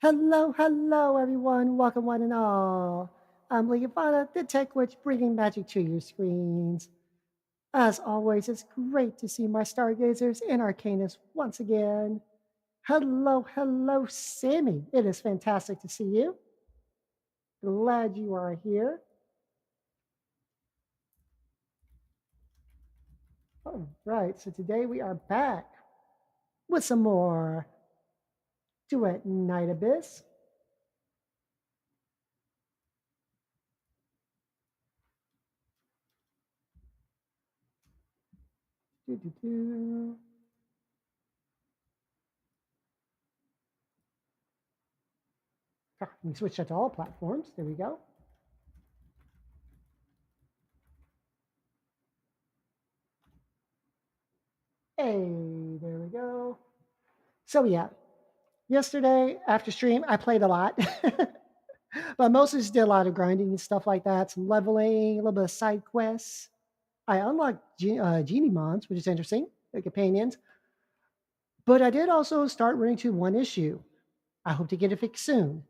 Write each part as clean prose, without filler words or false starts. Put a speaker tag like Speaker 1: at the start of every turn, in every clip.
Speaker 1: Hello, hello, everyone. Welcome, one and all. I'm Leahvana, the Tech Witch, bringing magic to your screens. As always, it's great to see my stargazers and arcanists once again. Hello, hello, Sammy. It is fantastic to see you. Glad you are here. All right, so today we are back with some more Duet Night Abyss. Doo-doo-doo. We switch that to all platforms. There we go. Hey, there we go. So yeah, yesterday after stream, I played a lot, but mostly just did a lot of grinding and stuff like that. Some leveling, a little bit of side quests. I unlocked genie mons, which is interesting, the companions. But I did also start running into one issue. I hope to get it fixed soon.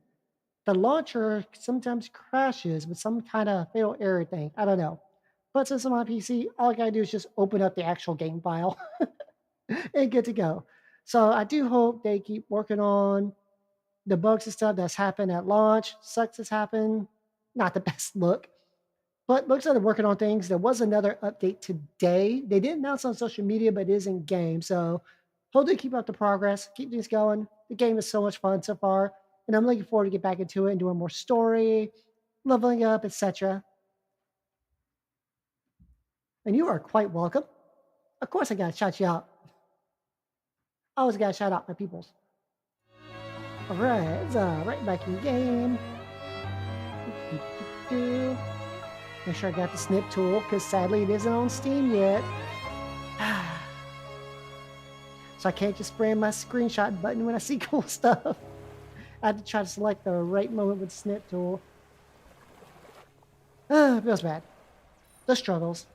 Speaker 1: The launcher sometimes crashes with some kind of fatal error thing. I don't know. But since I'm on PC, all I gotta do is just open up the actual game file and get to go. So I do hope they keep working on the bugs and stuff that's happened at launch. Sucks has happened. Not the best look. But looks like they're working on things. There was another update today. They didn't announce on social media, but it is in game. So hopefully keep up the progress. Keep things going. The game is so much fun so far. And I'm looking forward to get back into it and doing more story, leveling up, etc. And you are quite welcome. Of course I gotta shout you out. I always gotta shout out my peoples. Alright, it's right back in game. Make sure I got the snip tool, because sadly it isn't on Steam yet. So I can't just spam my screenshot button when I see cool stuff. I have to try to select the right moment with the snip tool. Feels bad. The struggles.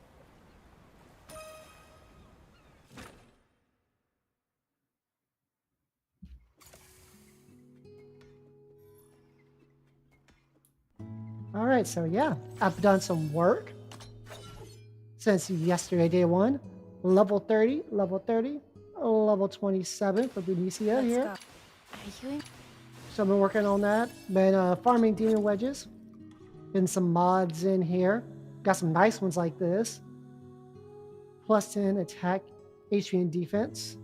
Speaker 1: Alright, so yeah, I've done some work since yesterday, day one. Level 30, level 30, level 27 for Benicia here.
Speaker 2: Are you
Speaker 1: So I've been working on that. Been farming demon wedges. Been some mods in here. Got some nice ones like this. Plus 10 attack, HP, and defense.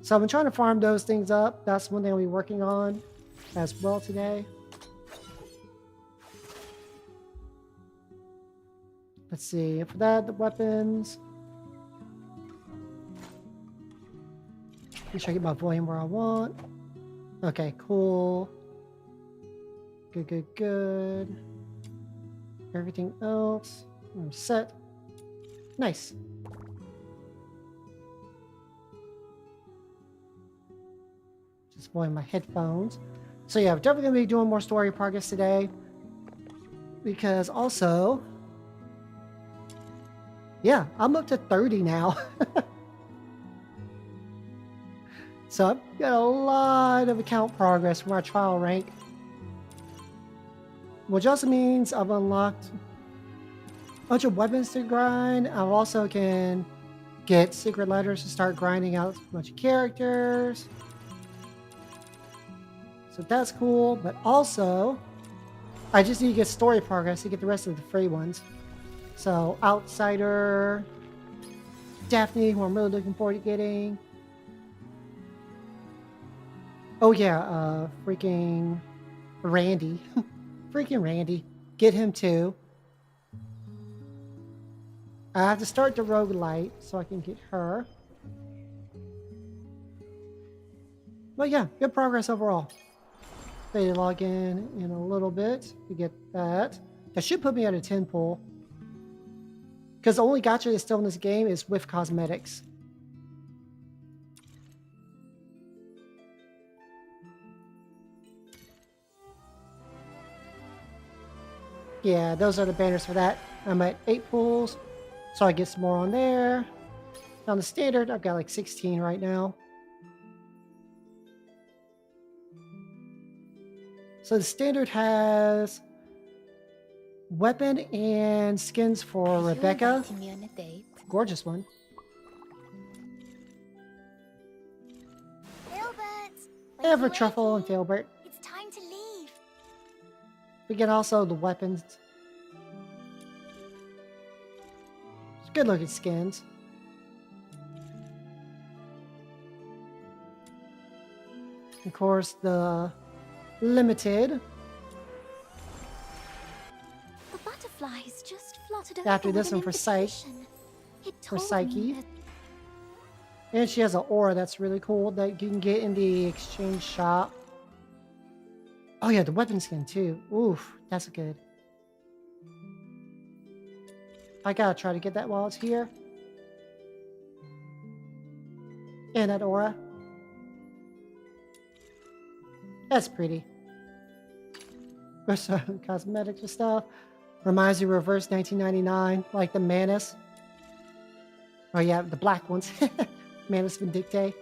Speaker 1: So I've been trying to farm those things up. That's one thing I'll be working on as well today. Let's see. For that, the weapons. Make sure I get my volume where I want. Okay, cool. Good, good, good. Everything else, I'm set. Nice. Just blowing my headphones. So yeah, I'm definitely gonna be doing more story progress today. Because also, yeah, I'm up to 30 now. So I've got a lot of account progress from our trial rank. Which also means I've unlocked a bunch of weapons to grind. I also can get secret letters to start grinding out a bunch of characters. So that's cool. But also, I just need to get story progress to get the rest of the free ones. So Outsider, Daphne, who I'm really looking forward to getting. Oh yeah, freaking Randy. Freaking Randy. Get him too. I have to start the roguelite so I can get her. But yeah, good progress overall. They log in a little bit to get that. That should put me at a 10 pull. Because the only gacha that's still in this game is with cosmetics. Yeah, those are the banners for that. I'm at 8 pulls, so I get some more on there. On the standard, I've got like 16 right now. So the standard has weapon and skins for Rebecca.
Speaker 2: Inviting me on a date.
Speaker 1: Gorgeous one. Ever Truffle and Filbert.
Speaker 2: It's time to leave.
Speaker 1: We get also the weapons. Good looking skins. Of course, the limited.
Speaker 2: The butterflies just fluttered
Speaker 1: After
Speaker 2: over
Speaker 1: this
Speaker 2: with an
Speaker 1: one for Psyche.
Speaker 2: invitation. It
Speaker 1: For
Speaker 2: told
Speaker 1: Psyche.
Speaker 2: me that
Speaker 1: And she has an aura that's really cool that you can get in the exchange shop. Oh yeah, the weapon skin too. Oof, that's good. I gotta try to get that while it's here. And that aura. That's pretty. There's some cosmetics and stuff. Reminds you of Reverse 1999, like the Manus. Oh yeah, the black ones. Manus Vindicte.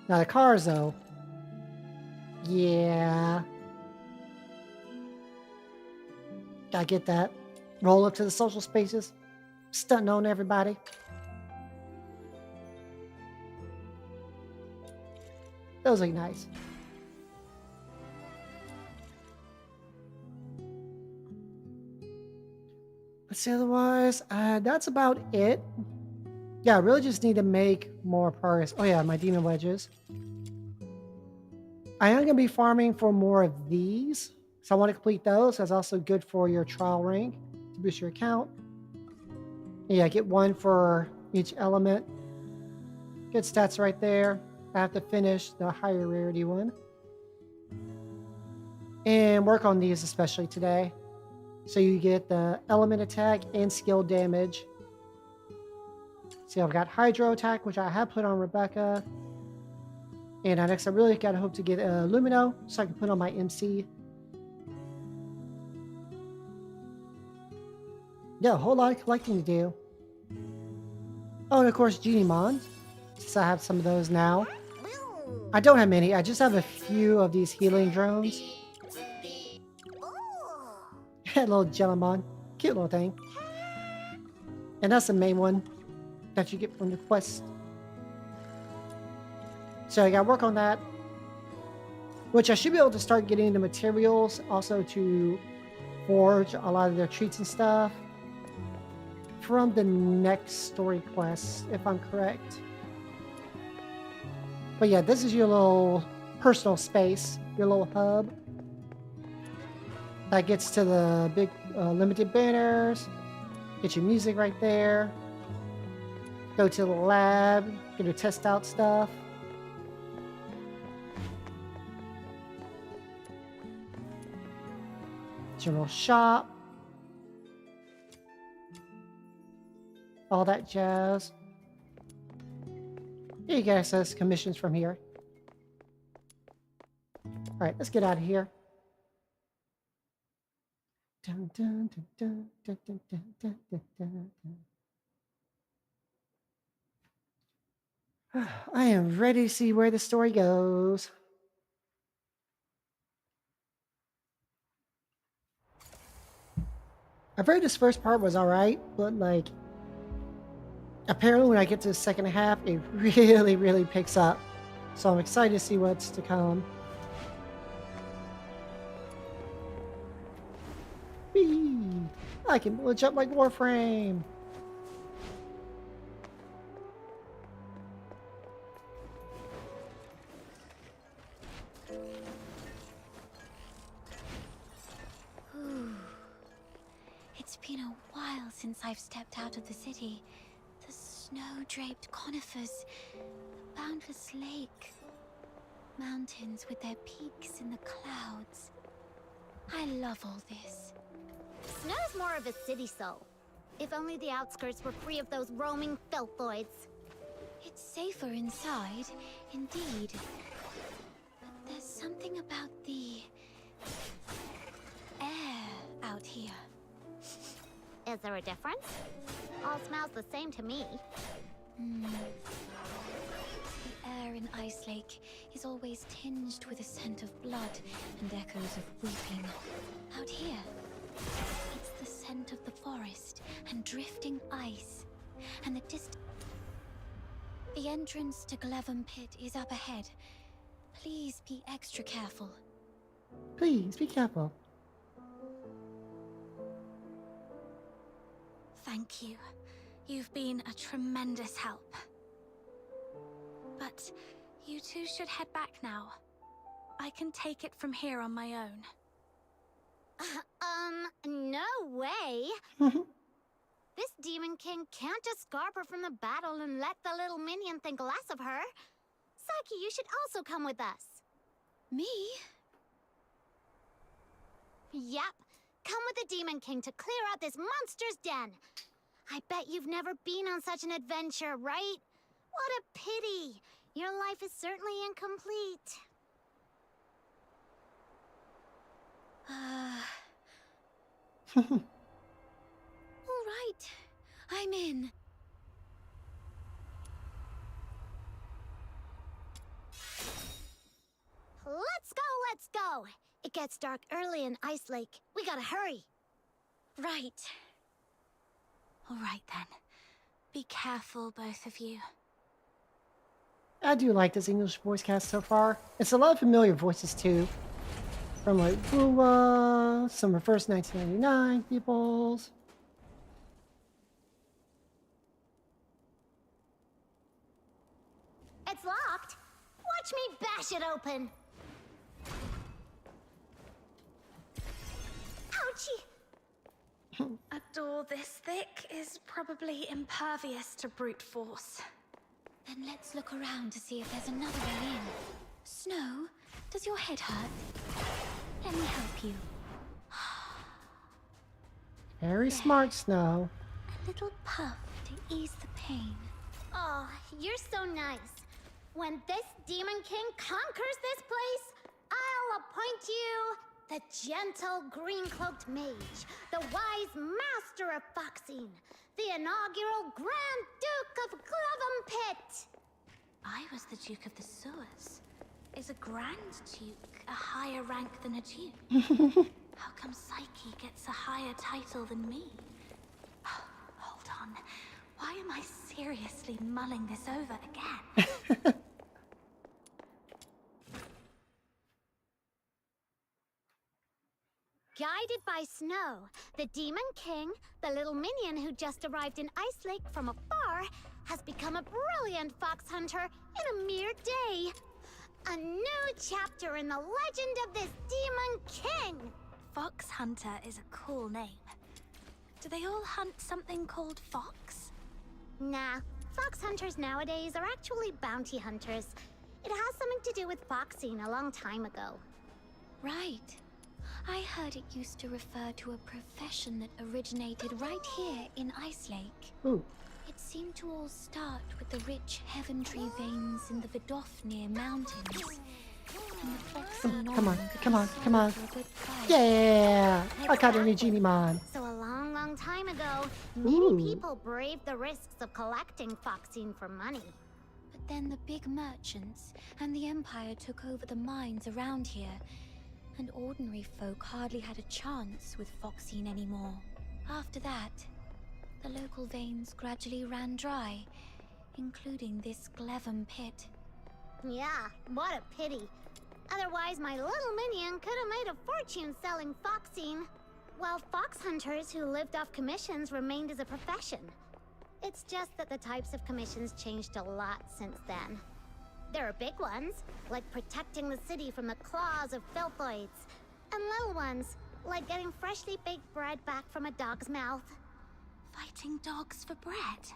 Speaker 1: Now the cars though. Yeah. Gotta get that. Roll up to the social spaces. Stunting on everybody. Those look nice. Let's see, otherwise, that's about it. Yeah, I really just need to make more progress. Oh yeah, my demon wedges. I am going to be farming for more of these. So I want to complete those. That's also good for your trial rank to boost your account. Yeah, get one for each element. Good stats right there. I have to finish the higher rarity one. And work on these especially today. So you get the element attack and skill damage. See, I've got Hydro attack, which I have put on Rebecca. And next, I really got to hope to get Lumino so I can put on my MC. Yeah, a whole lot of collecting to do. Oh, and of course, Genimon, since I have some of those now. I don't have many. I just have a few of these healing drones. Little Jellimon. Cute little thing. And that's the main one that you get from the quest. So I gotta work on that. Which I should be able to start getting the materials also to forge a lot of their treats and stuff from the next story quest, if I'm correct. But yeah, this is your little personal space, your little hub. That gets to the big limited banners. Get your music right there. Go to the lab, get your test out stuff. General shop. All that jazz. You can access commissions from here. Alright, let's get out of here. Dun, dun, dun, dun, dun, dun, dun, dun, dun, dun, dun. I am ready to see where the story goes. I've heard this first part was alright, but like apparently when I get to the second half, it really picks up. So I'm excited to see what's to come. Whee! I can glitch up like Warframe.
Speaker 2: it's been a while since I've stepped out of the city. The snow-draped conifers, the boundless lake, mountains with their peaks in the clouds. I love all this.
Speaker 3: Snow's more of a city soul. If only the outskirts were free of those roaming filthoids.
Speaker 2: It's safer inside, indeed. But there's something about the air out here.
Speaker 3: Is there a difference? All smells the same to me.
Speaker 2: The air air in Ice Lake is always tinged with a scent of blood and echoes of weeping. Out here, it's the scent of the forest and drifting ice, and the The entrance to Glevum Pit is up ahead. Please be extra careful.
Speaker 1: Please be careful.
Speaker 4: Thank you. You've been a tremendous help. But you two should head back now. I can take it from here on my own.
Speaker 3: No way. This Demon King can't just scarp her from the battle and let the little minion think less of her. Saki, you should also come with us.
Speaker 2: Me?
Speaker 3: Yep. Come with the Demon King to clear out this monster's den. I bet you've never been on such an adventure, right? What a pity. Your life is certainly incomplete.
Speaker 2: All right. I'm in.
Speaker 3: Let's go! It gets dark early in Ice Lake. We gotta hurry.
Speaker 4: Right. All right then. Be careful, both of you.
Speaker 1: I do like this English voice cast so far. It's a lot of familiar voices too. From like Bula, Summer 1st, 1999 peoples.
Speaker 3: It's locked. Watch me bash it open. Ouchie.
Speaker 4: A door this thick is probably impervious to brute force.
Speaker 2: Then let's look around to see if there's another way in. Snow, does your head hurt? Let me help you.
Speaker 1: Very smart, Snow.
Speaker 2: A little puff to ease the pain.
Speaker 3: Oh, you're so nice. When this Demon King conquers this place, I'll appoint you the gentle green-cloaked mage, the wise master of foxing, the inaugural Grand Duke of Glevum Pit.
Speaker 4: I was the Duke of the Sewers. Is a Grand Duke a higher rank than a Duke? How come Psyche gets a higher title than me? Oh, hold on. Why am I seriously mulling this over again?
Speaker 3: Guided by Snow, the Demon King, the little minion who just arrived in Ice Lake from afar, has become a brilliant fox hunter in a mere day. A new chapter in the legend of this Demon King!
Speaker 4: Fox Hunter is a cool name. Do they all hunt something called fox?
Speaker 3: Nah, fox hunters nowadays are actually bounty hunters. It has something to do with foxing a long time ago.
Speaker 2: Right. I heard it used to refer to a profession that originated right here in Ice Lake.
Speaker 1: Ooh.
Speaker 2: It seemed to all start with the rich Heaventree veins in the Vidofnir Mountains. And the foxing
Speaker 1: Come on, come on, come on.
Speaker 2: for a good price.
Speaker 1: Yeah! I caught a new Genie Mon.
Speaker 3: So a long, long time ago, many
Speaker 1: Ooh.
Speaker 3: people braved the risks of collecting foxing for money.
Speaker 2: But then the big merchants and the Empire took over the mines around here, and ordinary folk hardly had a chance with foxing anymore. After that, the local veins gradually ran dry, including this Glevum Pit.
Speaker 3: Yeah, what a pity. Otherwise, my little minion could have made a fortune selling foxing, while fox hunters who lived off commissions remained as a profession. It's just that the types of commissions changed a lot since then. There are big ones, like protecting the city from the claws of filthoids, and little ones, like getting freshly baked bread back from a dog's mouth.
Speaker 4: Fighting dogs for bread?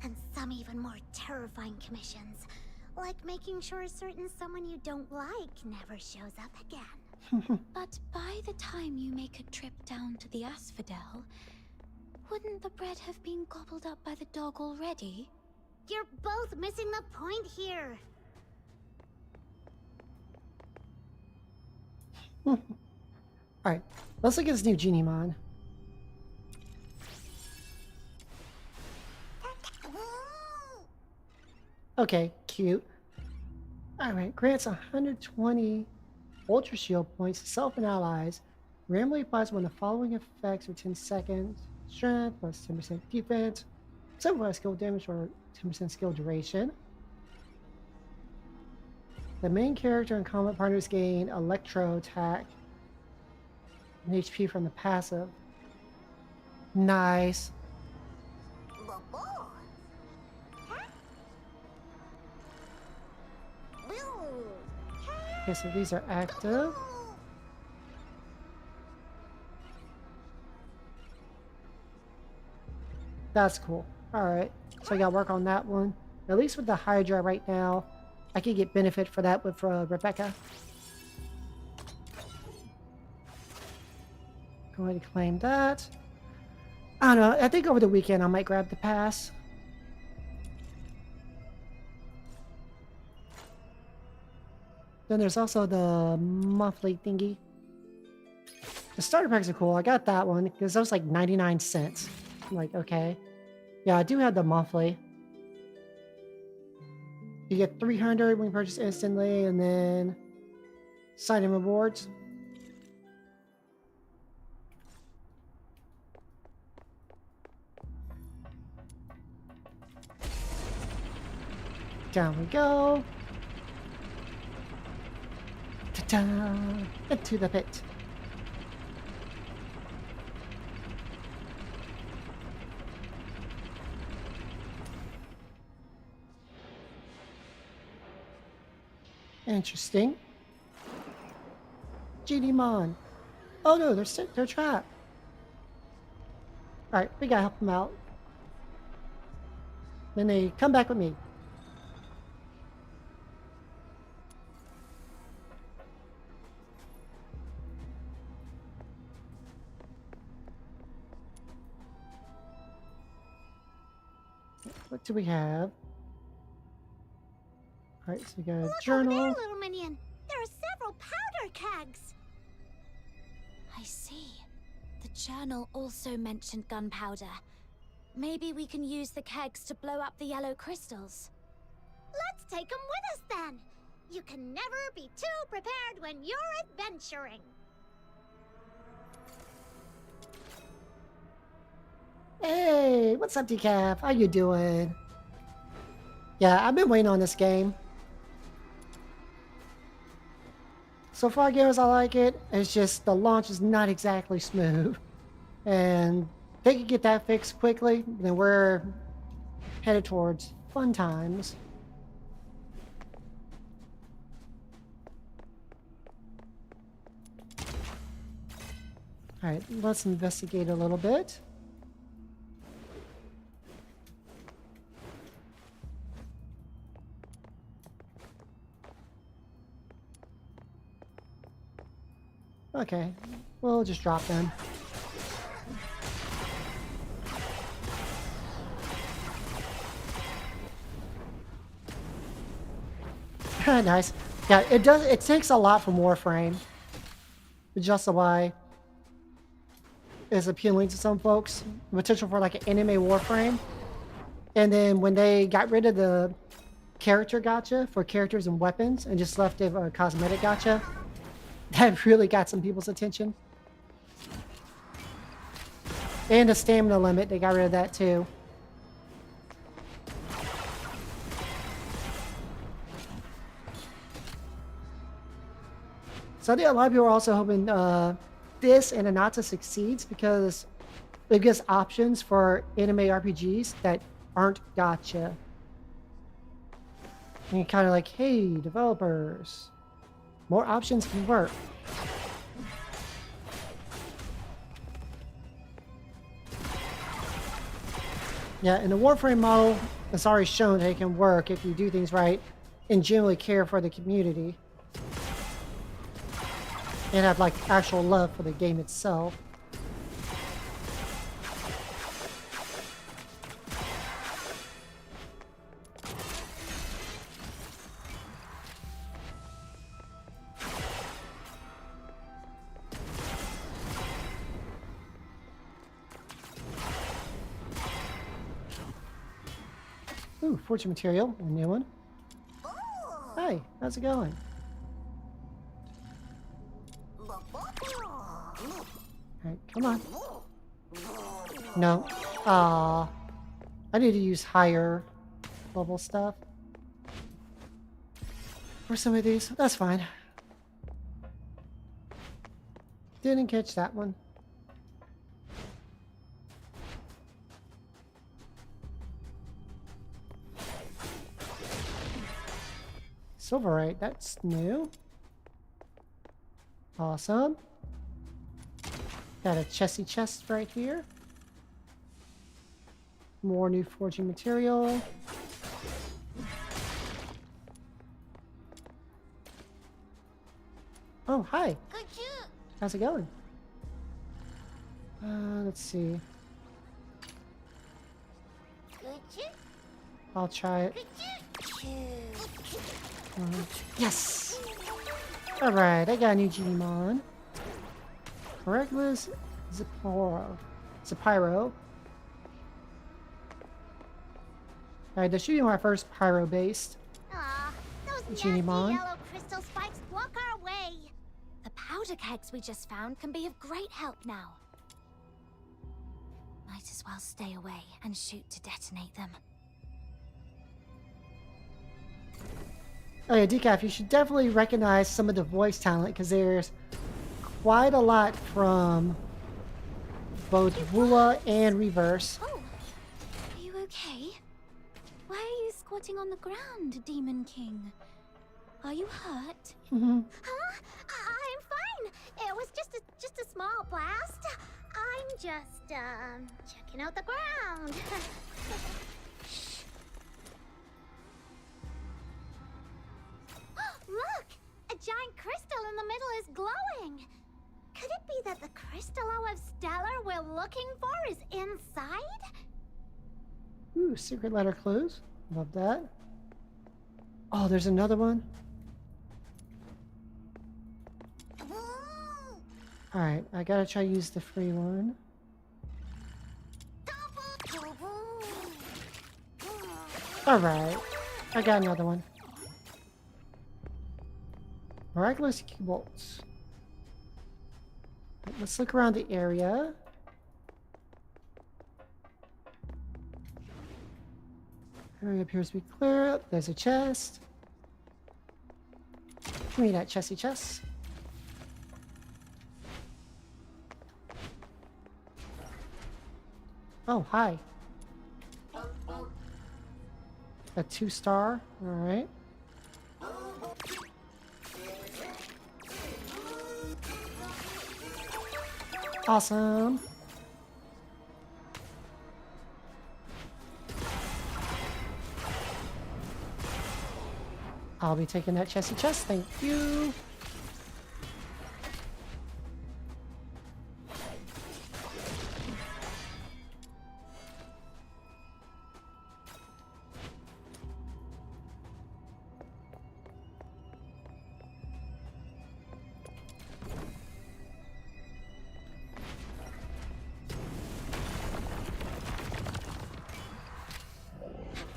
Speaker 3: And some even more terrifying commissions, like making sure a certain someone you don't like never shows up again.
Speaker 2: But by the time you make a trip down to the Asphodel, wouldn't the bread have been gobbled up by the dog already?
Speaker 3: You're both missing the point here.
Speaker 1: Alright, let's look at this new Genie Mon. Okay, cute. Alright, grants 120 Ultra Shield points to self and allies. Randomly applies when the following effects for 10 seconds. Strength plus 10% defense. 7% skill damage or 10% skill duration. The main character and combat partners gain electro attack and HP from the passive. Nice. Okay, so these are active. That's cool. Alright, so I gotta work on that one. At least with the Hydra right now, I can get benefit for that with Rebecca. Go ahead and claim that. I don't know, I think over the weekend I might grab the pass. Then there's also the monthly thingy. The starter packs are cool. I got that one because that was like 99 cents. I'm like, okay. Yeah, I do have the monthly. You get 300 when you purchase instantly, and then sign-in rewards. Down we go. Ta-da! Into the pit. Interesting. GD Mon. Oh no, they're trapped. Alright, we gotta help them out. Then they come back with me. What do we have? Alright, so we got a
Speaker 3: Look
Speaker 1: journal.
Speaker 3: over there, little minion. There are several powder kegs.
Speaker 4: I see. The journal also mentioned gunpowder. Maybe we can use the kegs to blow up the yellow crystals.
Speaker 3: Let's take them with us then. You can never be too prepared when you're adventuring.
Speaker 1: Hey, what's up, Decaf? How you doing? Yeah, I've been waiting on this game. So far, gamers, I like it. It's just the launch is not exactly smooth. And they can get that fixed quickly, then we're headed towards fun times. Alright, let's investigate a little bit. Okay, we'll just drop them. Nice. Yeah, it does. It takes a lot from Warframe. Just why is appealing to some folks. The potential for like an anime Warframe, and then when they got rid of the character gacha for characters and weapons and just left it a cosmetic gacha, that really got some people's attention. And the stamina limit, they got rid of that too. So I think a lot of people are also hoping this and Anata succeeds because it gives options for anime RPGs that aren't gacha. And you're kind of like, hey, developers, more options can work. Yeah, and the Warframe model has already shown that it can work if you do things right and genuinely care for the community. And have like actual love for the game itself. Ooh, fortune material, a new one. Hi, how's it going? Alright, come on. No. Ah, I need to use higher level stuff for some of these. That's fine. Didn't catch that one. Silverite, that's new. Awesome. Got a chesty chest right here. More new forging material. Oh, hi. How's it going? Let's see. I'll try it. Yes! Alright, I got a new Gmon. Miraculous Zapyro. Alright, this should be my first pyro-based
Speaker 3: Aw, those nasty
Speaker 1: Gmon.
Speaker 3: yellow crystal spikes block our way.
Speaker 4: The powder kegs we just found can be of great help now. Might as well stay away and shoot to detonate them.
Speaker 1: Oh yeah, Decaf, you should definitely recognize some of the voice talent because there's quite a lot from both Woola and Reverse.
Speaker 2: Oh, are you okay? Why are you squatting on the ground, Demon King? Are you hurt?
Speaker 1: Mm-hmm.
Speaker 3: Huh? I'm fine. It was just a small blast. I'm just checking out the ground. Look! A giant crystal in the middle is glowing. Could it be that the crystallo of Stellar we're looking for is inside?
Speaker 1: Ooh, secret letter clues. Love that. Oh, there's another one. Alright, I gotta try to use the free one. Alright, I got another one. Miraculous Cubolts. Let's look around the area. Area appears to be clear. There's a chest. Give me that chesty chest. Oh, hi. A 2-star. Alright. Awesome. I'll be taking that chesty chest. Thank you.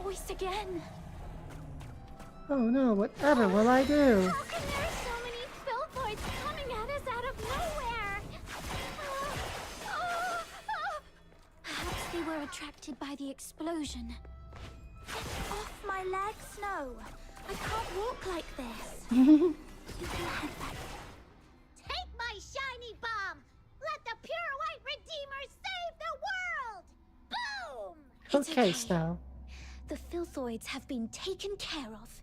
Speaker 2: Voice again.
Speaker 1: Oh no, whatever will I do?
Speaker 3: How can there are so many filthoids coming at us out of nowhere?
Speaker 2: Perhaps they were attracted by the explosion.
Speaker 4: Get off my legs, Snow. I can't walk like this. You can head back.
Speaker 3: Take my shiny bomb! Let the pure white redeemer save the world! Boom!
Speaker 2: It's
Speaker 1: Okay,
Speaker 2: okay.
Speaker 1: Snow.
Speaker 2: The filthoids have been taken care of.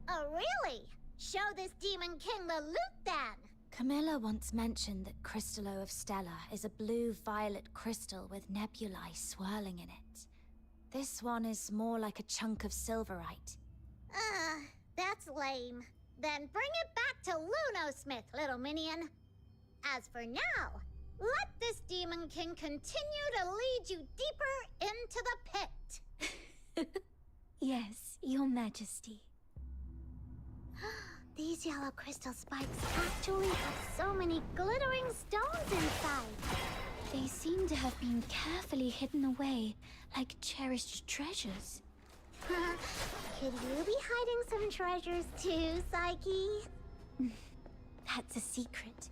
Speaker 3: Oh, really? Show this demon king the loot then!
Speaker 4: Camilla once mentioned that Crystallo of Stella is a blue-violet crystal with nebulae swirling in it. This one is more like a chunk of silverite.
Speaker 3: That's lame. Then bring it back to Lunosmith, little minion. As for now, let this demon king continue to lead you deeper into the pit.
Speaker 2: Yes, Your Majesty.
Speaker 3: These yellow crystal spikes actually have so many glittering stones inside.
Speaker 2: They seem to have been carefully hidden away, like cherished treasures.
Speaker 3: Could you be hiding some treasures too, Psyche?
Speaker 2: That's a secret.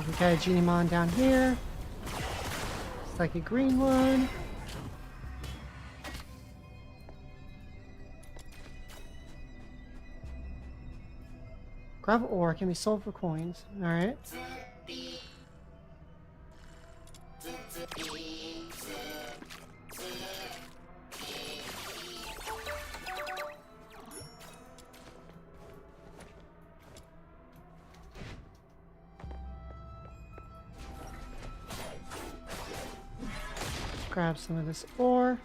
Speaker 1: We got a Genimon down here. It's like a green one. Gravel ore can be sold for coins. Alright. Grab some of this ore.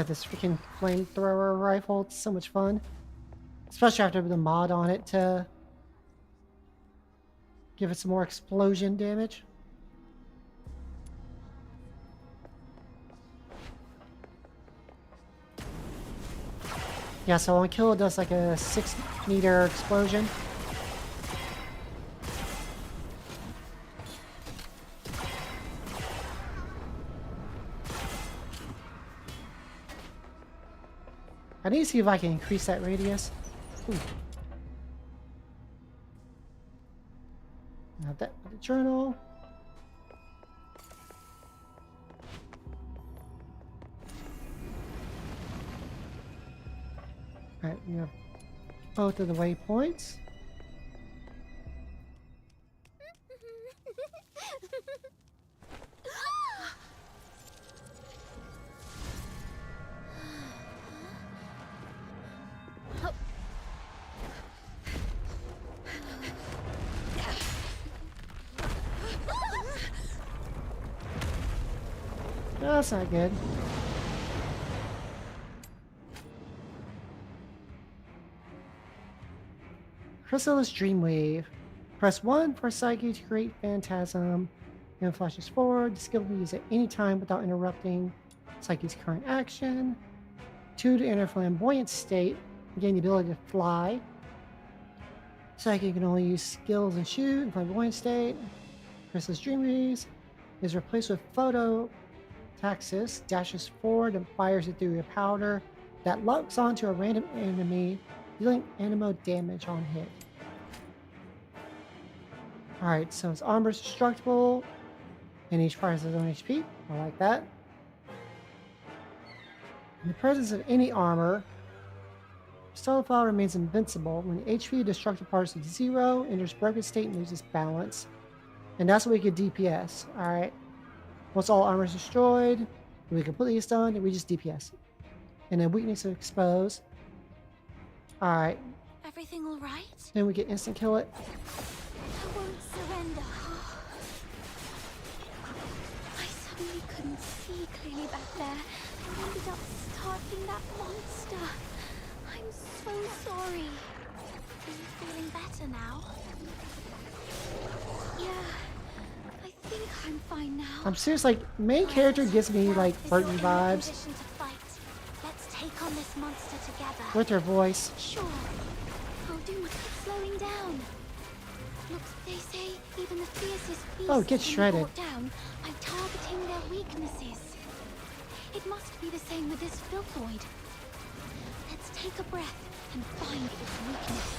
Speaker 1: This freaking flamethrower rifle, it's so much fun. Especially after the mod on it to give it some more explosion damage. Yeah, so on kill it does like a 6-meter explosion. I need to see if I can increase that radius. Ooh. Now that the journal. Alright, we have both of the waypoints. No, that's not good. Chrysalis Dreamwave. Press 1 for Psyche to create Phantasm. And flashes forward. The skill can be used at any time without interrupting Psyche's current action. 2 to enter flamboyant state. Gain the ability to fly. Psyche can only use skills and shoot in flamboyant state. Chrysalis Dreamwave is replaced with Photo Taxis, dashes forward and fires it through a powder that locks onto a random enemy, dealing anemo damage on hit. Alright, so its armor is destructible, and each part has its own HP. I like that. In the presence of any armor, Stellar Flower remains invincible. When the HP of destructive parts is 0, enters broken state and loses balance. And that's what we could DPS. Alright. Once all armor is destroyed, we completely stunned, and we just DPS. And then weakness is exposed. Alright.
Speaker 2: Everything all right?
Speaker 1: Then we get instant kill it.
Speaker 2: I won't surrender. I suddenly couldn't see clearly back there and ended up starting that monster. I'm so sorry.
Speaker 4: Are you feeling better now?
Speaker 2: Yeah. I think I'm fine now.
Speaker 1: I'm serious, like, main character gives me, like, Burton vibes
Speaker 4: Position to fight. Let's take on this monster together.
Speaker 1: with her voice.
Speaker 2: Sure. I'll do my slowing down. Look, they say even the fiercest beasts
Speaker 1: Oh, get
Speaker 2: can be
Speaker 1: shredded.
Speaker 2: brought down by targeting their weaknesses. It must be the same with this filthoid. Let's Take a breath and find its weakness.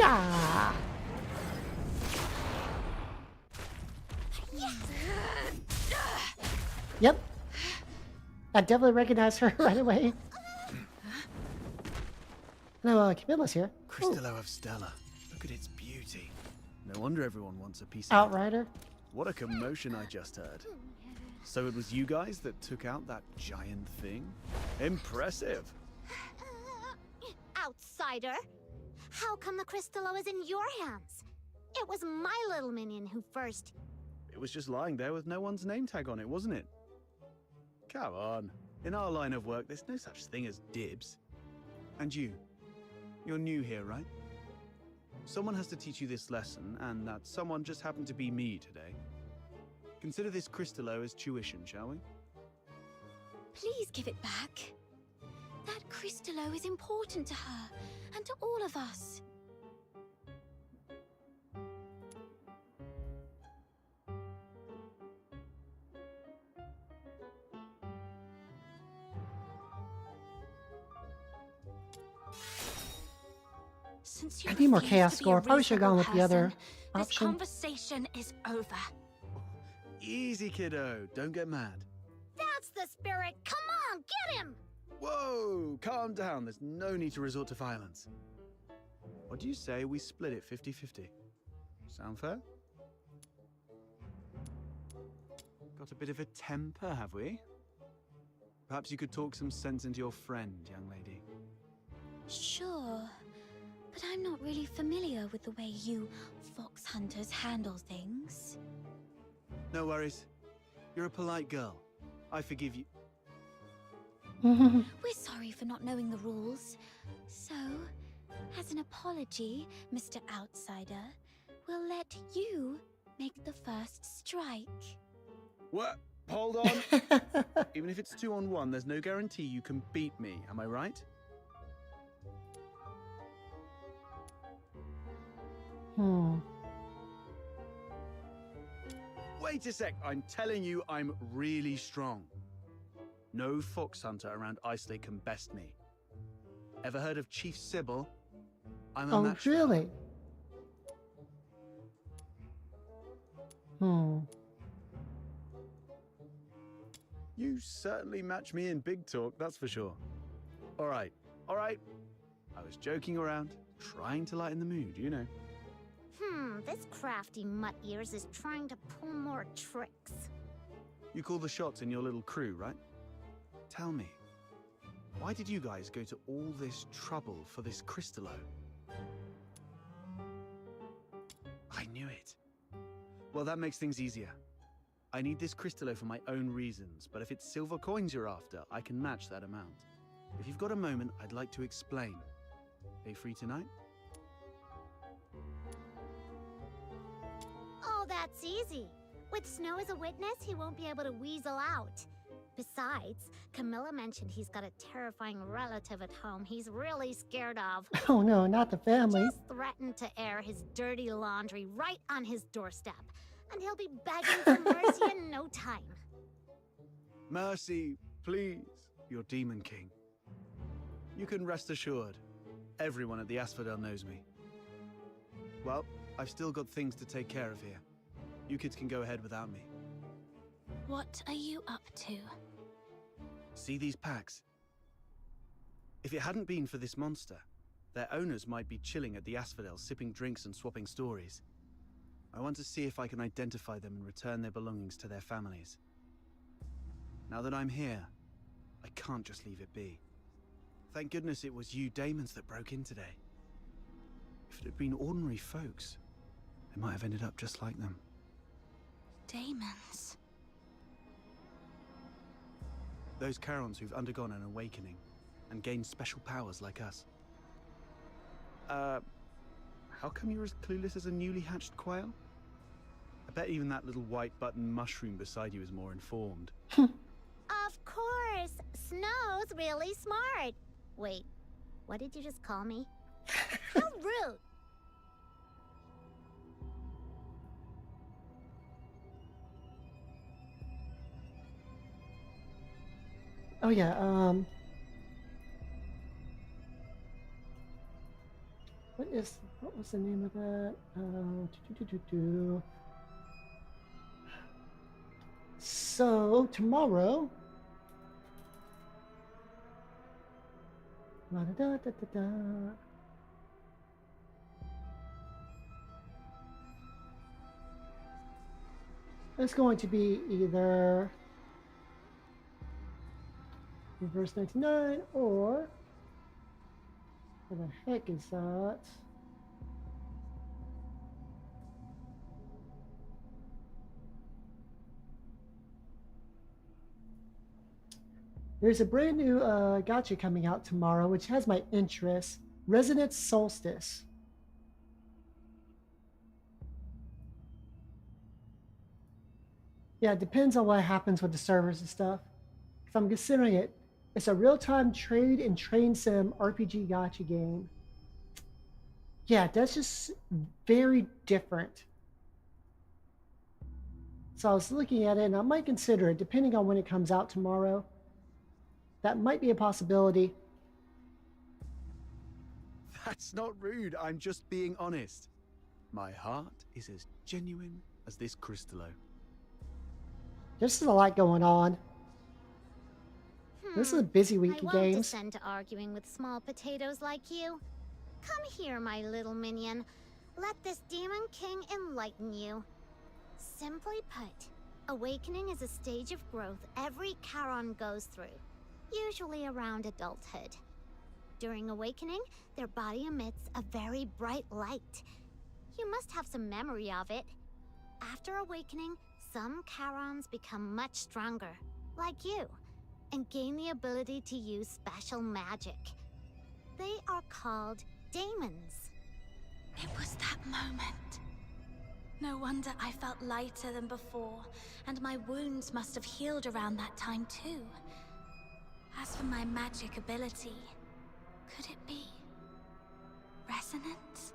Speaker 1: Yeah. Yep. I definitely recognized her right away. No, Camilla's here.
Speaker 5: Crystallo of Stella. Look at its beauty. No wonder everyone wants a piece of it.
Speaker 1: Outrider.
Speaker 5: What a commotion I just heard. So it was you guys that took out that giant thing? Impressive.
Speaker 3: Outsider! How come the Crystallo is in your hands? It was my little minion who first...
Speaker 5: It was just lying there with no one's name tag on it, wasn't it? Come on. In our line of work, there's no such thing as dibs. And you're new here, right? Someone has to teach you this lesson, and that someone just happened to be me today. Consider this Crystallo as tuition, shall we?
Speaker 2: Please give it back. That Crystallo is important to her, and to all of us.
Speaker 4: Since you
Speaker 1: I need more
Speaker 4: refuse
Speaker 1: chaos
Speaker 4: to be a
Speaker 1: score. Probably should have gone with the
Speaker 4: reasonable
Speaker 1: other
Speaker 4: person, this
Speaker 1: option.
Speaker 4: conversation is over.
Speaker 5: Easy, kiddo. Don't get mad.
Speaker 3: That's the spirit! Come on, get him!
Speaker 5: Whoa! Calm down. There's no need to resort to violence. What do you say we split it 50-50? Sound fair? Got a bit of a temper, have we? Perhaps you could talk some sense into your friend, young lady.
Speaker 2: Sure, but I'm not really familiar with the way you fox hunters handle things.
Speaker 5: No worries. You're a polite girl. I forgive you.
Speaker 2: We're sorry for not knowing the rules. So, as an apology, Mr. Outsider, we'll let you make the first strike.
Speaker 5: What? Hold on. Even if it's 2-on-1, there's no guarantee you can beat me. Am I right? Wait a sec. I'm telling you, I'm really strong. No fox hunter around Ice Lake can best me. Ever heard of Chief Sybil? I'm a
Speaker 1: Oh,
Speaker 5: match for her.
Speaker 1: really?
Speaker 5: You certainly match me in big talk, that's for sure. All right. I was joking around, trying to lighten the mood, you know.
Speaker 3: This crafty mutt ears is trying to pull more tricks.
Speaker 5: You call the shots in your little crew, right? Tell me, why did you guys go to all this trouble for this Crystallo? I knew it. Well, that makes things easier. I need this Crystallo for my own reasons, but if it's silver coins you're after, I can match that amount. If you've got a moment, I'd like to explain. Are you free tonight?
Speaker 3: Oh, that's easy. With Snow as a witness, he won't be able to weasel out. Besides, Camilla mentioned he's got a terrifying relative at home he's really scared of.
Speaker 1: Oh no, not the family.
Speaker 3: Just threatened to air his dirty laundry right on his doorstep, and he'll be begging for mercy in no time.
Speaker 5: Mercy, please, your Demon King. You can rest assured, everyone at the Asphodel knows me. Well, I've still got things to take care of here. You kids can go ahead without me.
Speaker 4: What are you up to?
Speaker 5: See these packs? If it hadn't been for this monster, their owners might be chilling at the Asphodel, sipping drinks and swapping stories. I want to see if I can identify them and return their belongings to their families. Now that I'm here, I can't just leave it be. Thank goodness it was you Daemons that broke in today. If it had been ordinary folks, they might have ended up just like them.
Speaker 4: Daemons.
Speaker 5: Those Charons who've undergone an awakening and gained special powers like us. How come you're as clueless as a newly hatched quail? I bet even that little white button mushroom beside you is more informed.
Speaker 3: Of course, Snow's really smart. Wait, what did you just call me? How rude!
Speaker 1: Oh yeah. What was the name of that? So tomorrow. La-da-da-da-da-da. It's going to be either Reverse 99 or what the heck is that? There's a brand new gacha coming out tomorrow, which has my interest. Resonance Solstice. Yeah, it depends on what happens with the servers and stuff. If I'm considering it, it's a real-time trade and train sim RPG gacha game. Yeah, that's just very different. So I was looking at it, and I might consider it, depending on when it comes out tomorrow. That might be a possibility.
Speaker 5: That's not rude, I'm just being honest. My heart is as genuine as this crystallo.
Speaker 1: There's just a lot going on. This is a busy week
Speaker 3: I
Speaker 1: of
Speaker 3: won't
Speaker 1: games.
Speaker 3: descend to arguing with small potatoes like you. Come here, my little minion. Let this demon king enlighten you. Simply put, awakening is a stage of growth every Charon goes through, usually around adulthood. During awakening, their body emits a very bright light. You must have some memory of it. After awakening, some Charons become much stronger, like you, and gain the ability to use special magic. They are called daemons.
Speaker 4: It was that moment. No wonder I felt lighter than before, and my wounds must have healed around that time too. As for my magic ability, could it be resonance?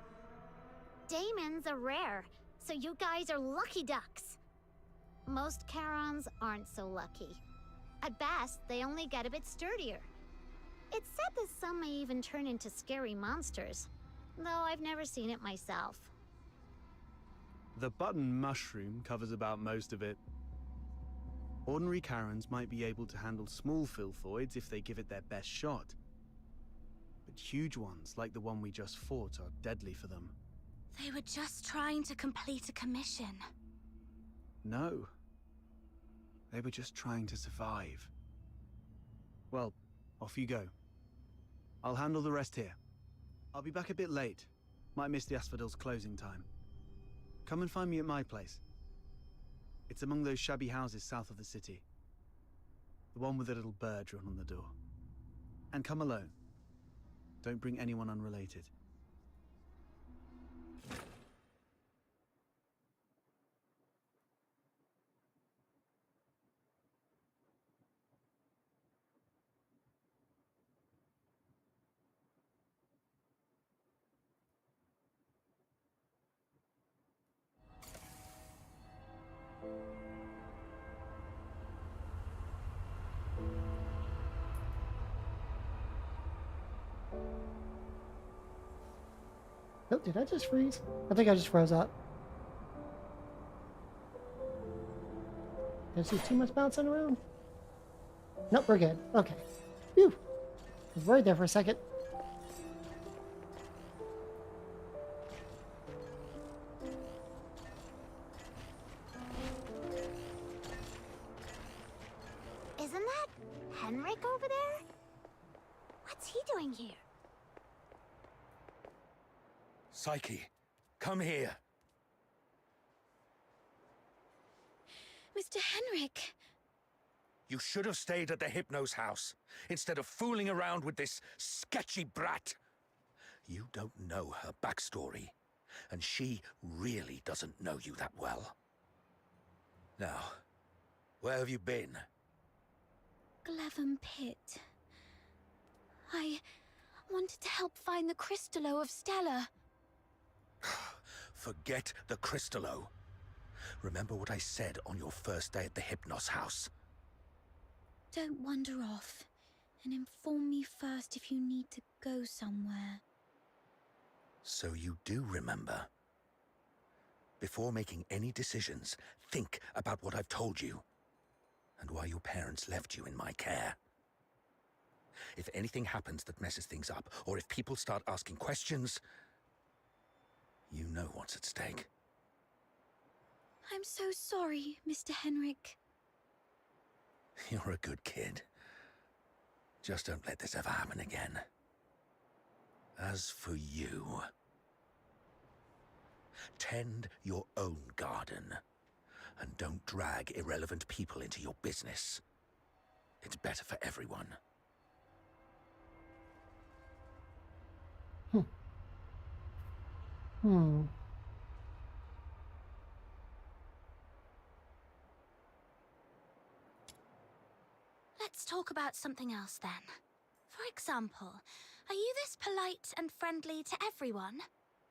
Speaker 3: Daemons are rare, so you guys are lucky ducks. Most Charons aren't so lucky. At best, they only get a bit sturdier. It's said that some may even turn into scary monsters, though I've never seen it myself.
Speaker 5: The button mushroom covers about most of it. Ordinary Karens might be able to handle small filthoids if they give it their best shot. But huge ones, like the one we just fought, are deadly for them.
Speaker 4: They were just trying to complete a commission.
Speaker 5: No. They were just trying to survive. Well, off you go. I'll handle the rest here. I'll be back a bit late. Might miss the Asphodel's closing time. Come and find me at my place. It's among those shabby houses south of the city. The one with the little bird drawn on the door. And come alone. Don't bring anyone unrelated.
Speaker 1: Oh, did I just freeze? I think I just froze up. Did I see too much bouncing around? Nope, we're good. Okay. Phew. I was worried there for a second.
Speaker 3: Isn't that Henrik over there? What's he doing here?
Speaker 6: Psyche, come here.
Speaker 4: Mr. Henrik!
Speaker 6: You should have stayed at the Hypno's house, instead of fooling around with this sketchy brat. You don't know her backstory, and she really doesn't know you that well. Now, where have you been?
Speaker 4: Glevum Pit. I wanted to help find the Crystallo of Stella.
Speaker 6: Forget the Crystallo. Remember what I said on your first day at the Hypnos house.
Speaker 2: Don't wander off, and inform me first if you need to go somewhere.
Speaker 6: So you do remember. Before making any decisions, think about what I've told you, and why your parents left you in my care. If anything happens that messes things up, or if people start asking questions, you know what's at stake.
Speaker 2: I'm so sorry, Mr. Henrik.
Speaker 6: You're a good kid. Just don't let this ever happen again. As for you, tend your own garden, and don't drag irrelevant people into your business. It's better for everyone.
Speaker 4: Let's talk about something else then. For example, are you this polite and friendly to everyone?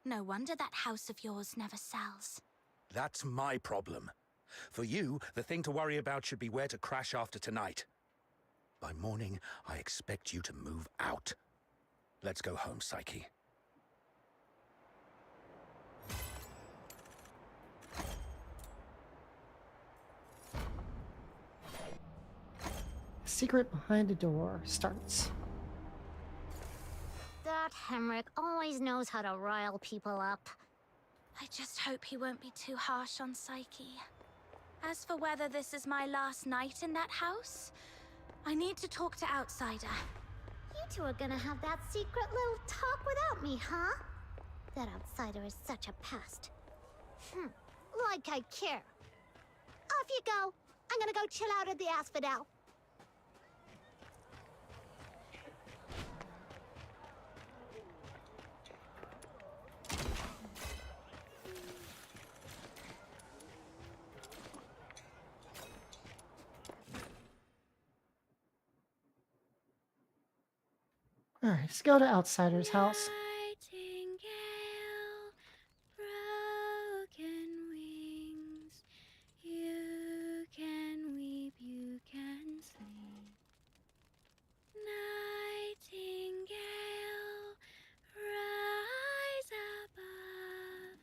Speaker 4: No wonder that house of yours never sells.
Speaker 6: That's my problem. For you, the thing to worry about should be where to crash after tonight. By morning, I expect you to move out. Let's go home, Psyche.
Speaker 1: Secret behind a door starts.
Speaker 3: That Henrik always knows how to rile people up.
Speaker 4: I just hope he won't be too harsh on Psyche. As for whether this is my last night in that house, I need to talk to Outsider.
Speaker 3: You two are gonna have that secret little talk without me, huh? That Outsider is such a pest. Like I care. Off you go. I'm gonna go chill out at the Asphodel.
Speaker 1: Alright, let's go to Outsider's house.
Speaker 2: Nightingale, broken wings. You can weep, you can sleep. Nightingale, rise above.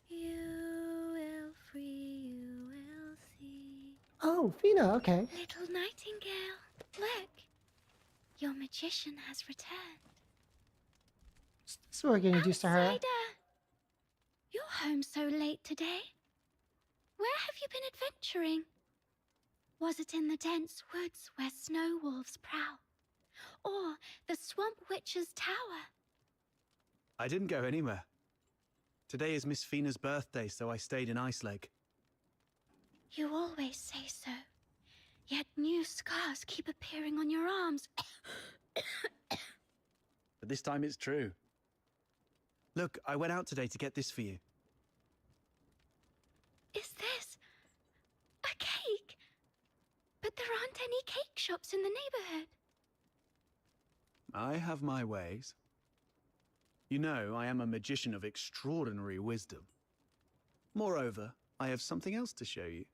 Speaker 2: You will free, you will see.
Speaker 1: Oh, Fina, okay.
Speaker 2: Little nightingale, look. Your magician has returned.
Speaker 1: So we're getting introduced to her.
Speaker 2: Outsider! You're home so late today. Where have you been adventuring? Was it in the dense woods where snow wolves prowl? Or the swamp witch's tower?
Speaker 5: I didn't go anywhere. Today is Miss Fina's birthday, so I stayed in Ice Lake.
Speaker 2: You always say so. Yet new scars keep appearing on your arms.
Speaker 5: But this time it's true. Look, I went out today to get this for you.
Speaker 2: Is this a cake? But there aren't any cake shops in the neighborhood.
Speaker 5: I have my ways. You know, I am a magician of extraordinary wisdom. Moreover, I have something else to show you.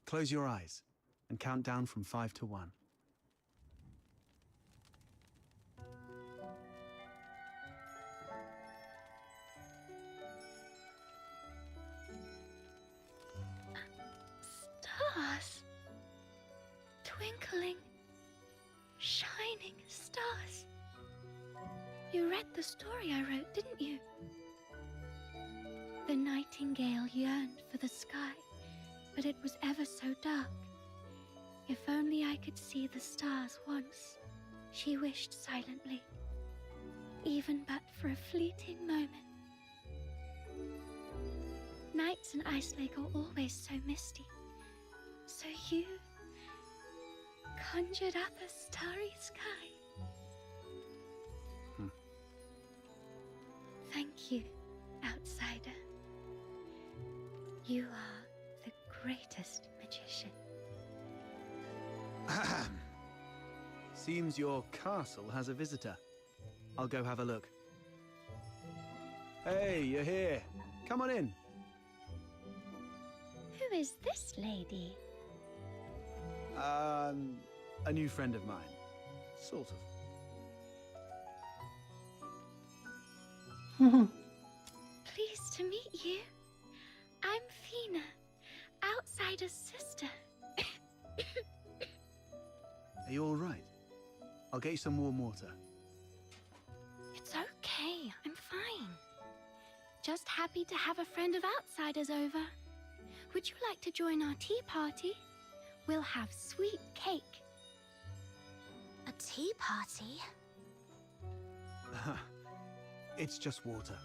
Speaker 5: Close your eyes and count down from 5 to 1.
Speaker 2: Stars. Twinkling, shining stars. You read the story I wrote, didn't you? The nightingale yearned for the sky, but it was ever so dark. If only I could see the stars once, she wished silently, even but for a fleeting moment. Nights in Ice Lake are always so misty, so you conjured up a starry sky. Thank you, Outsider. You are the greatest magician.
Speaker 5: Ahem. Seems your castle has a visitor. I'll go have a look. Hey, you're here. Come on in.
Speaker 2: Who is this lady?
Speaker 5: A new friend of mine. Sort of.
Speaker 7: Pleased to meet you. I'm Fina, Outsider's sister.
Speaker 5: Are you all right? I'll get you some warm water.
Speaker 7: It's okay, I'm fine. Just happy to have a friend of Outsider's over. Would you like to join our tea party? We'll have sweet cake.
Speaker 4: A tea party?
Speaker 5: It's just water.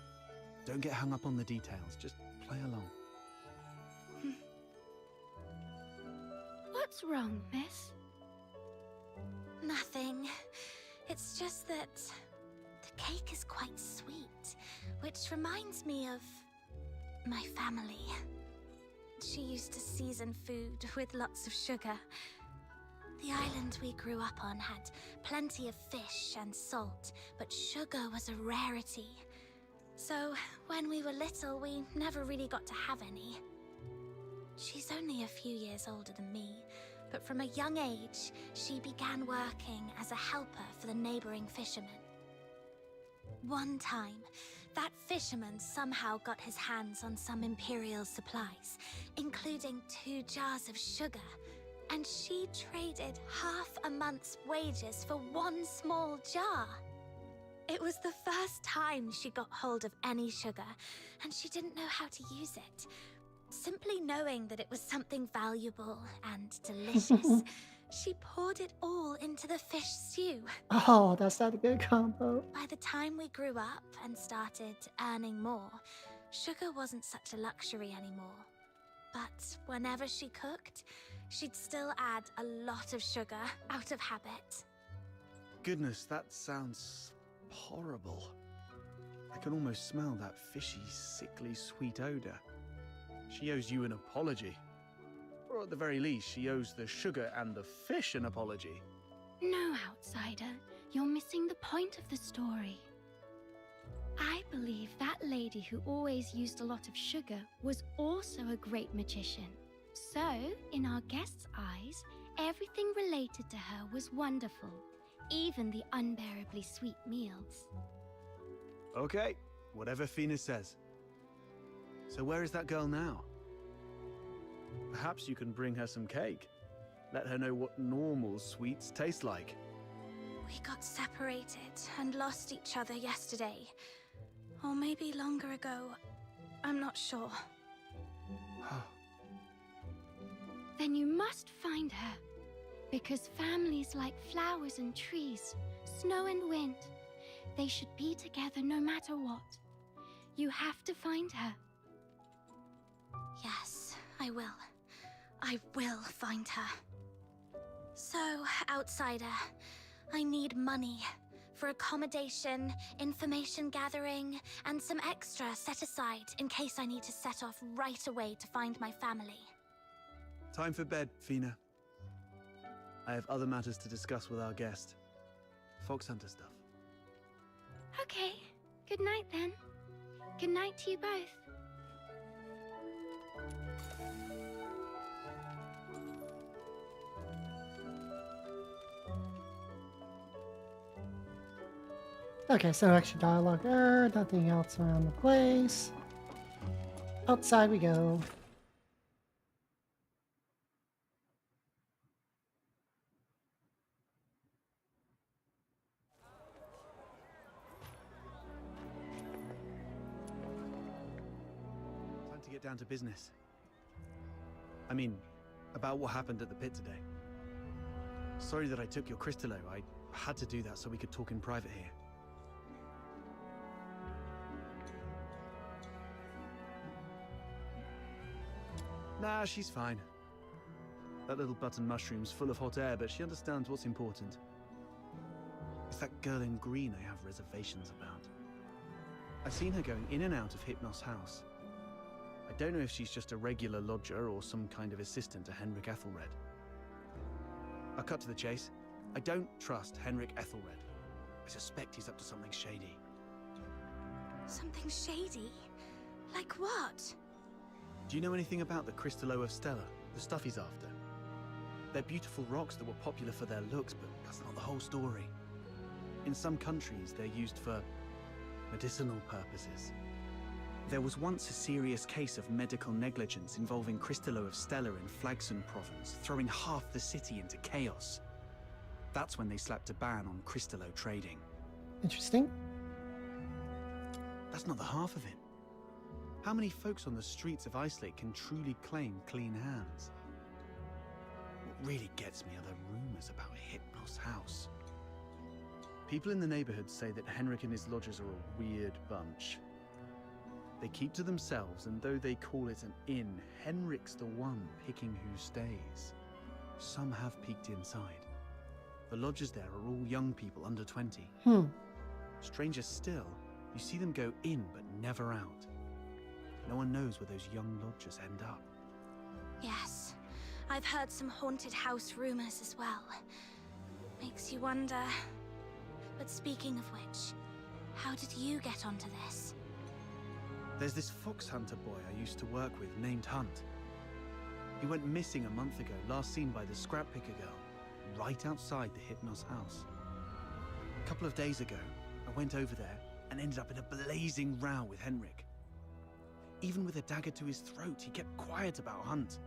Speaker 5: Don't get hung up on the details. Just play along.
Speaker 7: What's wrong, miss?
Speaker 4: Nothing. It's just that the cake is quite sweet, which reminds me of my family. She used to season food with lots of sugar. The island we grew up on had plenty of fish and salt, but sugar was a rarity. So when we were little, we never really got to have any. She's only a few years older than me, but from a young age, she began working as a helper for the neighboring fishermen. One time, that fisherman somehow got his hands on some Imperial supplies, including 2 jars of sugar, and she traded half a month's wages for 1 small jar. It was the first time she got hold of any sugar, and she didn't know how to use it. Simply knowing that it was something valuable and delicious, she poured it all into the fish stew.
Speaker 1: Oh, that's not a good combo.
Speaker 4: By the time we grew up and started earning more, sugar wasn't such a luxury anymore. But whenever she cooked, she'd still add a lot of sugar out of habit.
Speaker 5: Goodness, that sounds horrible. I can almost smell that fishy, sickly, sweet odor. She owes you an apology. Or at the very least, she owes the sugar and the fish an apology.
Speaker 7: No, Outsider. You're missing the point of the story. I believe that lady who always used a lot of sugar was also a great magician. So, in our guest's eyes, everything related to her was wonderful, even the unbearably sweet meals.
Speaker 5: Okay, whatever Fina says. So where is that girl now? Perhaps you can bring her some cake. Let her know what normal sweets taste like.
Speaker 4: We got separated and lost each other yesterday. Or maybe longer ago. I'm not sure.
Speaker 7: Then you must find her. Because families like flowers and trees, snow and wind, they should be together no matter what. You have to find her.
Speaker 4: Yes, I will. I will find her. So, Outsider, I need money for accommodation, information gathering, and some extra set aside in case I need to set off right away to find my family.
Speaker 5: Time for bed, Fina. I have other matters to discuss with our guest. Fox Hunter stuff.
Speaker 7: Okay, good night then. Good night to you both.
Speaker 1: Okay, so extra dialogue there, nothing else around the place. Outside we go.
Speaker 5: Time to get down to business. I mean, about what happened at the pit today. Sorry that I took your Crystallo. I had to do that so we could talk in private here. Nah, she's fine. That little button mushroom's full of hot air, but she understands what's important. It's that girl in green I have reservations about. I've seen her going in and out of Hypnos' house. I don't know if she's just a regular lodger or some kind of assistant to Henrik Ethelred. I'll cut to the chase. I don't trust Henrik Ethelred. I suspect he's up to something shady.
Speaker 4: Something shady? Like what?
Speaker 5: Do you know anything about the Crystallo of Stella? The stuff he's after? They're beautiful rocks that were popular for their looks, but that's not the whole story. In some countries, they're used for medicinal purposes. There was once a serious case of medical negligence involving Cristallo of Stella in Flagson province, throwing half the city into chaos. That's when they slapped a ban on Cristallo trading.
Speaker 1: Interesting.
Speaker 5: That's not the half of it. How many folks on the streets of Islake can truly claim clean hands? What really gets me are the rumors about Hypnos House. People in the neighborhood say that Henrik and his lodgers are a weird bunch. They keep to themselves, and though they call it an inn, Henrik's the one picking who stays. Some have peeked inside. The lodgers there are all young people under 20. Stranger still, you see them go in but never out. No one knows where those young lodgers end up.
Speaker 4: Yes, I've heard some haunted house rumors as well. Makes you wonder. But speaking of which, how did you get onto this?
Speaker 5: There's this fox hunter boy I used to work with named Hunt. He went missing a month ago, last seen by the scrap picker girl, right outside the Hypnos house. A couple of days ago, I went over there and ended up in a blazing row with Henrik. Even with a dagger to his throat, he kept quiet about Hunt.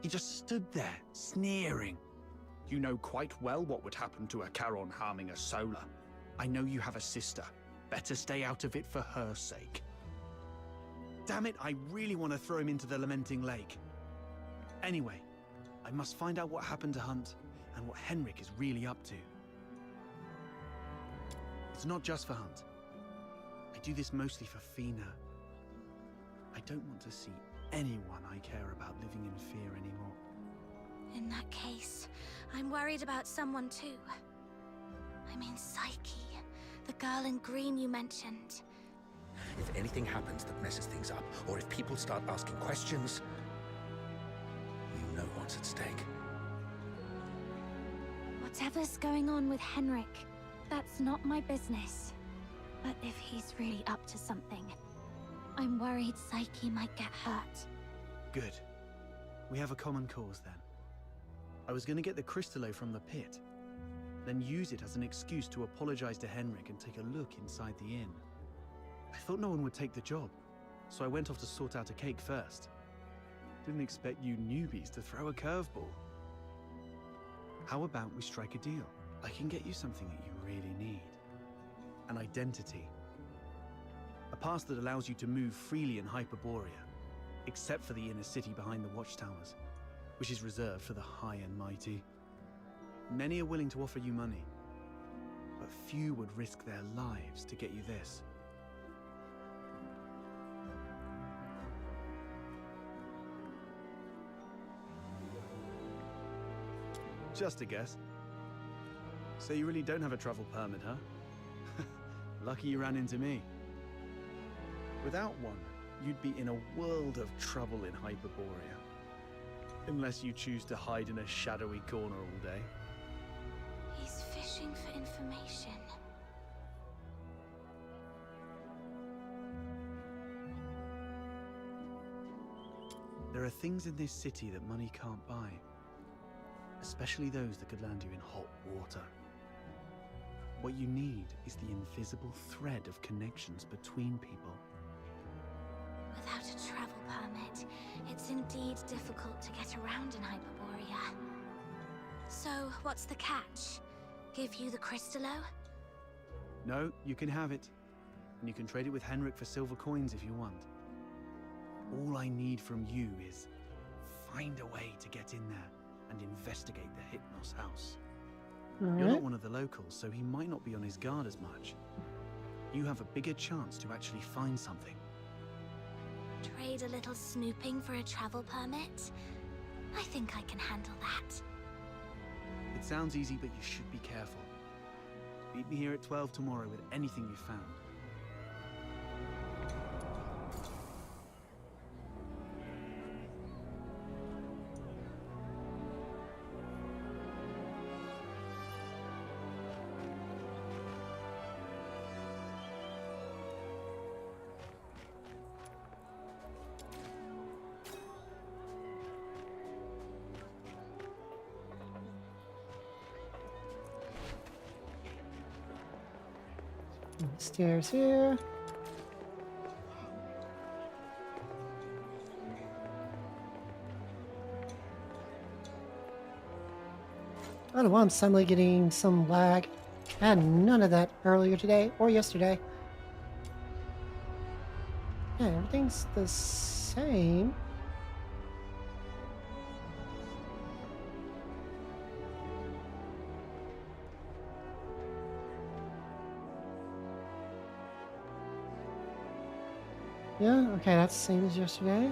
Speaker 5: He just stood there, sneering.
Speaker 6: You know quite well what would happen to a Charon harming a Solar. I know you have a sister. Better stay out of it for her sake.
Speaker 5: Damn it, I really want to throw him into the Lamenting Lake. Anyway, I must find out what happened to Hunt and what Henrik is really up to. It's not just for Hunt. I do this mostly for Fina. I don't want to see anyone I care about living in fear anymore.
Speaker 4: In that case, I'm worried about someone too. I mean Psyche, the girl in green you mentioned.
Speaker 6: If anything happens that messes things up, or if people start asking questions, you know what's at stake.
Speaker 2: Whatever's going on with Henrik, that's not my business. But if he's really up to something, I'm worried Psyche might get hurt.
Speaker 5: Good. We have a common cause then. I was going to get the Cristallo from the pit, then use it as an excuse to apologize to Henrik and take a look inside the inn. I thought no one would take the job, so I went off to sort out a cake first. Didn't expect you newbies to throw a curveball. How about we strike a deal? I can get you something that you really need. An identity. A pass that allows you to move freely in Hyperborea, except for the inner city behind the watchtowers, which is reserved for the high and mighty. Many are willing to offer you money, but few would risk their lives to get you this. Just a guess. So you really don't have a travel permit, huh? Lucky you ran into me. Without one, you'd be in a world of trouble in Hyperborea. Unless you choose to hide in a shadowy corner all day.
Speaker 4: He's fishing for information.
Speaker 5: There are things in this city that money can't buy. Especially those that could land you in hot water. What you need is the invisible thread of connections between people.
Speaker 4: Without a travel permit, it's indeed difficult to get around in Hyperborea. So, what's the catch? Give you the Cristallo?
Speaker 5: No, you can have it. And you can trade it with Henrik for silver coins if you want. All I need from you is find a way to get in there and investigate the Hypnos house. You're not one of the locals, so he might not be on his guard as much. You have a bigger chance to actually find something.
Speaker 4: Trade a little snooping for a travel permit? I think I can handle that.
Speaker 5: It sounds easy, but you should be careful. Meet me here at 12 tomorrow with anything you've found.
Speaker 1: Stairs here. I don't know why I'm suddenly getting some lag. I had none of that earlier today or yesterday. Yeah, everything's the same. Yeah, okay, that's the same as yesterday.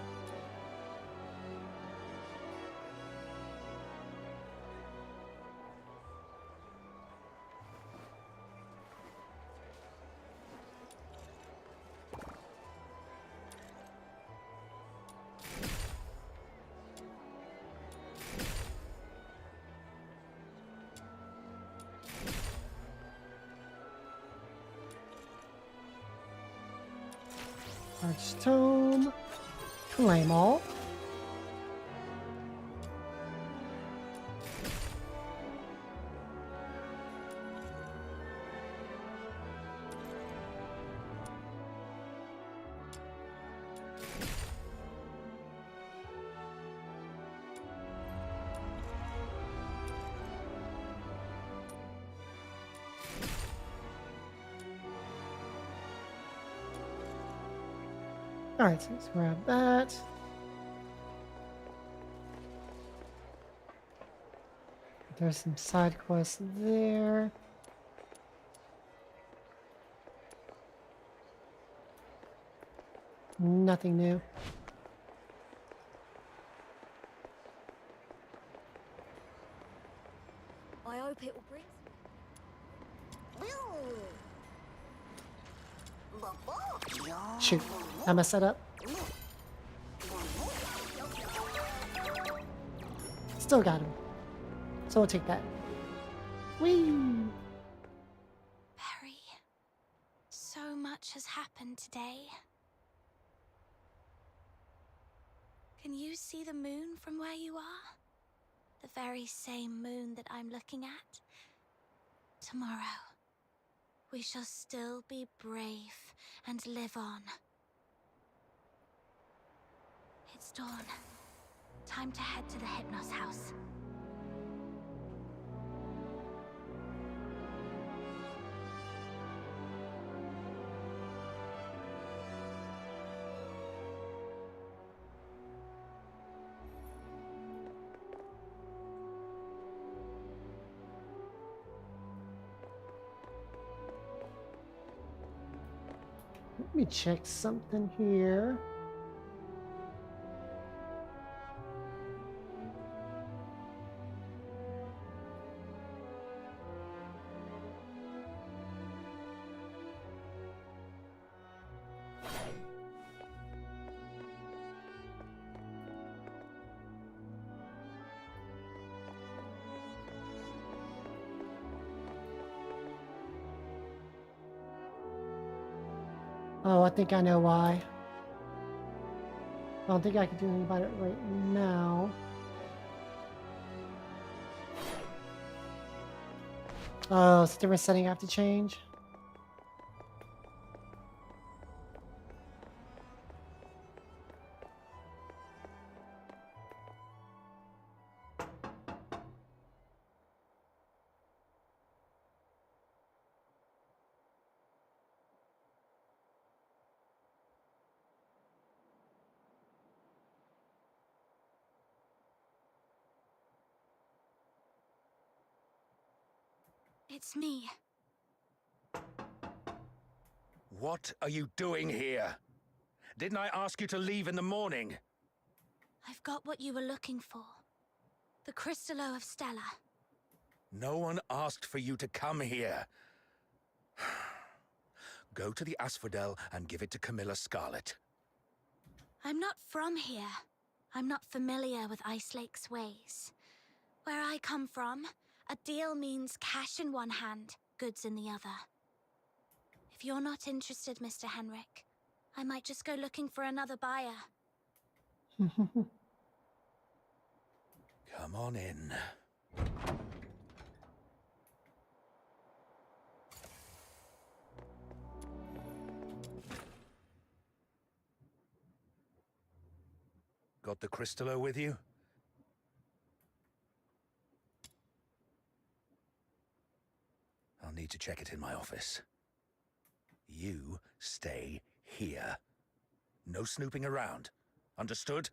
Speaker 1: Arch Tome. Claim all. Alright, so let's grab that. There's some side quests there. Nothing new.
Speaker 2: I hope it will bring.
Speaker 1: Shoot, I messed that up. Still got him. So we'll take that. Whee!
Speaker 4: Perry, so much has happened today. Can you see the moon from where you are? The very same moon that I'm looking at? Tomorrow, we shall still be brave and live on. It's dawn. Time to head to the Hypnos house.
Speaker 1: Let me check something here. Oh, I think I know why. I don't think I can do anything about it right now. Oh, it's a different setting I have to change.
Speaker 4: It's me.
Speaker 6: What are you doing here? Didn't I ask you to leave in the morning?
Speaker 4: I've got what you were looking for. The Crystallo of Stella.
Speaker 6: No one asked for you to come here. Go to the Asphodel and give it to Camilla Scarlet.
Speaker 4: I'm not from here. I'm not familiar with Ice Lake's ways. Where I come from, a deal means cash in one hand, goods in the other. If you're not interested, Mr. Henrik, I might just go looking for another buyer.
Speaker 6: Come on in. Got the crystallo with you? I'll need to check it in my office. You stay here. No snooping around. Understood?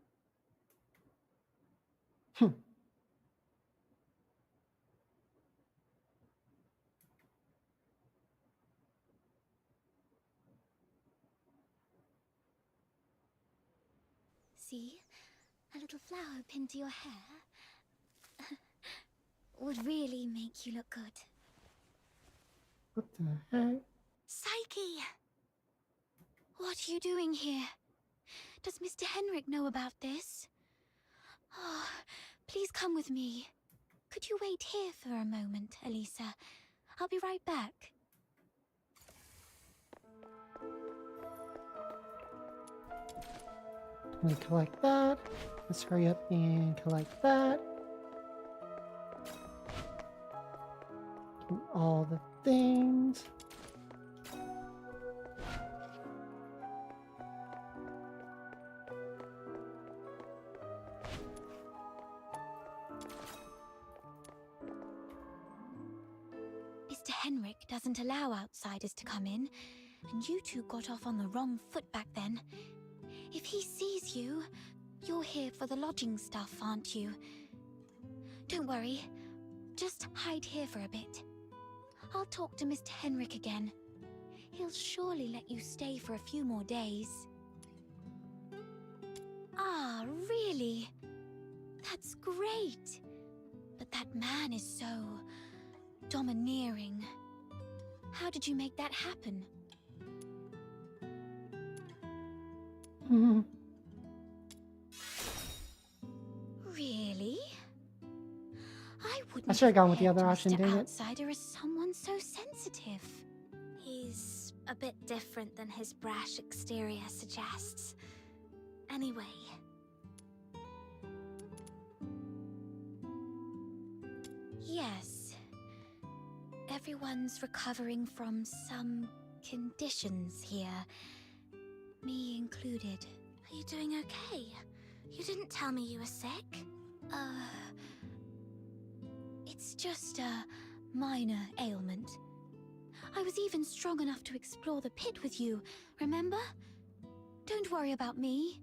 Speaker 2: See? A little flower pinned to your hair. Would really make you look good.
Speaker 1: What the heck?
Speaker 2: Psyche! What are you doing here? Does Mr. Henrik know about this? Oh, please come with me. Could you wait here for a moment, Elisa? I'll be right back.
Speaker 1: Let me collect that. Let's hurry up and collect that. All the things.
Speaker 2: Mr. Henrik doesn't allow outsiders to come in, and you two got off on the wrong foot back then. If he sees you, you're here for the lodging stuff, aren't you? Don't worry. Just hide here for a bit. I'll talk to Mr. Henrik again. He'll surely let you stay for a few more days. Ah, really? That's great. But that man is so domineering. How did you make that happen?
Speaker 1: Really?
Speaker 2: I wouldn't.
Speaker 1: I should have gone with the
Speaker 2: have
Speaker 1: other
Speaker 2: pegged
Speaker 1: option,
Speaker 2: Mr.
Speaker 1: dang it.
Speaker 2: Outsider as someone so sensitive.
Speaker 4: He's a bit different than his brash exterior suggests. Anyway.
Speaker 2: Yes. Everyone's recovering from some conditions here. Me included.
Speaker 4: Are you doing okay? You didn't tell me you were sick.
Speaker 2: It's just a minor ailment. I was even strong enough to explore the pit with you, remember? Don't worry about me.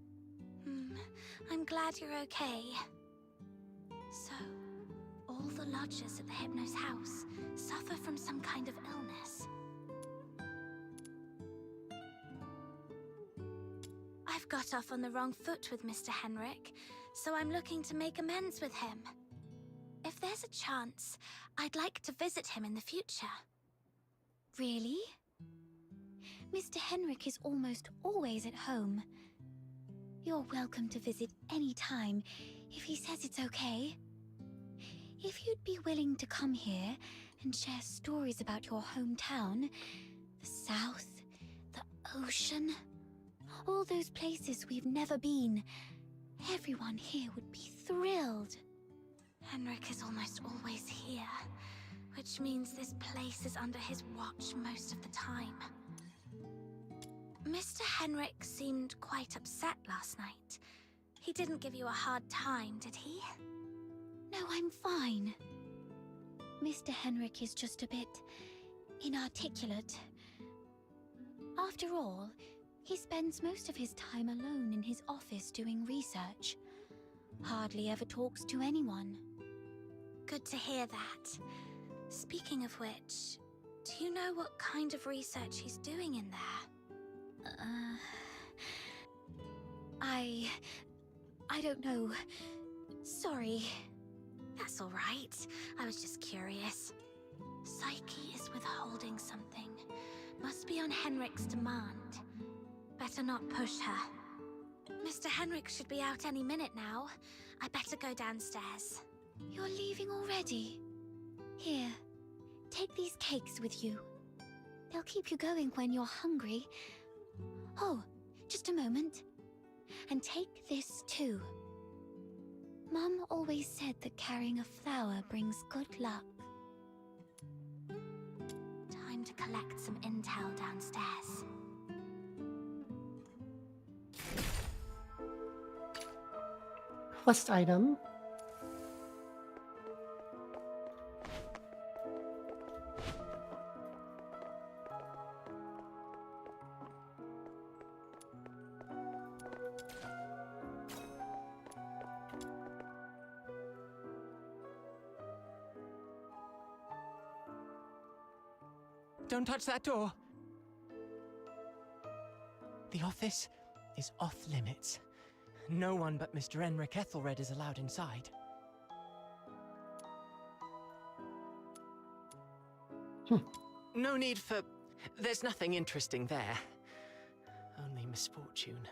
Speaker 4: I'm glad you're okay. So, all the lodgers at the Hypno's house suffer from some kind of illness. I've got off on the wrong foot with Mr. Henrik, so I'm looking to make amends with him. If there's a chance, I'd like to visit him in the future.
Speaker 2: Really? Mr. Henrik is almost always at home. You're welcome to visit any time, if he says it's okay. If you'd be willing to come here and share stories about your hometown, the South, the ocean, all those places we've never been, everyone here would be thrilled.
Speaker 4: Henrik is almost always here, which means this place is under his watch most of the time. Mr. Henrik seemed quite upset last night. He didn't give you a hard time, did he?
Speaker 2: No, I'm fine. Mr. Henrik is just a bit inarticulate. After all, he spends most of his time alone in his office doing research. Hardly ever talks to anyone.
Speaker 4: Good to hear that. Speaking of which, do you know what kind of research he's doing in there?
Speaker 2: I don't know. Sorry.
Speaker 4: That's all right. I was just curious. Psyche is withholding something. Must be on Henrik's demand. Better not push her. Mr. Henrik should be out any minute now. I better go downstairs.
Speaker 2: You're leaving already? Here, take these cakes with you. They'll keep you going when you're hungry. Oh, just a moment. And take this too. Mum always said that carrying a flower brings good luck.
Speaker 4: Time to collect some intel downstairs.
Speaker 1: quest item.
Speaker 8: Don't touch that door. The office is off limits. No one but Mr. Enric Ethelred is allowed inside. No need for... There's nothing interesting there. Only misfortune.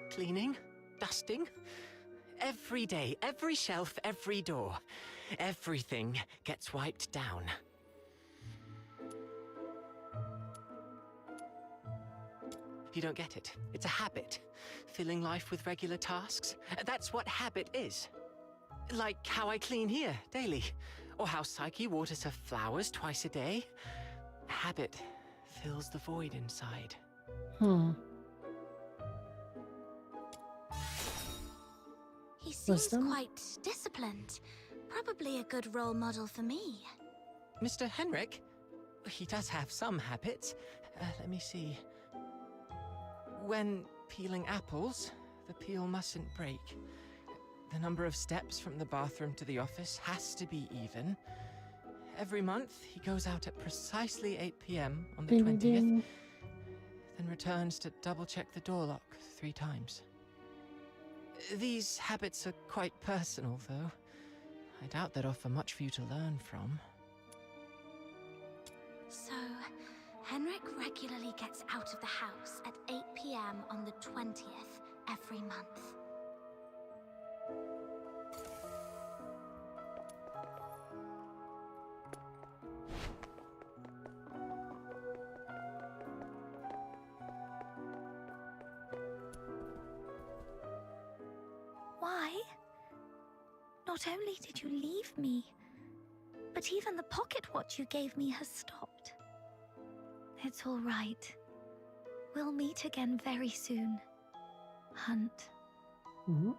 Speaker 8: Cleaning, dusting. Every day, every shelf, every door. Everything gets wiped down. You don't get it. It's a habit. Filling life with regular tasks. That's what habit is. Like how I clean here daily. Or how Psyche waters her flowers twice a day. Habit fills the void inside.
Speaker 4: He seems
Speaker 1: Wisdom?
Speaker 4: quite disciplined. Probably a good role model for me.
Speaker 8: Mr. Henrik? He does have some habits. Let me see. When peeling apples, the peel mustn't break. The number of steps from the bathroom to the office has to be even. Every month, he goes out at precisely 8 p.m. on the 20th,
Speaker 1: Ding.
Speaker 8: then returns to double-check the door lock 3 times. These habits are quite personal, though. I doubt they'd offer much for you to learn from.
Speaker 4: So, Henrik regularly gets out of the house at 8 p.m. on the 20th every month.
Speaker 7: Why? Not only did you leave me, but even the pocket watch you gave me has stopped. It's all right. We'll meet again very soon. Hunt.
Speaker 1: Mhm.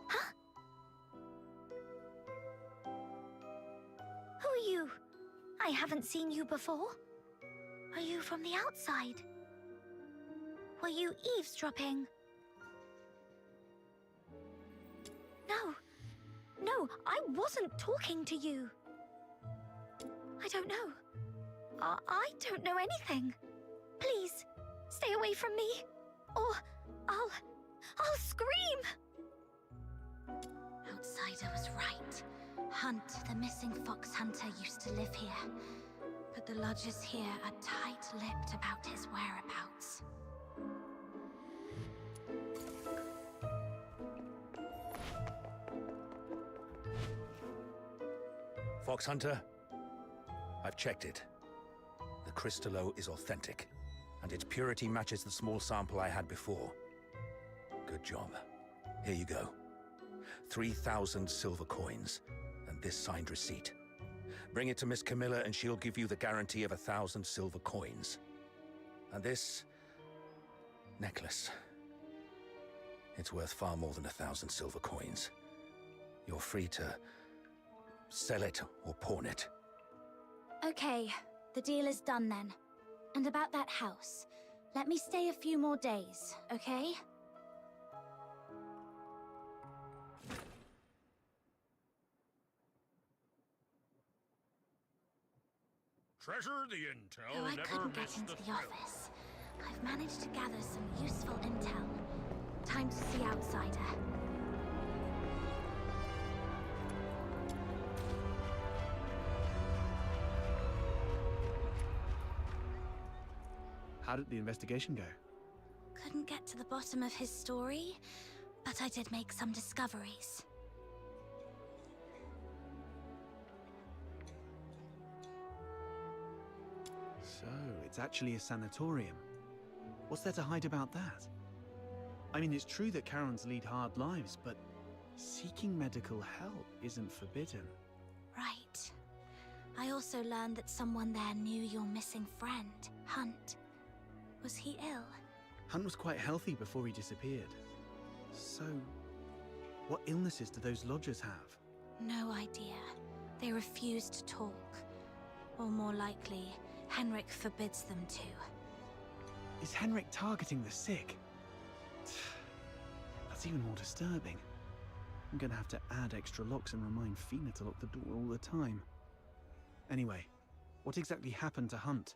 Speaker 7: Huh? Who are you? I haven't seen you before. Are you from the outside? Were you eavesdropping? No, I wasn't talking to you. I don't know. I don't know anything. Please, stay away from me, or I'll scream.
Speaker 4: Outsider was right. Hunt, the missing fox hunter, used to live here. But the lodgers here are tight-lipped about his whereabouts.
Speaker 6: Fox Hunter, I've checked it. The Crystallo is authentic, and its purity matches the small sample I had before. Good job. Here you go. 3,000 silver coins, and this signed receipt. Bring it to Miss Camilla and she'll give you the guarantee of 1,000 silver coins. And this... necklace. It's worth far more than 1,000 silver coins. You're free to... sell it or pawn it.
Speaker 4: Okay, the deal is done then. And about that house, let me stay a few more days, okay?
Speaker 6: Treasure the intel,
Speaker 4: Though I
Speaker 6: never
Speaker 4: couldn't
Speaker 6: miss
Speaker 4: get into
Speaker 6: the
Speaker 4: the
Speaker 6: thrill.
Speaker 4: office, I've managed to gather some useful intel. Time to see Outsider.
Speaker 5: How did the investigation go?
Speaker 4: Couldn't get to the bottom of his story, but I did make some discoveries.
Speaker 5: So, it's actually a sanatorium. What's there to hide about that? I mean, it's true that Karens lead hard lives, but seeking medical help isn't forbidden.
Speaker 4: Right. I also learned that someone there knew your missing friend, Hunt. Was he ill?
Speaker 5: Hunt was quite healthy before he disappeared. So, what illnesses do those lodgers have?
Speaker 4: No idea. They refuse to talk. Or more likely, Henrik forbids them to.
Speaker 5: Is Henrik targeting the sick? That's even more disturbing. I'm gonna have to add extra locks and remind Fina to lock the door all the time. Anyway, what exactly happened to Hunt?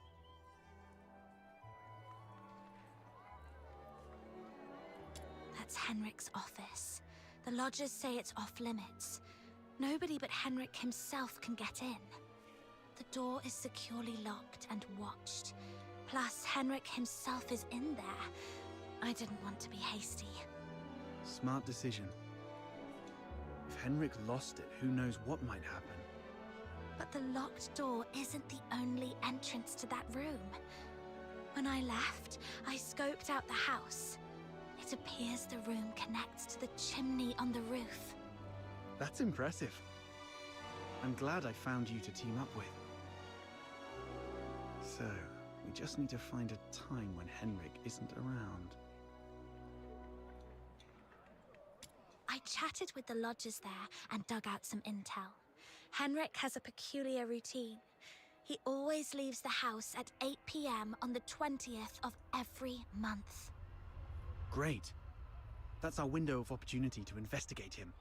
Speaker 4: That's Henrik's office. The lodgers say it's off limits. Nobody but Henrik himself can get in. The door is securely locked and watched. Plus, Henrik himself is in there. I didn't want to be hasty.
Speaker 5: Smart decision. If Henrik lost it, who knows what might happen.
Speaker 4: But the locked door isn't the only entrance to that room. When I left, I scoped out the house. It appears the room connects to the chimney on the roof.
Speaker 5: That's impressive. I'm glad I found you to team up with. So, we just need to find a time when Henrik isn't around.
Speaker 4: I chatted with the lodgers there and dug out some intel. Henrik has a peculiar routine. He always leaves the house at 8 p.m. on the 20th of every month.
Speaker 5: Great. That's our window of opportunity to investigate him.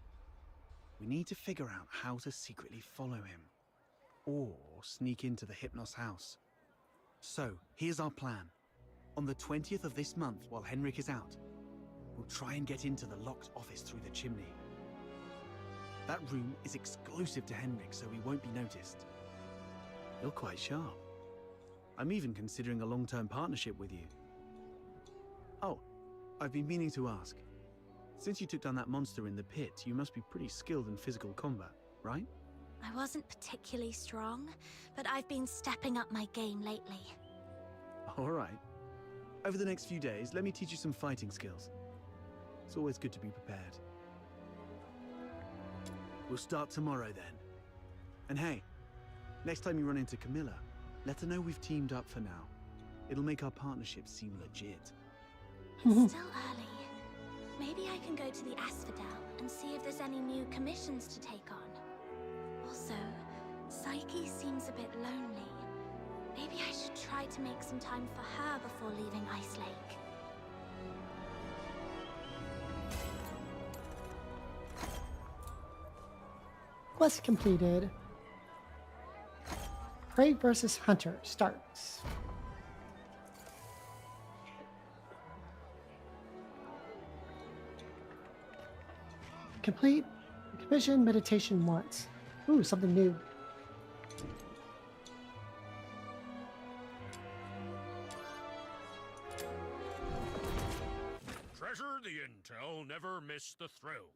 Speaker 5: We need to figure out how to secretly follow him. Or sneak into the Hypnos house. So, here's our plan. On the 20th of this month, while Henrik is out, we'll try and get into the locked office through the chimney. That room is exclusive to Henrik, so he won't be noticed. You're quite sharp. I'm even considering a long-term partnership with you. Oh, I've been meaning to ask. Since you took down that monster in the pit, you must be pretty skilled in physical combat, right?
Speaker 4: I wasn't particularly strong, but I've been stepping up my game lately.
Speaker 5: All right. Over the next few days, let me teach you some fighting skills. It's always good to be prepared. We'll start tomorrow then. And hey, next time you run into Camilla, let her know we've teamed up for now. It'll make our partnership seem legit.
Speaker 4: It's still early. Maybe I can go to the Asphodel and see if there's any new commissions to take on. Also, Psyche seems a bit lonely. Maybe I should try to make some time for her before leaving Ice Lake.
Speaker 1: Quest completed. Prey versus Hunter starts. Complete commission meditation once. Ooh, something new.
Speaker 6: Treasure the intel, never miss the thrill.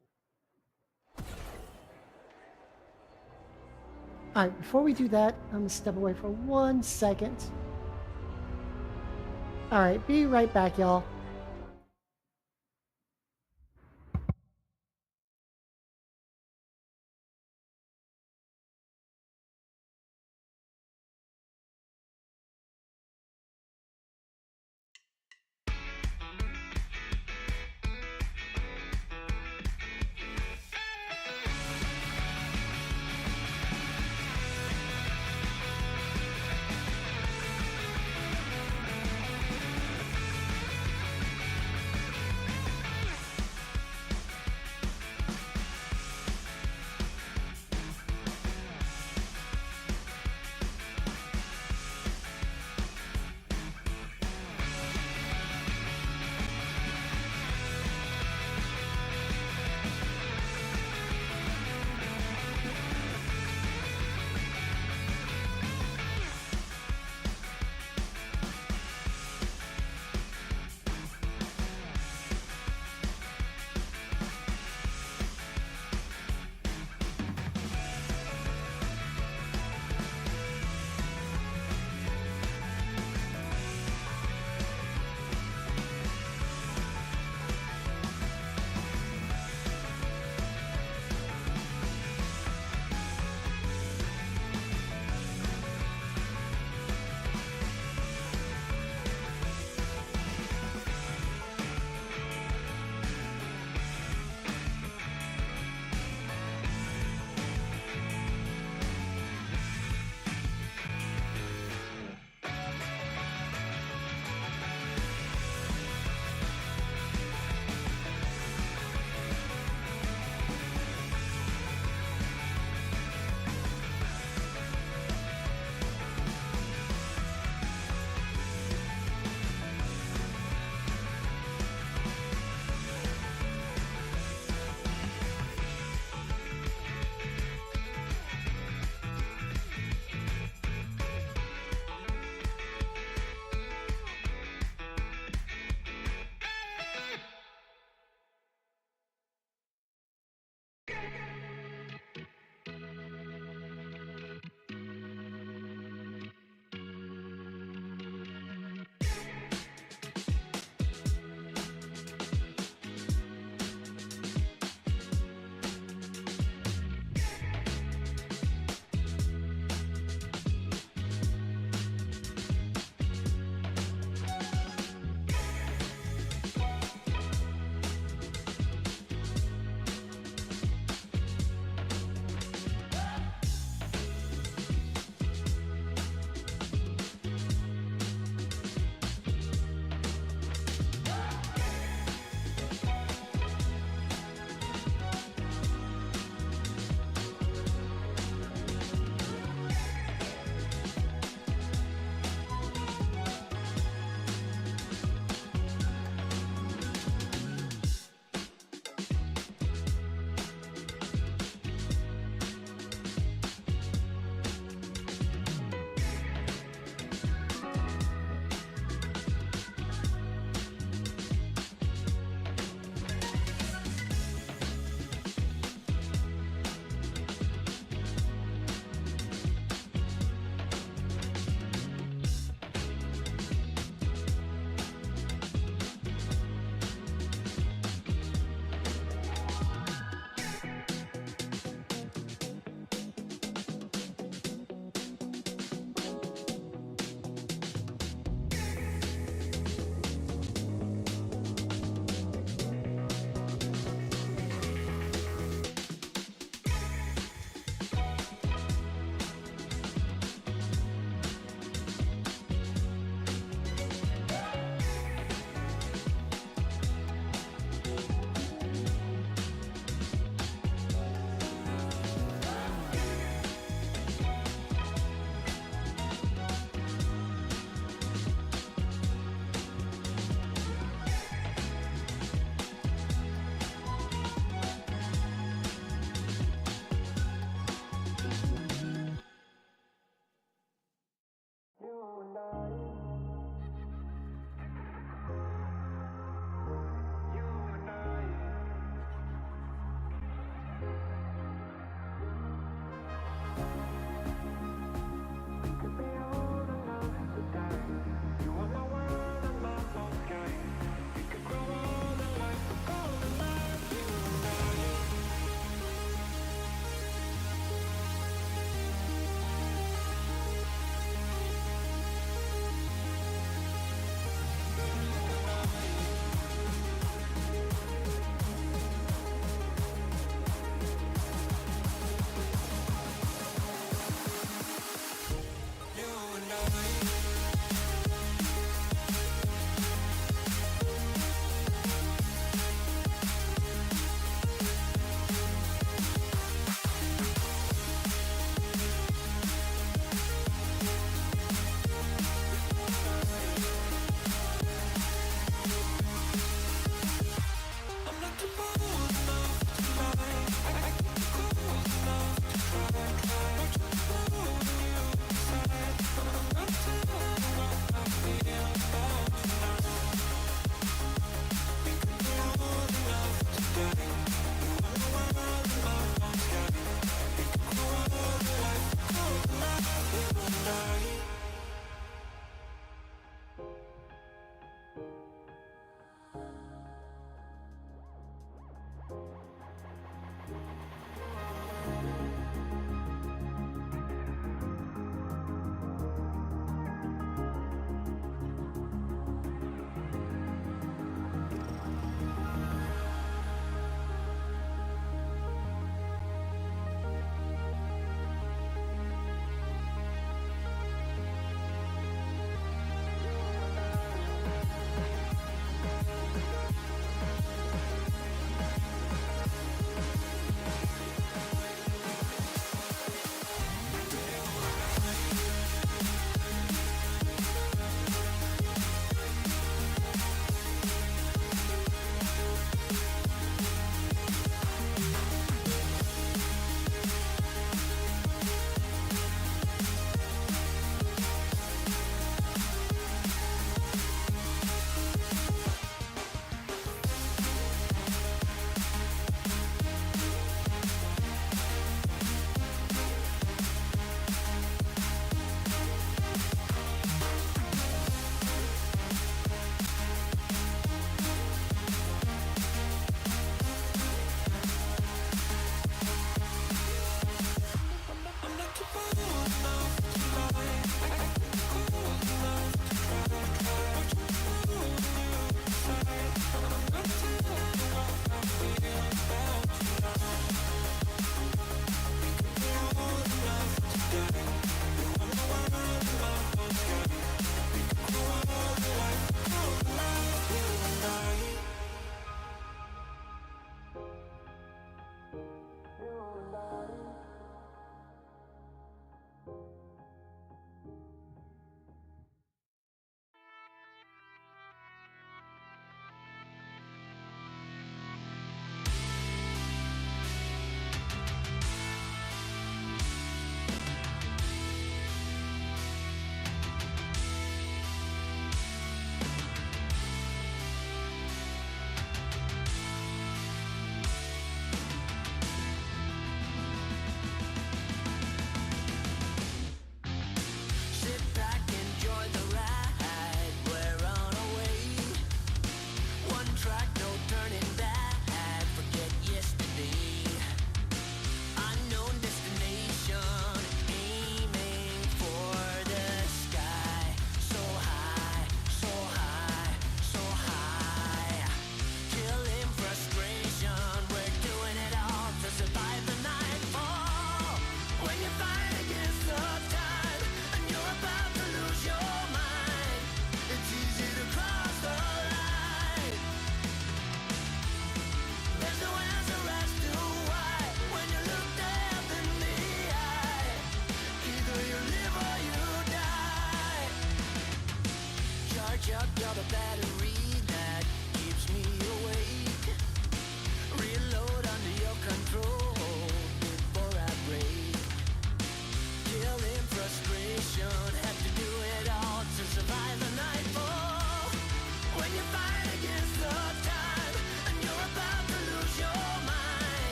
Speaker 1: Alright, before we do that, I'm going to step away for 1 second. Alright, be right back, y'all.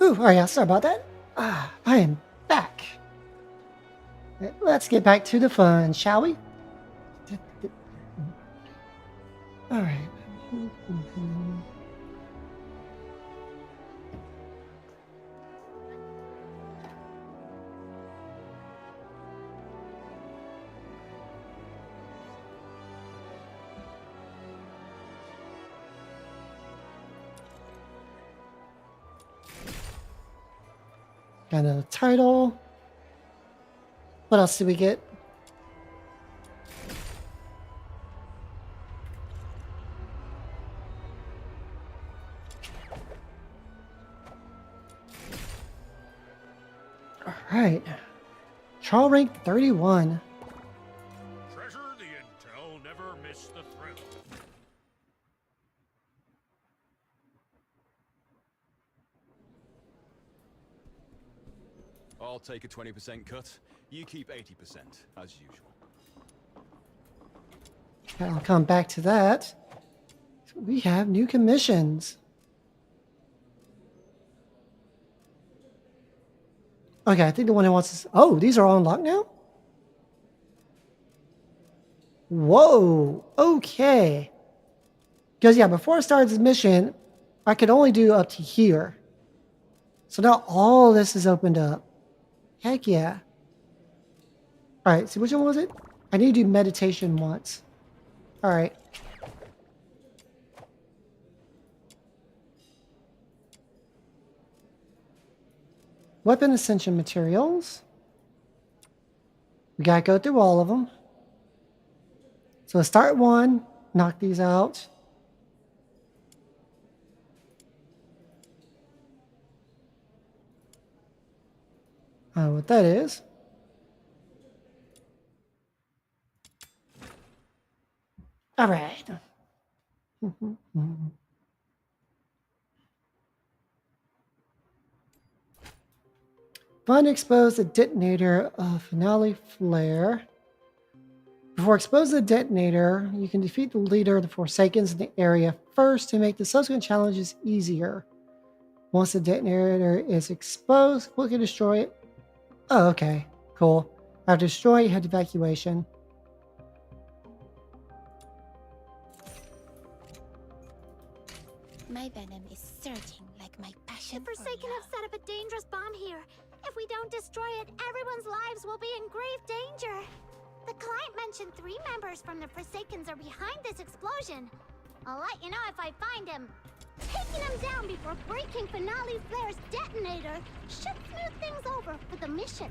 Speaker 1: Whew, all right, yeah, sorry about that. I am back. Let's get back to the fun, shall we? All right. Got another title. What else did we get? All right. Trial rank 31.
Speaker 6: Treasure the intel, never miss the thrill.
Speaker 9: I'll take a 20% cut. You keep 80%, as usual.
Speaker 1: I'll come back to that. We have new commissions. Okay, I think the one who wants to... Oh, these are all unlocked now? Whoa, okay. Because, yeah, before I started this mission, I could only do up to here. So now all this is opened up. Heck yeah. Alright, so which one was it? I need to do meditation once. Alright. Weapon Ascension materials. We gotta go through all of them. So let's start one, knock these out. What that is. All right. Fun expose the detonator of finale flare. Before exposing the detonator, you can defeat the leader of the Forsakens in the area first to make the subsequent challenges easier. Once the detonator is exposed, quickly destroy it. Oh, okay. Cool. After destroy it, head to evacuation.
Speaker 2: My venom is surging like my passion
Speaker 3: The
Speaker 2: for
Speaker 3: Forsaken
Speaker 2: love.
Speaker 3: have set up a dangerous bomb here. If we don't destroy it, everyone's lives will be in grave danger. The client mentioned 3 members from the Forsakens are behind this explosion. I'll let you know if I find him. Taking him down before breaking Finale Flare's detonator should smooth things over for the mission.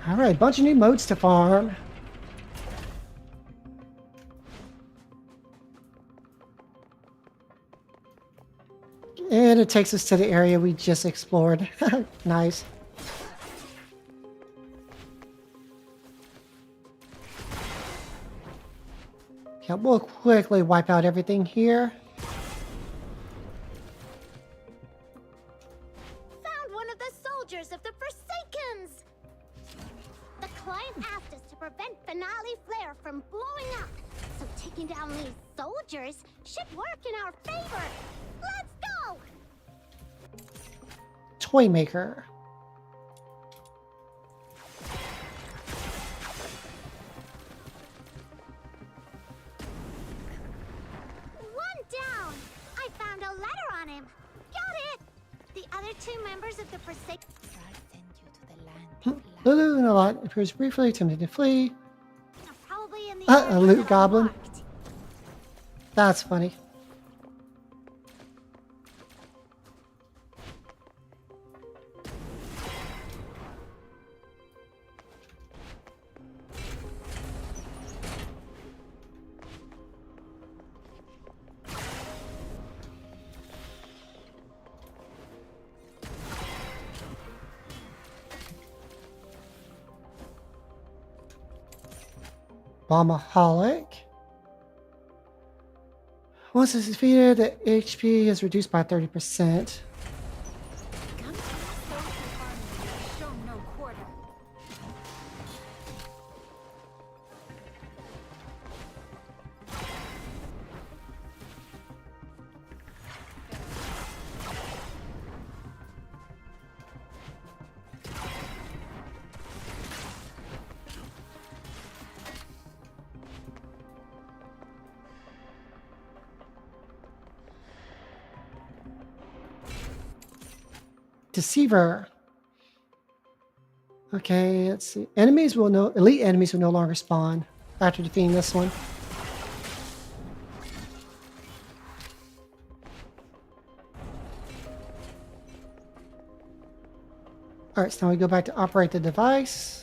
Speaker 1: All right, bunch of new modes to farm. And it takes us to the area we just explored. Nice. Yeah, we'll quickly wipe out everything here.
Speaker 3: Found one of the soldiers of the Forsakens! The client asked us to prevent Finale Flare from blowing up. So taking down these soldiers should work in our favor. Let's go!
Speaker 1: Toy maker.
Speaker 3: One down! I found a letter on him. Got it! The other 2 members of the Forsaken...
Speaker 2: I'll send you to the land of love.
Speaker 1: Lulu and a lot appears briefly, attempting to flee.
Speaker 3: are probably in the
Speaker 1: A
Speaker 3: area
Speaker 1: loot
Speaker 3: that I
Speaker 1: goblin.
Speaker 3: marked.
Speaker 1: That's funny. Bombaholic. Once it's defeated, the HP is reduced by 30%.
Speaker 4: Come to the social harmony, show no quarter.
Speaker 1: Deceiver. Okay, let's see. Elite enemies will no longer spawn after defeating this one. Alright, so now we go back to operate the device.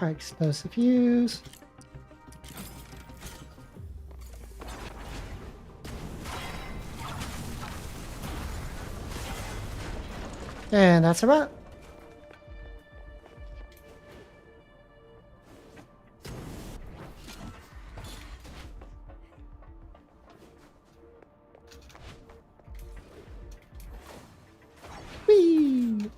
Speaker 1: Alright, expose the fuse. And that's a wrap. Whee!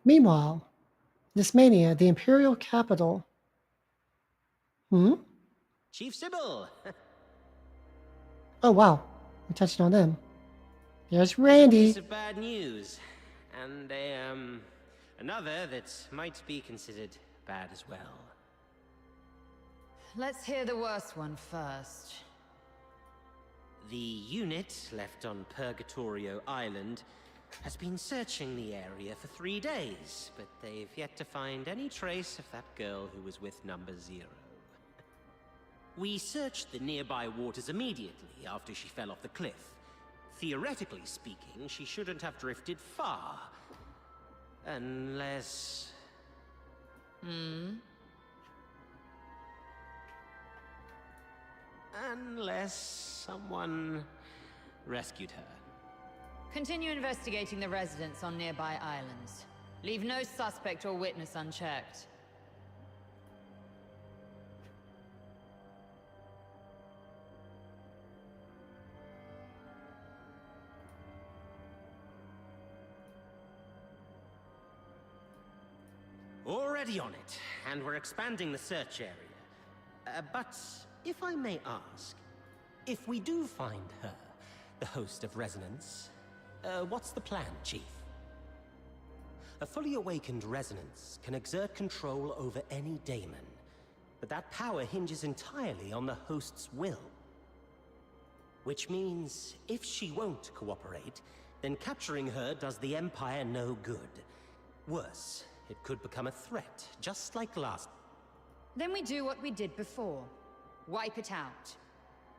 Speaker 1: Meanwhile, Nismania, the imperial capital.
Speaker 10: Chief Sybil!
Speaker 1: Oh wow, we touched on them. There's
Speaker 10: There's a
Speaker 1: Randy.
Speaker 10: piece of bad news, and another that might be considered bad as well.
Speaker 11: Let's hear the worst one first.
Speaker 10: The unit left on Purgatorio Island has been searching the area for 3 days, but they've yet to find any trace of that girl who was with Number 0. We searched the nearby waters immediately after she fell off the cliff. Theoretically speaking, she shouldn't have drifted far. Unless... Unless someone rescued her.
Speaker 11: Continue investigating the residents on nearby islands. Leave no suspect or witness unchecked.
Speaker 10: Already on it, and we're expanding the search area. But if I may ask, if we do find her, the host of Resonance, what's the plan, Chief? A fully awakened Resonance can exert control over any daemon, but that power hinges entirely on the host's will. Which means, if she won't cooperate, then capturing her does the Empire no good. Worse, it could become a threat, just like last.
Speaker 11: Then we do what we did before. Wipe it out.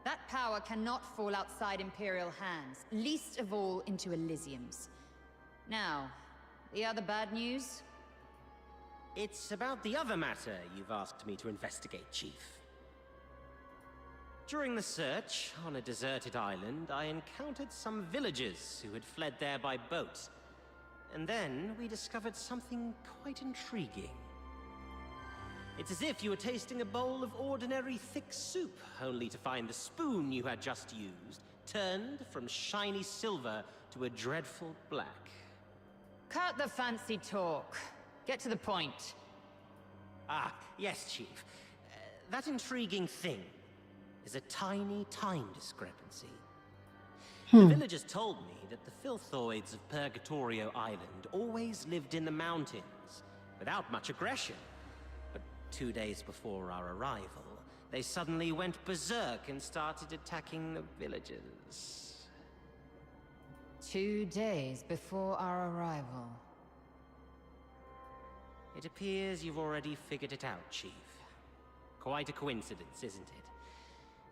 Speaker 11: That power cannot fall outside Imperial hands, least of all into Elysium's. Now, the other bad news?
Speaker 10: It's about the other matter you've asked me to investigate, Chief. During the search, on a deserted island, I encountered some villagers who had fled there by boat. And then we discovered something quite intriguing. It's as if you were tasting a bowl of ordinary thick soup, only to find the spoon you had just used turned from shiny silver to a dreadful black.
Speaker 11: Cut the fancy talk. Get to the point.
Speaker 10: Ah, yes, Chief. That intriguing thing is a tiny time discrepancy. The villagers told me that the filthoids of Purgatorio Island always lived in the mountains, without much aggression. But 2 days before our arrival, they suddenly went berserk and started attacking the villagers.
Speaker 11: 2 days before our arrival.
Speaker 10: It appears you've already figured it out, Chief. Quite a coincidence, isn't it?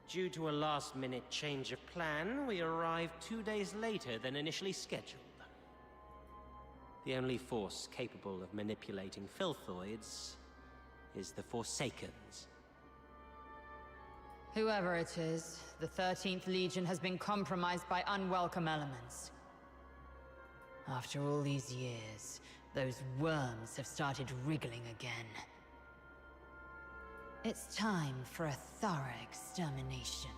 Speaker 10: Due to a last-minute change of plan, we arrived 2 days later than initially scheduled. The only force capable of manipulating filthoids is the Forsakens.
Speaker 11: Whoever it is, the 13th Legion has been compromised by unwelcome elements. After all these years, those worms have started wriggling again. It's time for a thorough extermination.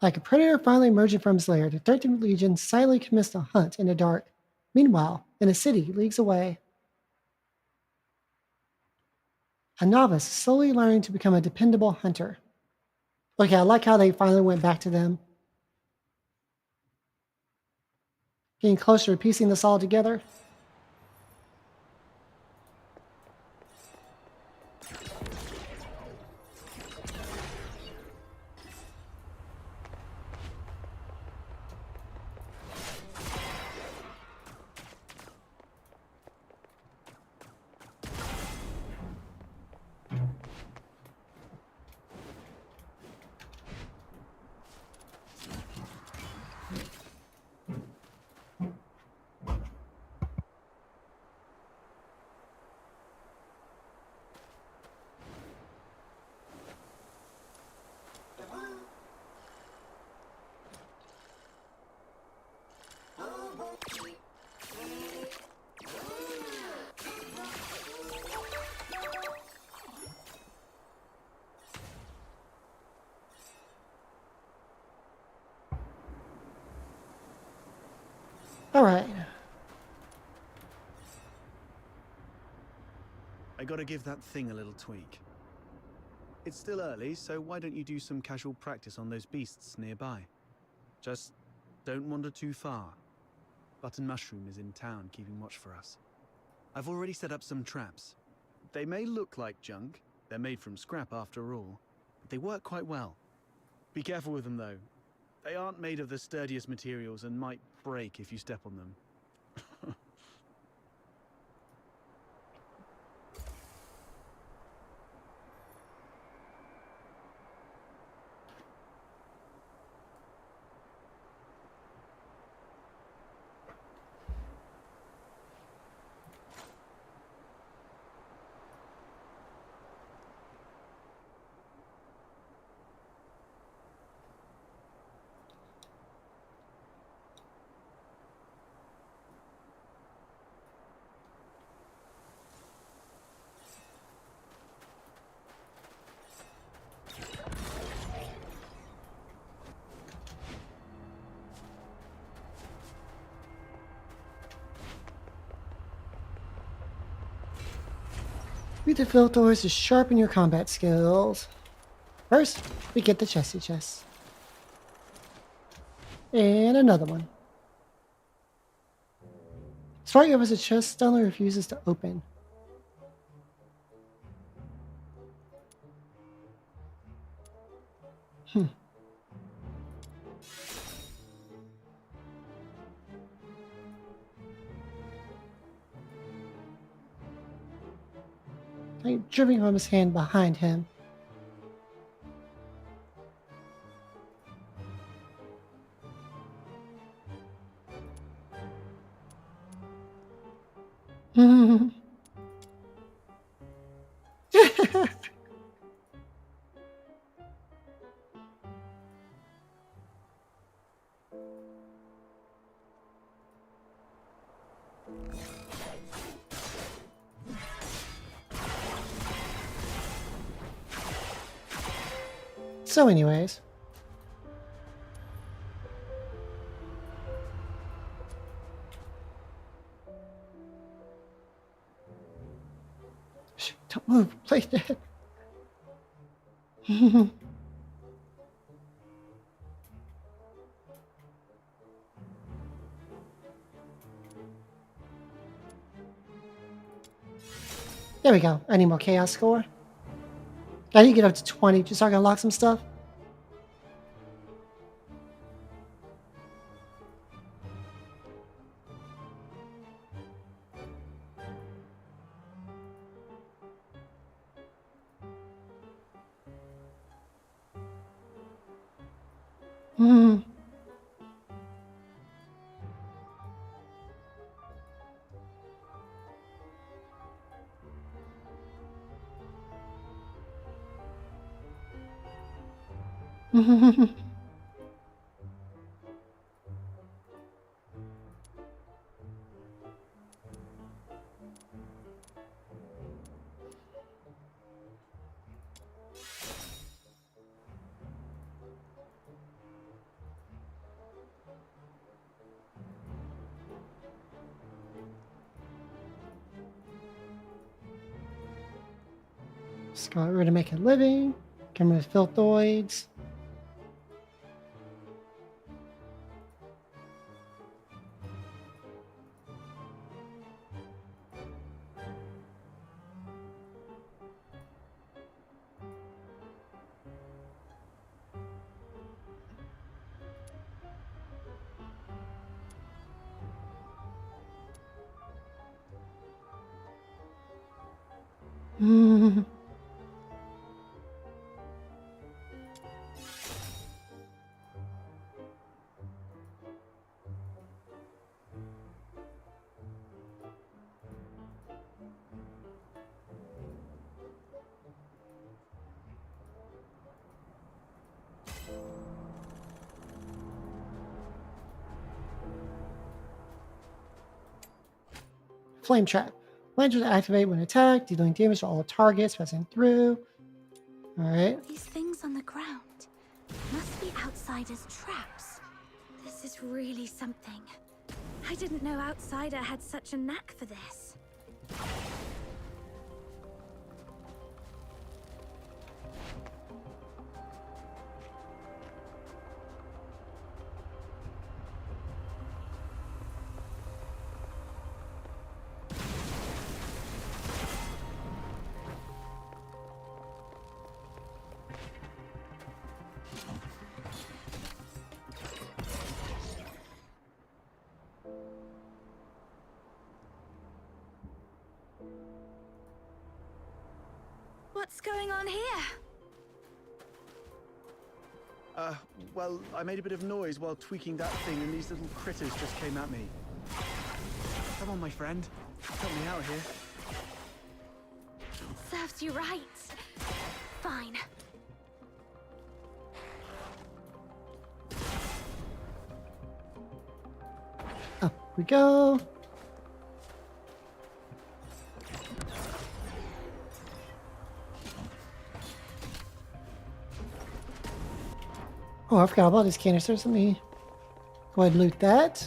Speaker 1: Like a predator finally emerging from his lair, the 13th Legion silently commenced a hunt in the dark. Meanwhile, in a city leagues away, a novice is slowly learning to become a dependable hunter. Okay, I like how they finally went back to them. Getting closer to piecing this all together. All right.
Speaker 5: I gotta give that thing a little tweak. It's still early, so why don't you do some casual practice on those beasts nearby? Just don't wander too far. Button Mushroom is in town keeping watch for us. I've already set up some traps. They may look like junk, they're made from scrap after all, but they work quite well. Be careful with them though. They aren't made of the sturdiest materials and might break if you step on them.
Speaker 1: Read the filters to sharpen your combat skills. First, we get the chesty chest. And another one. Smart opens a chest, Stanley refuses to open. Dripping from his hand behind him. So anyways, don't move, play dead. There we go. Any more chaos score? I need to get up to 20 just so I can unlock some stuff. Hmm. Just got rid of make a living. Get rid of filthoids. Mm. Flame trap. Lanterns activate when attacked, dealing damage to all targets passing through. Alright.
Speaker 4: These things on the ground must be outsiders' traps. This is really something. I didn't know Outsider had such a knack for this. What's going on here?
Speaker 5: Well, I made a bit of noise while tweaking that thing and these little critters just came at me. Come on, my friend. Help me out here.
Speaker 4: Serves you right. Fine.
Speaker 1: Up we go. Oh, I forgot about these canisters. Let me go ahead and loot that.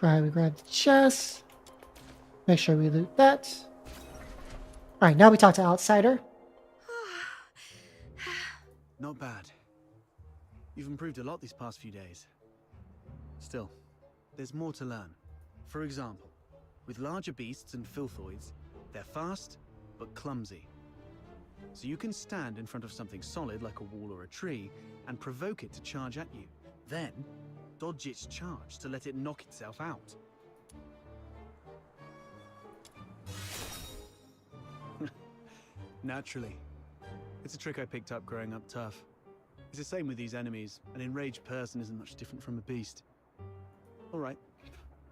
Speaker 1: Right, we grab the chest. Make sure we loot that. Alright, now we talk to Outsider.
Speaker 5: Not bad. You've improved a lot these past few days. Still, there's more to learn. For example, with larger beasts and filthoids, they're fast, but clumsy. So you can stand in front of something solid like a wall or a tree and provoke it to charge at you. Then, dodge its charge to let it knock itself out. Naturally. It's a trick I picked up growing up tough. It's the same with these enemies. An enraged person isn't much different from a beast. Alright,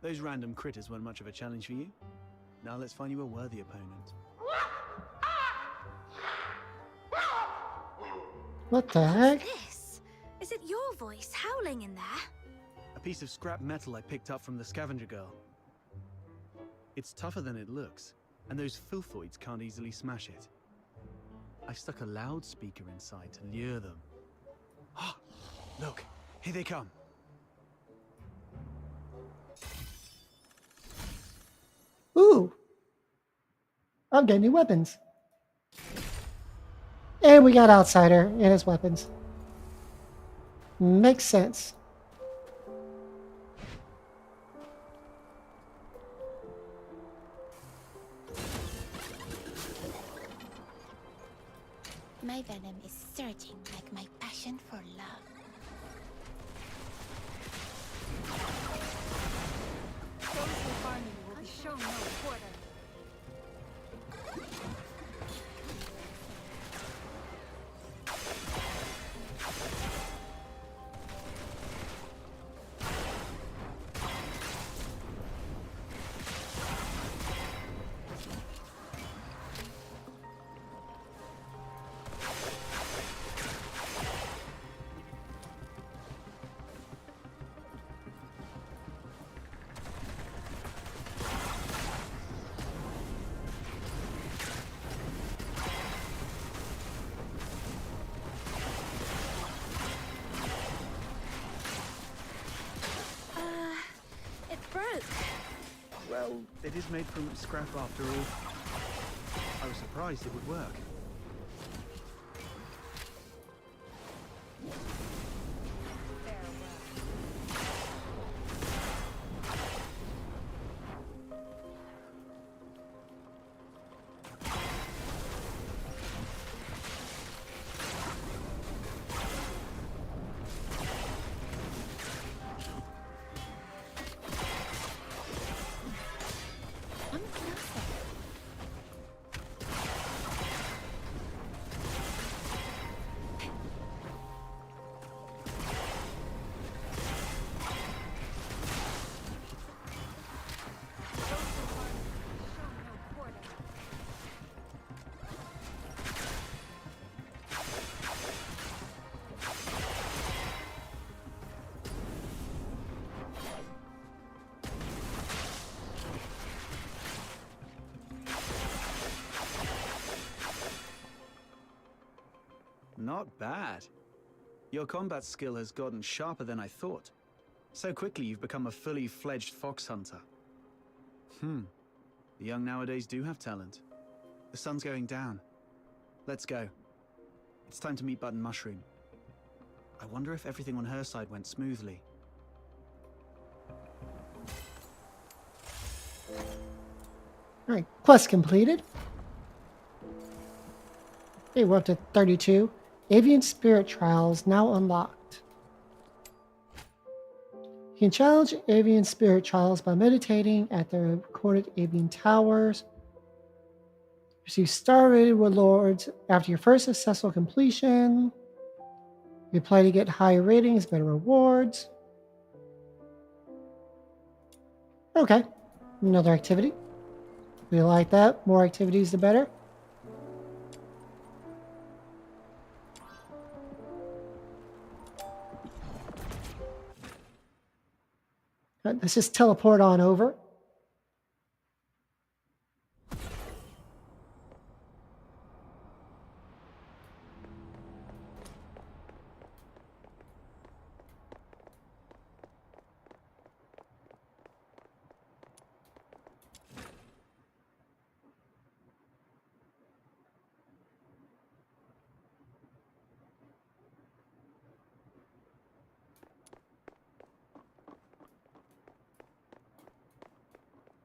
Speaker 5: those random critters weren't much of a challenge for you. Now let's find you a worthy opponent.
Speaker 1: What the heck?
Speaker 4: What's this? Is it your voice howling in there?
Speaker 5: A piece of scrap metal I picked up from the scavenger girl. It's tougher than it looks, and those filthoids can't easily smash it. I've stuck a loudspeaker inside to lure them. Ah, look, here they come.
Speaker 1: Ooh! I'm getting new weapons. And we got Outsider and his weapons. Makes sense.
Speaker 2: My venom is surging like my passion for love.
Speaker 12: Those who harm you will be shown no quarter.
Speaker 5: Well, it is made from scrap after all. I was surprised it would work. Not bad. Your combat skill has gotten sharper than I thought. So quickly you've become a fully fledged fox hunter. The young nowadays do have talent. The sun's going down. Let's go. It's time to meet Button Mushroom. I wonder if everything on her side went smoothly.
Speaker 1: Alright, quest completed. Okay, we're up to 32. Avian Spirit Trials now unlocked. You can challenge Avian Spirit Trials by meditating at the recorded Avian Towers. Receive star-rated rewards after your first successful completion. You play to get higher ratings, better rewards. Okay, another activity. We like that. More activities, the better. Let's just teleport on over.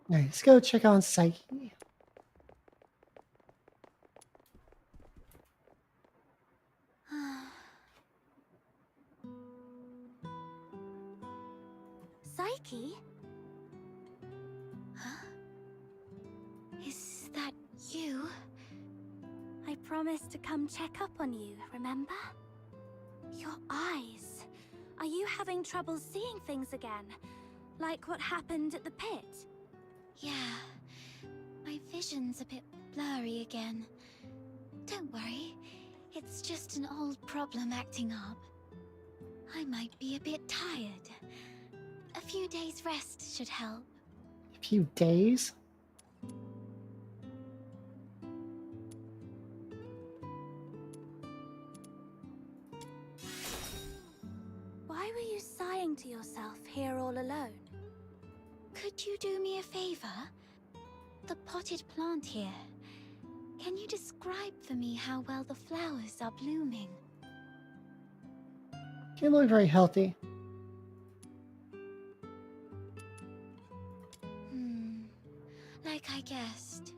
Speaker 1: All right, let's go check on Psyche.
Speaker 2: Psyche? Huh? Is that you? I promised to come check up on you, remember? Your eyes. Are you having trouble seeing things again? Like what happened at the pit? Yeah. My vision's a bit blurry again. Don't worry. It's just an old problem acting up. I might be a bit tired. A few days rest should help.
Speaker 1: A few days?
Speaker 4: saying to yourself here all alone?
Speaker 2: Could you do me a favor? The potted plant here. Can you describe for me how well the flowers are blooming?
Speaker 1: They look very healthy.
Speaker 2: Like I guessed.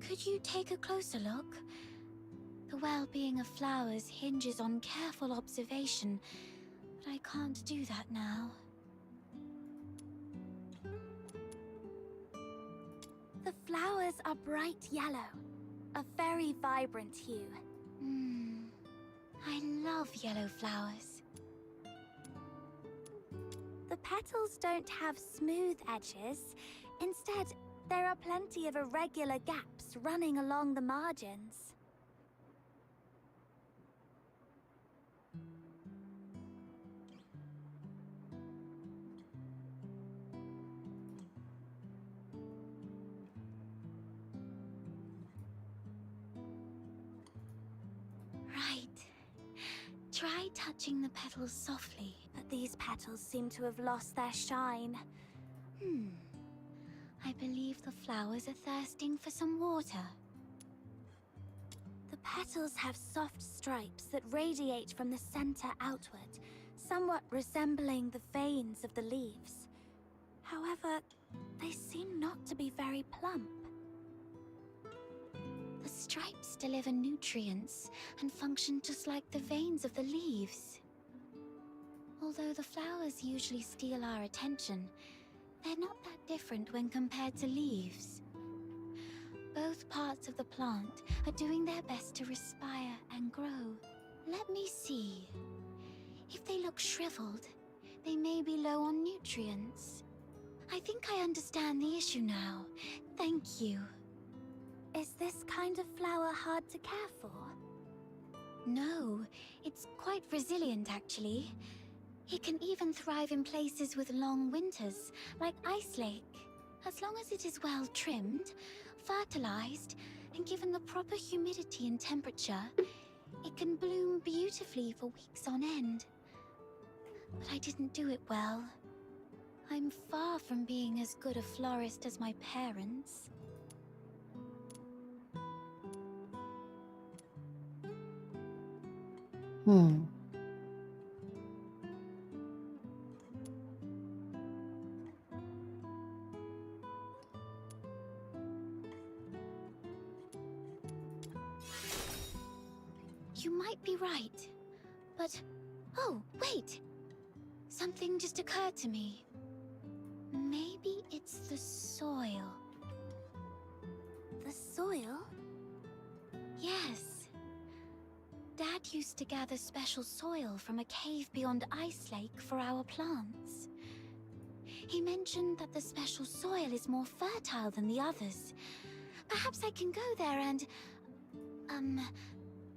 Speaker 2: Could you take a closer look? The well-being of flowers hinges on careful observation, but I can't do that now.
Speaker 4: The flowers are bright yellow, a very vibrant hue.
Speaker 2: I love yellow flowers.
Speaker 4: The petals don't have smooth edges. Instead, there are plenty of irregular gaps running along the margins.
Speaker 2: Right. Try touching the petals softly.
Speaker 4: But these petals seem to have lost their shine.
Speaker 2: I believe the flowers are thirsting for some water.
Speaker 4: The petals have soft stripes that radiate from the center outward, somewhat resembling the veins of the leaves. However, they seem not to be very plump.
Speaker 2: The stripes deliver nutrients and function just like the veins of the leaves. Although the flowers usually steal our attention, they're not that different when compared to leaves. Both parts of the plant are doing their best to respire and grow. Let me see. If they look shriveled, they may be low on nutrients. I think I understand the issue now. Thank you.
Speaker 4: Is this kind of flower hard to care for?
Speaker 2: No, it's quite resilient actually. It can even thrive in places with long winters, like Ice Lake. As long as it is well trimmed, fertilized, and given the proper humidity and temperature, it can bloom beautifully for weeks on end. But I didn't do it well. I'm far from being as good a florist as my parents. You might be right, but... Oh, wait! Something just occurred to me. Maybe it's the soil.
Speaker 4: The soil?
Speaker 2: Yes. Dad used to gather special soil from a cave beyond Ice Lake for our plants. He mentioned that the special soil is more fertile than the others. Perhaps I can go there and...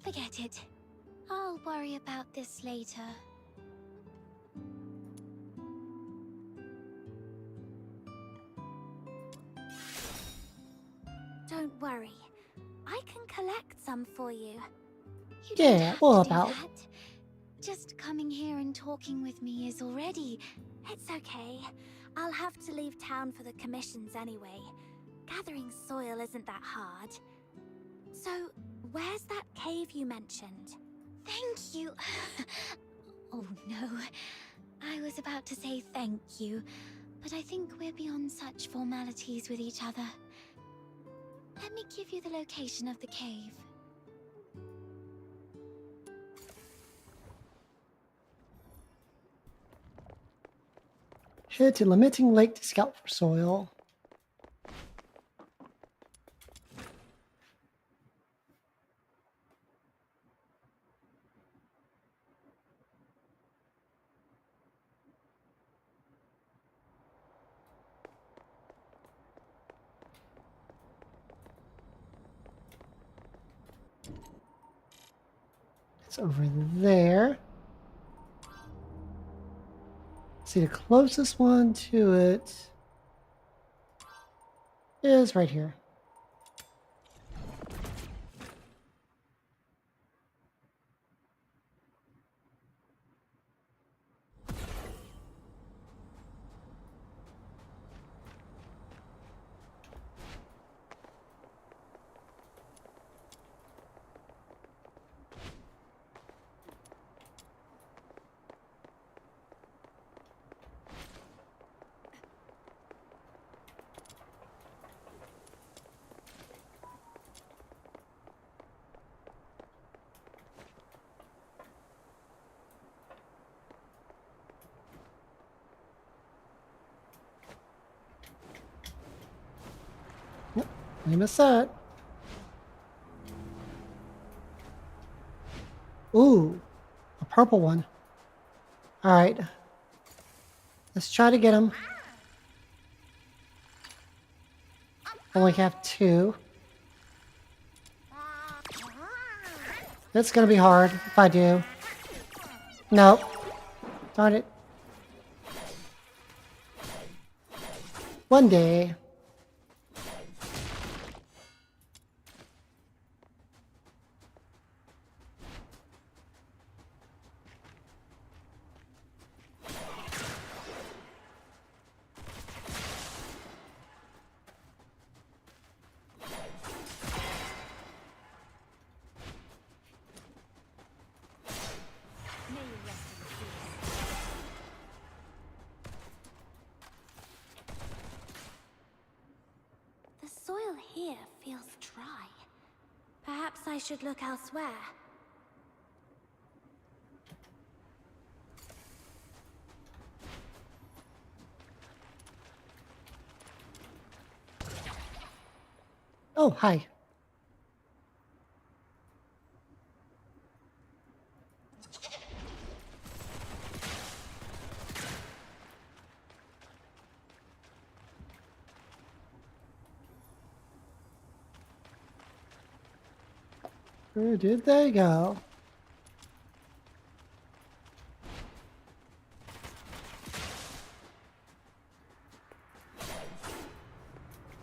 Speaker 2: forget it. I'll worry about this later.
Speaker 4: Don't worry. I can collect some for you.
Speaker 2: You don't
Speaker 1: Yeah,
Speaker 2: have
Speaker 1: all
Speaker 2: to do
Speaker 1: about.
Speaker 2: that. Just coming here and talking with me is already...
Speaker 4: It's okay. I'll have to leave town for the commissions anyway. Gathering soil isn't that hard. So, where's that cave you mentioned?
Speaker 2: Thank you. Oh no. I was about to say thank you, but I think we're beyond such formalities with each other. Let me give you the location of the cave.
Speaker 1: Head to Lamenting Lake to scout for soil. It's over there. See, the closest one to it is right here. Yep, I missed that. Ooh, a purple one. All right. Let's try to get him. Only have 2. It's gonna be hard if I do. Nope. Darn it. One day.
Speaker 4: The soil here feels dry. Perhaps I should look elsewhere.
Speaker 1: Oh, hi. Where did they go?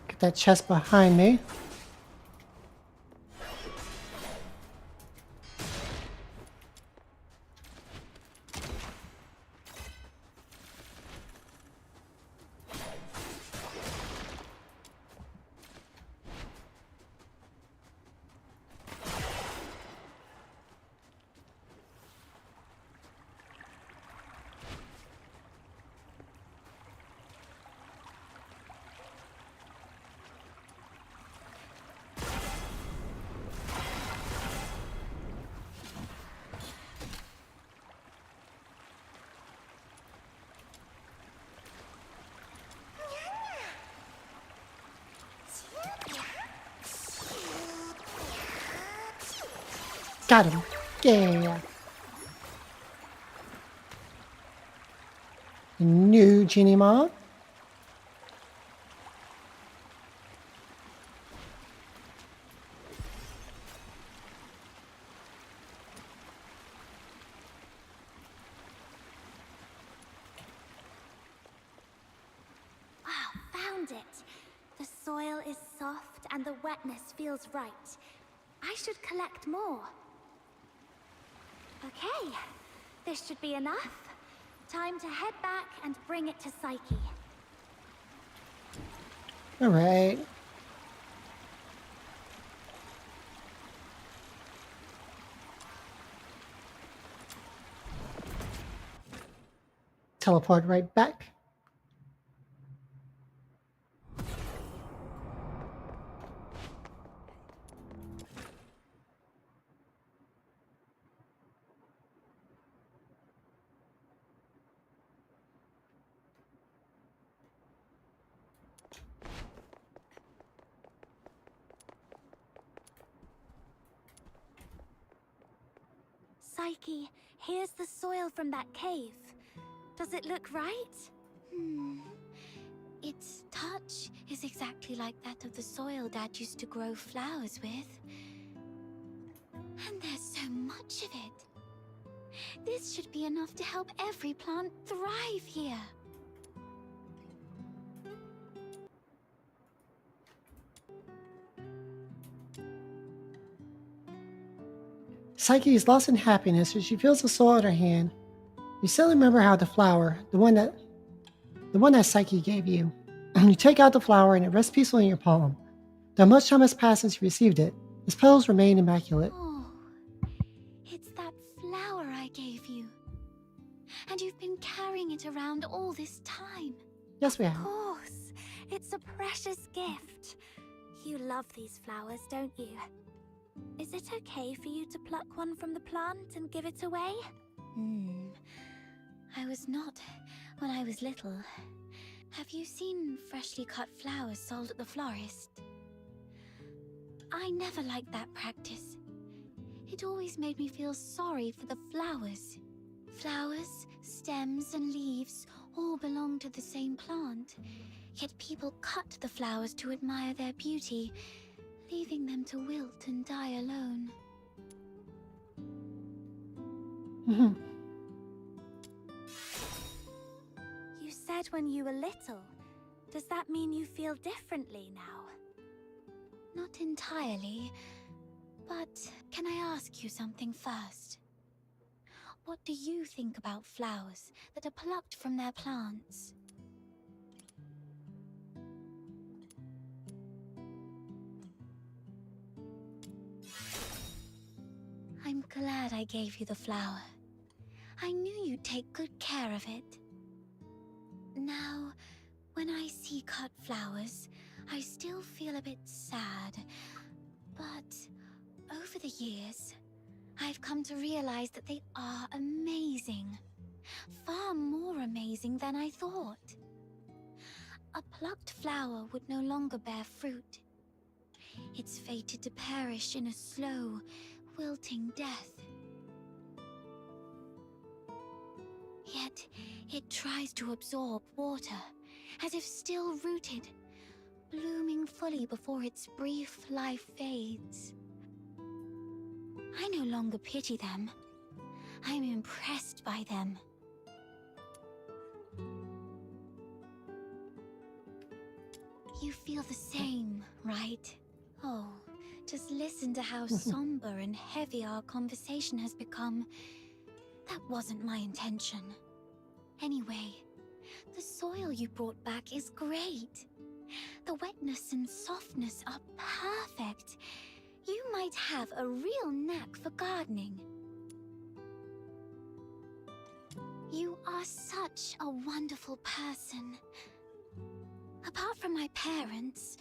Speaker 1: Get that chest behind me. Got him. Yeah. New genie mod.
Speaker 4: Wow, found it. The soil is soft and the wetness feels right. I should collect more. Okay, this should be enough. Time to head back and bring it to Psyche.
Speaker 1: All right. Teleport right back.
Speaker 4: Psyche, here's the soil from that cave. Does it look right?
Speaker 2: Its touch is exactly like that of the soil Dad used to grow flowers with. And there's so much of it. This should be enough to help every plant thrive here.
Speaker 1: Psyche is lost in happiness as she feels the soil in her hand. You still remember how the flower, the one that Psyche gave you. You take out the flower and it rests peacefully in your palm. Though much time has passed since you received it, its petals remain immaculate.
Speaker 2: Oh, it's that flower I gave you. And you've been carrying it around all this time.
Speaker 1: Yes, we have.
Speaker 4: Of course, it's a precious gift. You love these flowers, don't you? Is it okay for you to pluck one from the plant and give it away?
Speaker 2: I was not when I was little. Have you seen freshly cut flowers sold at the florist? I never liked that practice. It always made me feel sorry for the flowers. Flowers, stems, and leaves all belong to the same plant, yet people cut the flowers to admire their beauty, leaving them to wilt and die alone.
Speaker 4: You said when you were little. Does that mean you feel differently now?
Speaker 2: Not entirely, but can I ask you something first? What do you think about flowers that are plucked from their plants? I'm glad I gave you the flower. I knew you'd take good care of it. Now, when I see cut flowers, I still feel a bit sad. But over the years, I've come to realize that they are amazing. Far more amazing than I thought. A plucked flower would no longer bear fruit. It's fated to perish in a slow, wilting death. Yet, it tries to absorb water, as if still rooted, blooming fully before its brief life fades. I no longer pity them. I'm impressed by them. You feel the same, right? Oh, just listen to how somber and heavy our conversation has become. That wasn't my intention. Anyway, the soil you brought back is great. The wetness and softness are perfect. You might have a real knack for gardening. You are such a wonderful person. Apart from my parents,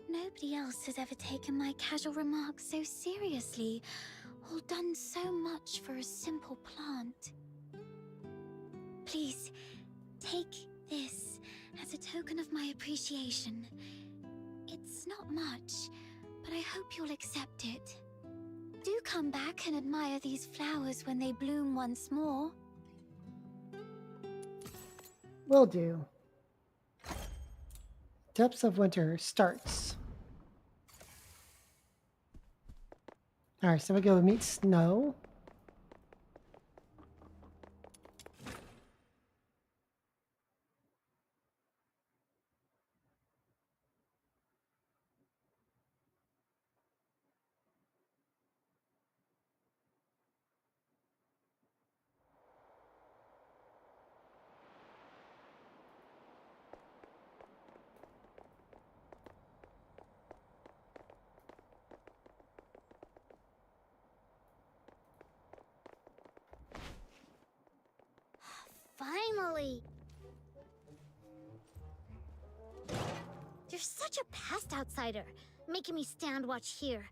Speaker 2: nobody else has ever taken my casual remarks so seriously, or done so much for a simple plant. Please, take this as a token of my appreciation. It's not much, but I hope you'll accept it. Do come back and admire these flowers when they bloom once more.
Speaker 1: Will do. Depths of Winter starts. Alright, so we go meet Snow.
Speaker 3: Finally! You're such a pest outsider, making me stand watch here.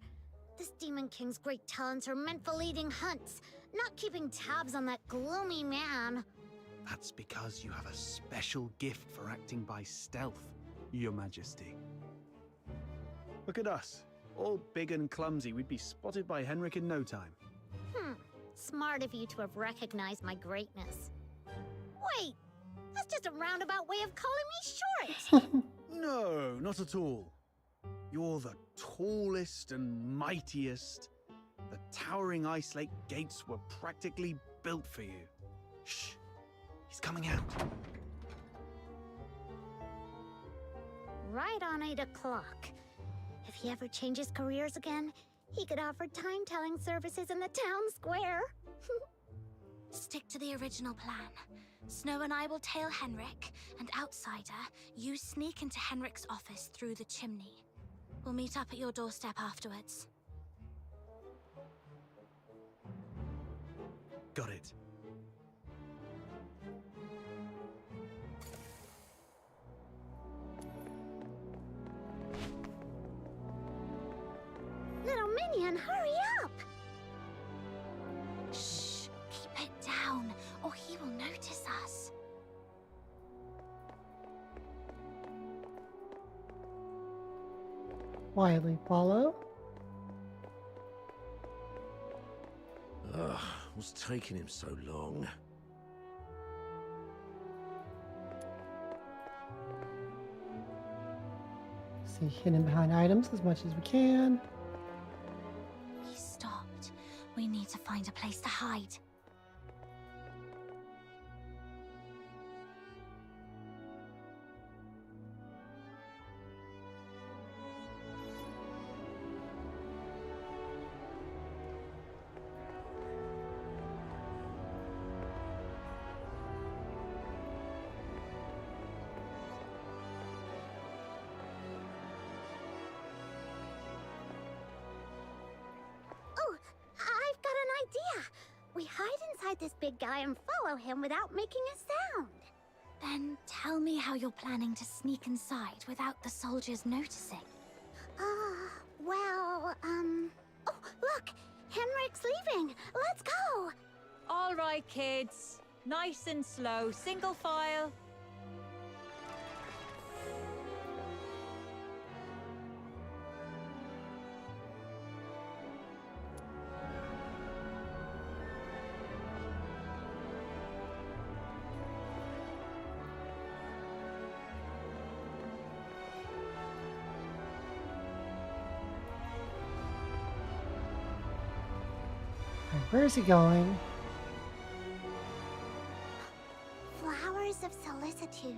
Speaker 3: This Demon King's great talents are meant for leading hunts, not keeping tabs on that gloomy man.
Speaker 5: That's because you have a special gift for acting by stealth, Your Majesty. Look at us. All big and clumsy, we'd be spotted by Henrik in no time.
Speaker 3: Smart of you to have recognized my greatness. Wait, that's just a roundabout way of calling me short.
Speaker 5: No, not at all. You're the tallest and mightiest. The towering Ice Lake gates were practically built for you. Shh, he's coming out.
Speaker 3: Right on 8 o'clock. If he ever changes careers again, he could offer time-telling services in the town square.
Speaker 4: Stick to the original plan. Snow and I will tail Henrik, and Outsider, you sneak into Henrik's office through the chimney. We'll meet up at your doorstep afterwards.
Speaker 5: Got it.
Speaker 3: Little minion, hurry up!
Speaker 4: Shh, keep it down, or he will notice us.
Speaker 1: Quietly follow.
Speaker 6: What's taking him so long?
Speaker 1: See, hidden behind items as much as we can.
Speaker 2: He stopped. We need to find a place to hide.
Speaker 3: Oh, I've got an idea. We hide inside this big guy and follow him without making a sound.
Speaker 2: Then tell me how you're planning to sneak inside without the soldiers noticing.
Speaker 3: Oh, look! Henrik's leaving! Let's go!
Speaker 13: All right, kids. Nice and slow, single file.
Speaker 1: Where is he going?
Speaker 3: Flowers of solicitude.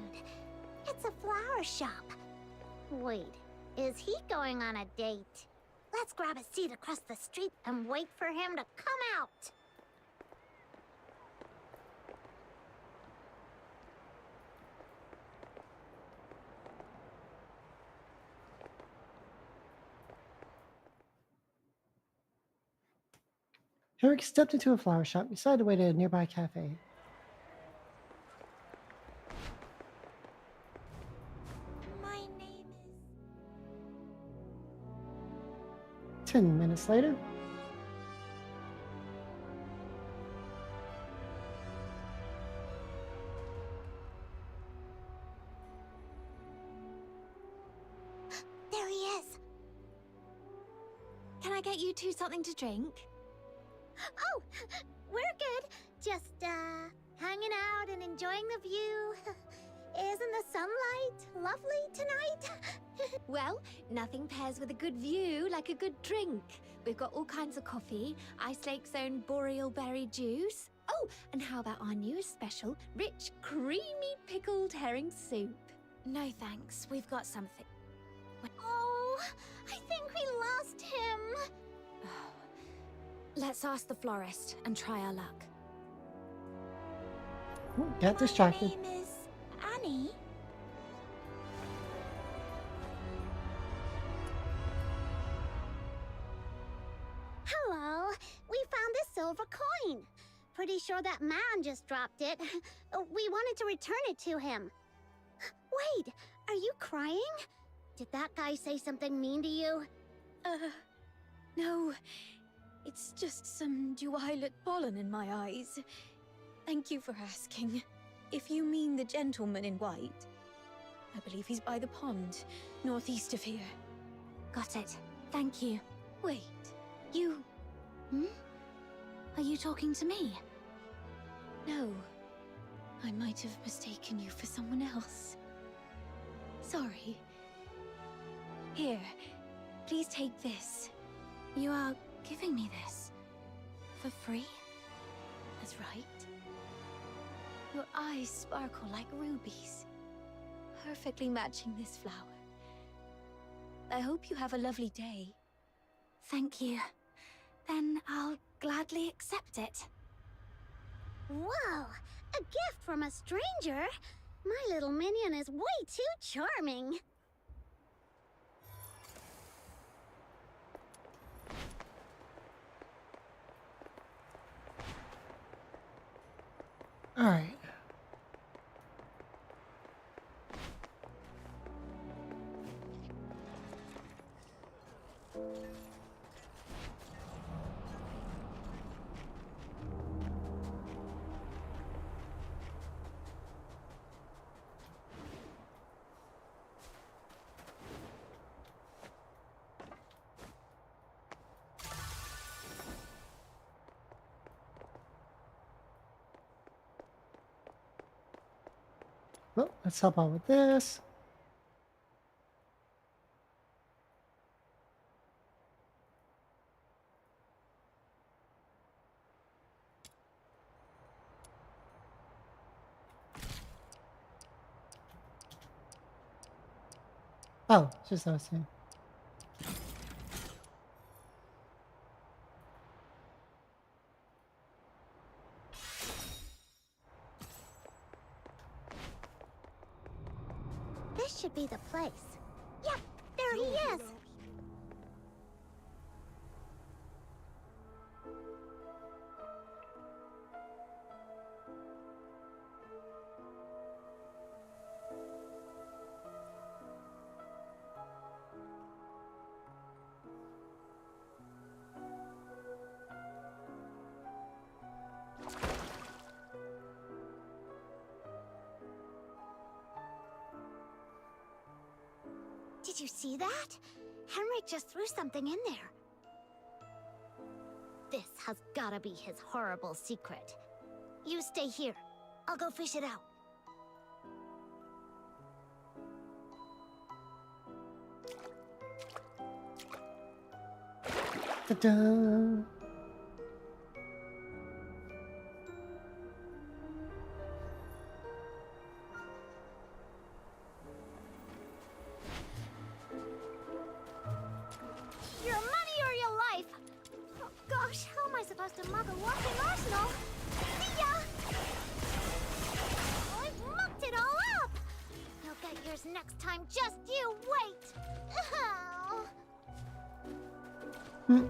Speaker 3: It's a flower shop. Wait, is he going on a date? Let's grab a seat across the street and wait for him to come out.
Speaker 1: Henrik stepped into a flower shop beside the way to a nearby cafe.
Speaker 2: My name is...
Speaker 1: 10 minutes later.
Speaker 3: There he is.
Speaker 2: Can I get you two something to drink?
Speaker 3: Oh, we're good. Just, hanging out and enjoying the view. Isn't the sunlight lovely tonight?
Speaker 7: Well, nothing pairs with a good view like a good drink. We've got all kinds of coffee, Ice Lake's own boreal berry juice. Oh, and how about our newest special, rich, creamy pickled herring soup?
Speaker 2: No thanks, we've got something.
Speaker 3: Oh, I think we lost him.
Speaker 2: Let's ask the florist and try our luck.
Speaker 1: Ooh, got distracted.
Speaker 2: My name is Annie.
Speaker 3: Hello. We found this silver coin. Pretty sure that man just dropped it. We wanted to return it to him. Wait, are you crying? Did that guy say something mean to you?
Speaker 7: No. It's just some duet pollen in my eyes. Thank you for asking. If you mean the gentleman in white, I believe he's by the pond, northeast of here.
Speaker 2: Got it. Thank you.
Speaker 7: Wait, you...
Speaker 2: Are you talking to me?
Speaker 7: No. I might have mistaken you for someone else. Sorry. Here, please take this.
Speaker 2: You are giving me this? For free?
Speaker 7: That's right. Your eyes sparkle like rubies, perfectly matching this flower. I hope you have a lovely day.
Speaker 2: Thank you. Then I'll gladly accept it.
Speaker 3: Whoa! A gift from a stranger? My little minion is way too charming.
Speaker 1: All right. Well, let's help out with this. Oh, it's just those two.
Speaker 3: This should be the place. Yep, there he is. Did you see that? Henrik just threw something in there. This has gotta be his horrible secret. You stay here. I'll go fish it out.
Speaker 1: Ta-da!
Speaker 3: Your money or your life! Oh gosh, how am I supposed to mug a walking arsenal? See ya! I've mucked it all up! You'll get yours next time, just you wait! Oh.
Speaker 1: Hmm.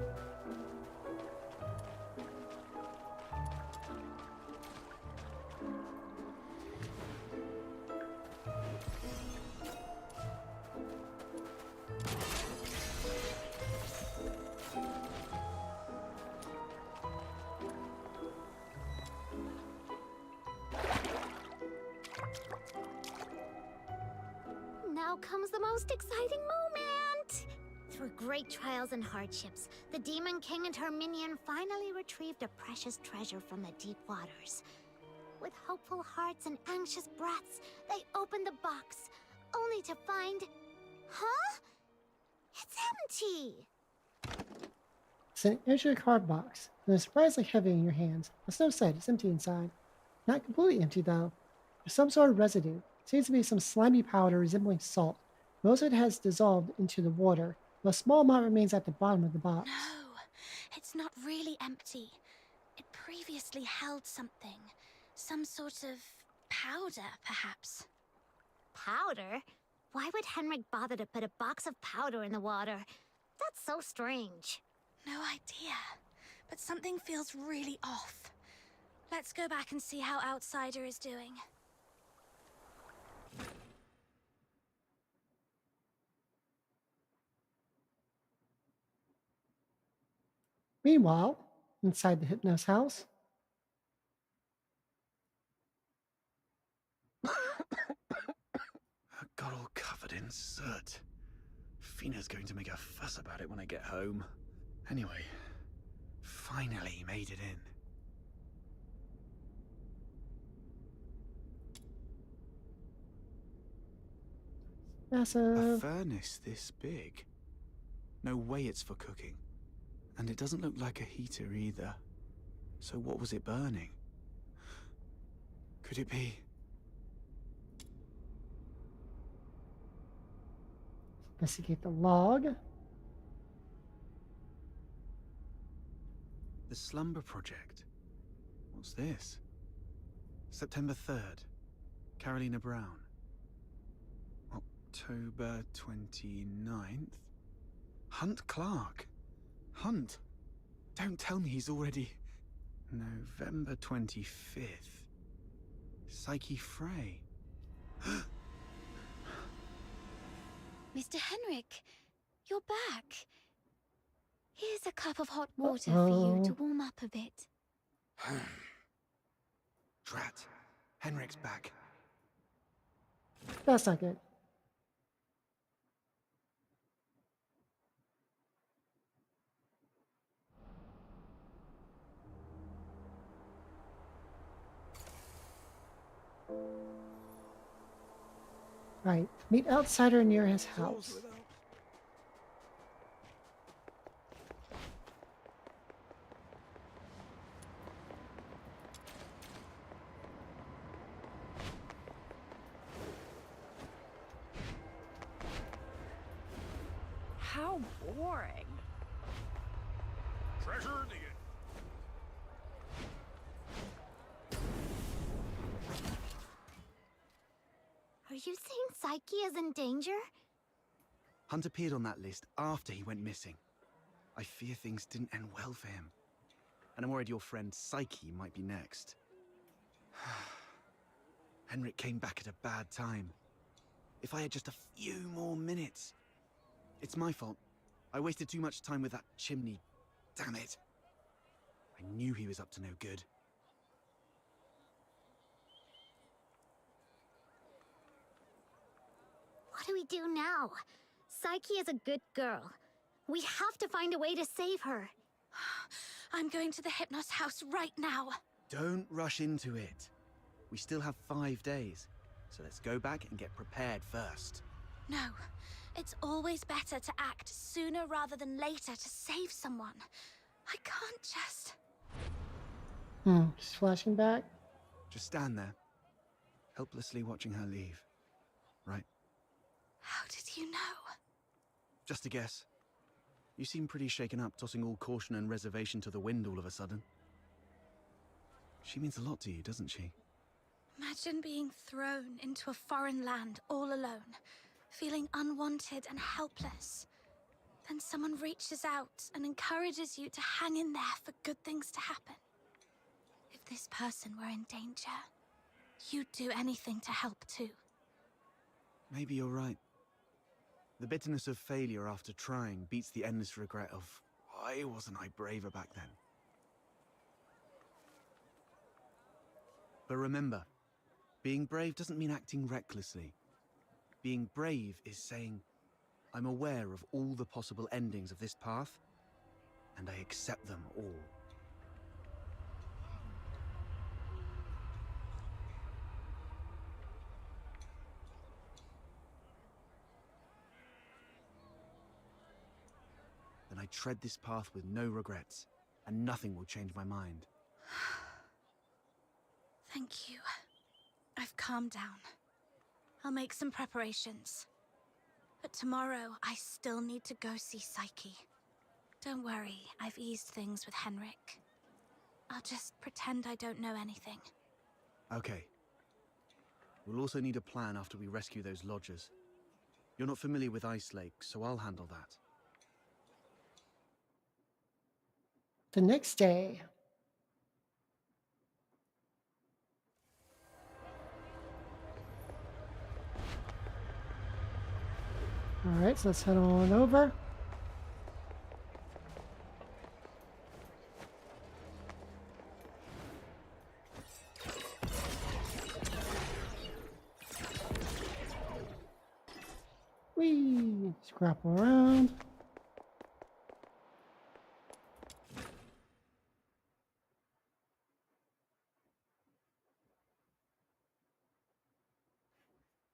Speaker 3: Now comes the most exciting moment! Through great trials and hardships, the Demon King and her minion finally retrieved a precious treasure from the deep waters. With hopeful hearts and anxious breaths, they opened the box, only to find... Huh? It's empty!
Speaker 1: It's an intricate card box, and it's surprisingly heavy in your hands. As Snow said, it's empty inside. Not completely empty, though. There's some sort of residue. Seems to be some slimy powder resembling salt. Most of it has dissolved into the water, but a small amount remains at the bottom of the box.
Speaker 4: No, it's not really empty. It previously held something. Some sort of powder, perhaps.
Speaker 3: Powder? Why would Henrik bother to put a box of powder in the water? That's so strange.
Speaker 4: No idea, but something feels really off. Let's go back and see how Outsider is doing.
Speaker 1: Meanwhile, inside the Hypnos house,
Speaker 5: I got all covered in soot. Fina's going to make a fuss about it when I get home. Anyway, finally made it in. A
Speaker 1: massive.
Speaker 5: furnace this big? No way it's for cooking. And it doesn't look like a heater either. So what was it burning? Could it be...
Speaker 1: Investigate the log.
Speaker 5: The Slumber Project? What's this? September 3rd. Carolina Brown. October 29th. Hunt Clark. Hunt. Don't tell me he's already... November 25th. Psyche Frey.
Speaker 2: Mr. Henrik, you're back. Here's a cup of hot water for you to warm up a bit.
Speaker 5: Drat. Henrik's back.
Speaker 1: That's not good. Right. Meet outsider near his house.
Speaker 12: How boring.
Speaker 6: Treasure needed.
Speaker 3: Are you saying Psyche is in danger?
Speaker 5: Hunt appeared on that list after he went missing. I fear things didn't end well for him. And I'm worried your friend Psyche might be next. Henrik came back at a bad time. If I had just a few more minutes. It's my fault. I wasted too much time with that chimney. Damn it. I knew he was up to no good.
Speaker 3: What do we do now? Psyche is a good girl. We have to find a way to save her.
Speaker 4: I'm going to the Hypnos house right now.
Speaker 5: Don't rush into it. We still have 5 days. So let's go back and get prepared first.
Speaker 4: No, it's always better to act sooner rather than later to save someone. I can't just...
Speaker 1: Just flashing back.
Speaker 5: Just stand there, helplessly watching her leave. Right?
Speaker 4: How did you know?
Speaker 5: Just a guess. You seem pretty shaken up, tossing all caution and reservation to the wind all of a sudden. She means a lot to you, doesn't she?
Speaker 4: Imagine being thrown into a foreign land all alone, feeling unwanted and helpless. Then someone reaches out and encourages you to hang in there for good things to happen. If this person were in danger, you'd do anything to help too.
Speaker 5: Maybe you're right. The bitterness of failure after trying beats the endless regret of, why wasn't I braver back then? But remember, being brave doesn't mean acting recklessly. Being brave is saying, I'm aware of all the possible endings of this path, and I accept them all. Then I tread this path with no regrets, and nothing will change my mind.
Speaker 4: Thank you. I've calmed down. I'll make some preparations. But tomorrow, I still need to go see Psyche. Don't worry, I've eased things with Henrik. I'll just pretend I don't know anything.
Speaker 5: Okay. We'll also need a plan after we rescue those lodgers. You're not familiar with Ice Lake, so I'll handle that.
Speaker 1: The next day. Alright, so let's head on over. Whee! Scrapple around.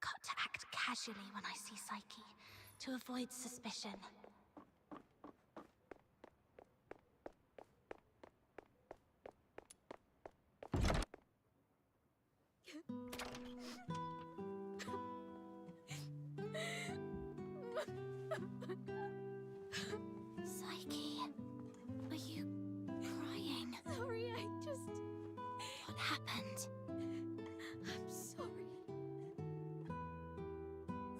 Speaker 4: Got to act casually when I see Psyche, to avoid suspicion. Psyche, are you crying?
Speaker 7: Sorry,
Speaker 4: What happened?
Speaker 7: I'm sorry.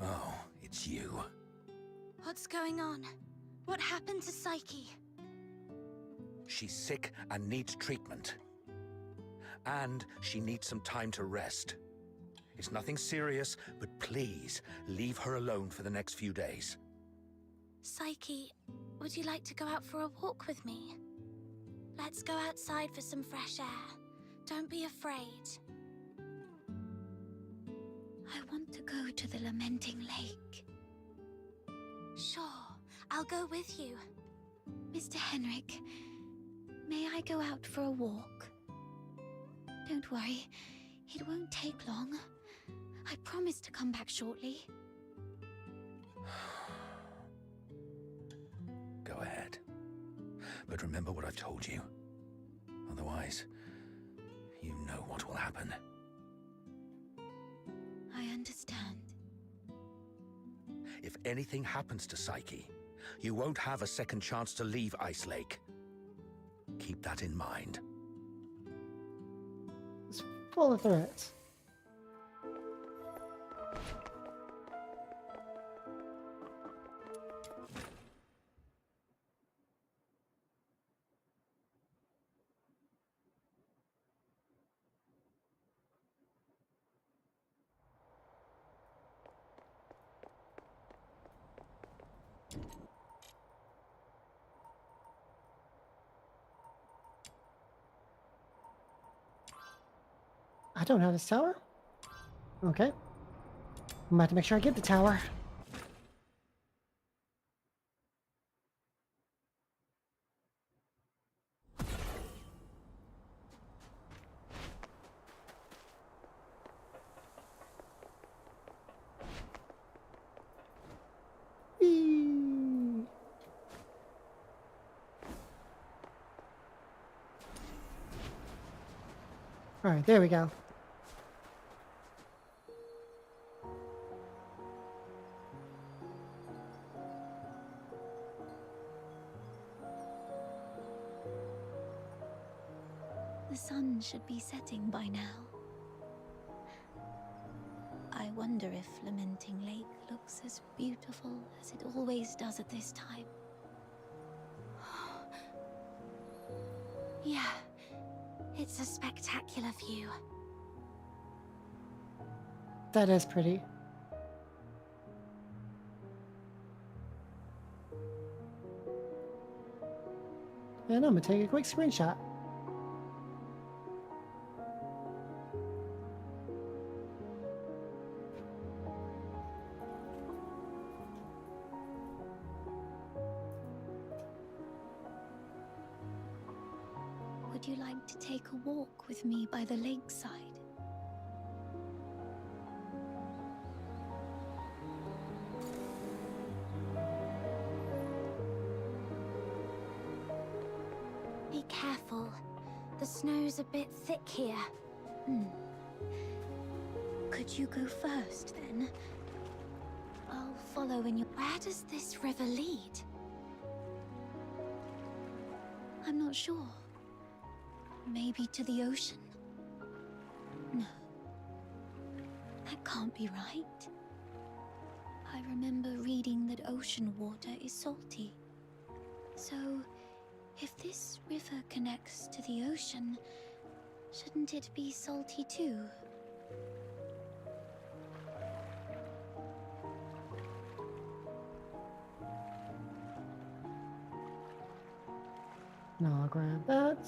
Speaker 6: Oh, it's you.
Speaker 4: What's going on? What happened to Psyche?
Speaker 6: She's sick and needs treatment. And she needs some time to rest. It's nothing serious, but please leave her alone for the next few days.
Speaker 4: Psyche, would you like to go out for a walk with me? Let's go outside for some fresh air. Don't be afraid.
Speaker 2: I want to go to the Lamenting Lake.
Speaker 4: Sure, I'll go with you.
Speaker 2: Mr. Henrik, may I go out for a walk? Don't worry, it won't take long.
Speaker 7: I promise to come back shortly.
Speaker 6: Go ahead. But remember what I've told you. Otherwise, you know what will happen.
Speaker 7: I understand.
Speaker 6: If anything happens to Psyche, you won't have a second chance to leave Ice Lake. Keep that in mind.
Speaker 1: It's full of threats. I don't have this tower. Okay. I'm about to make sure I get the tower. Whee! All right, there we go.
Speaker 2: The sun should be setting by now. I wonder if Lamenting Lake looks as beautiful as it always does at this time.
Speaker 4: Yeah, it's a spectacular view.
Speaker 1: That is pretty. And I'm gonna take a quick screenshot.
Speaker 2: Would you like to take a walk with me by the lakeside?
Speaker 4: Be careful. The snow's a bit thick here.
Speaker 2: Could you go first, then? I'll follow in your...
Speaker 4: Where does this river lead?
Speaker 2: I'm not sure. Maybe to the ocean? No. That can't be right. I remember reading that ocean water is salty. So, if this river connects to the ocean, shouldn't it be salty too?
Speaker 1: Now I'll grab that.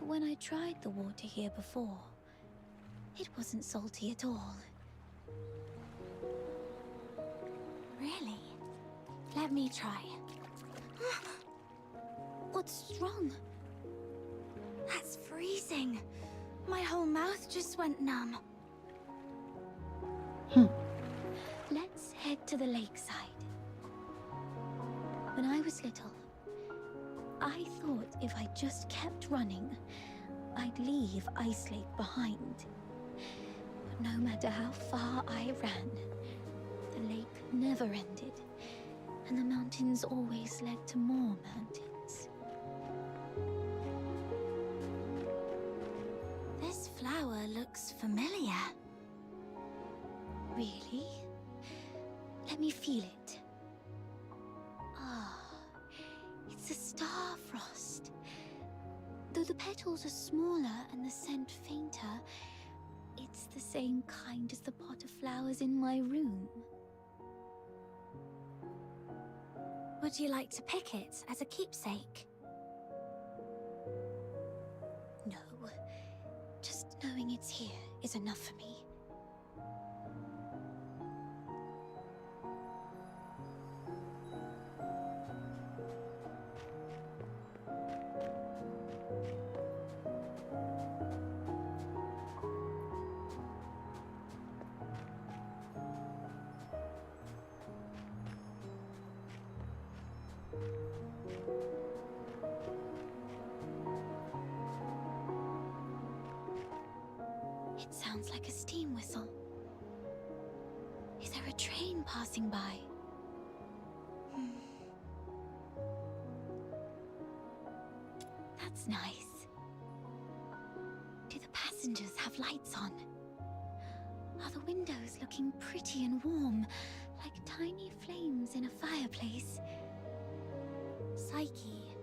Speaker 2: When I tried the water here before, it wasn't salty at all.
Speaker 4: Really? Let me try.
Speaker 2: What's wrong?
Speaker 4: That's freezing. My whole mouth just went numb.
Speaker 2: Let's head to the lakeside. When I was little, I thought if I just kept running, I'd leave Ice Lake behind. But no matter how far I ran, the lake never ended, and the mountains always led to more mountains.
Speaker 4: This flower looks familiar.
Speaker 2: Really? Let me feel it. Ah, it's a star frost. Though the petals are smaller and the scent fainter, it's the same kind as the pot of flowers in my room.
Speaker 4: Would you like to pick it as a keepsake?
Speaker 2: No. Just knowing it's here is enough for me. It sounds like a steam whistle. Is there a train passing by? That's nice. Do the passengers have lights on? Are the windows looking pretty and warm, like tiny flames in a fireplace?
Speaker 4: Psyche,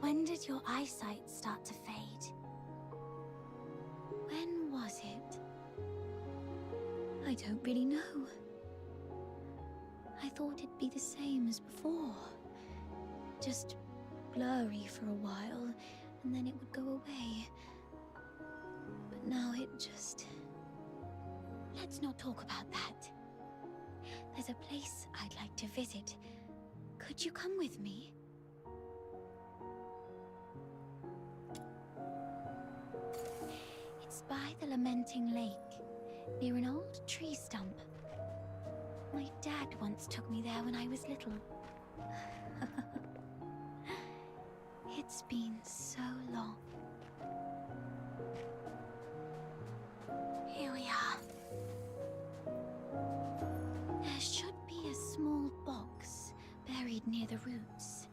Speaker 4: when did your eyesight start to fade?
Speaker 2: When was it? I don't really know. I thought it'd be the same as before. Just blurry for a while, and then it would go away. But now it just... Let's not talk about that. There's a place I'd like to visit. Could you come with me? It's by the Lamenting Lake, near an old tree stump. My dad once took me there when I was little. It's been so long.
Speaker 4: Here we are.
Speaker 2: There should be a small box buried near the roots.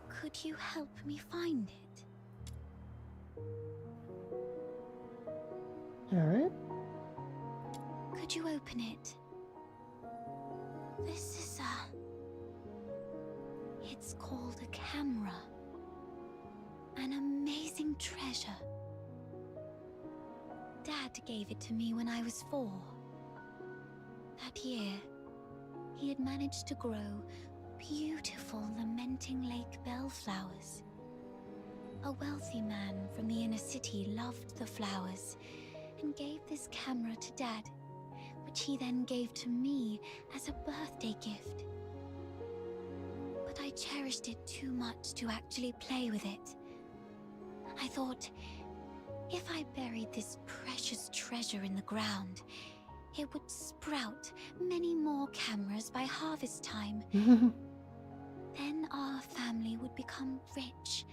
Speaker 2: Could you help me find it?
Speaker 1: All right.
Speaker 2: Could you open it?
Speaker 4: This is
Speaker 2: It's called a camera. An amazing treasure. Dad gave it to me when I was 4. That year, he had managed to grow beautiful Lamenting Lake bellflowers. A wealthy man from the inner city loved the flowers and gave this camera to Dad, which he then gave to me as a birthday gift. But I cherished it too much to actually play with it. I thought, if I buried this precious treasure in the ground, it would sprout many more cameras by harvest time. Then our family would become rich,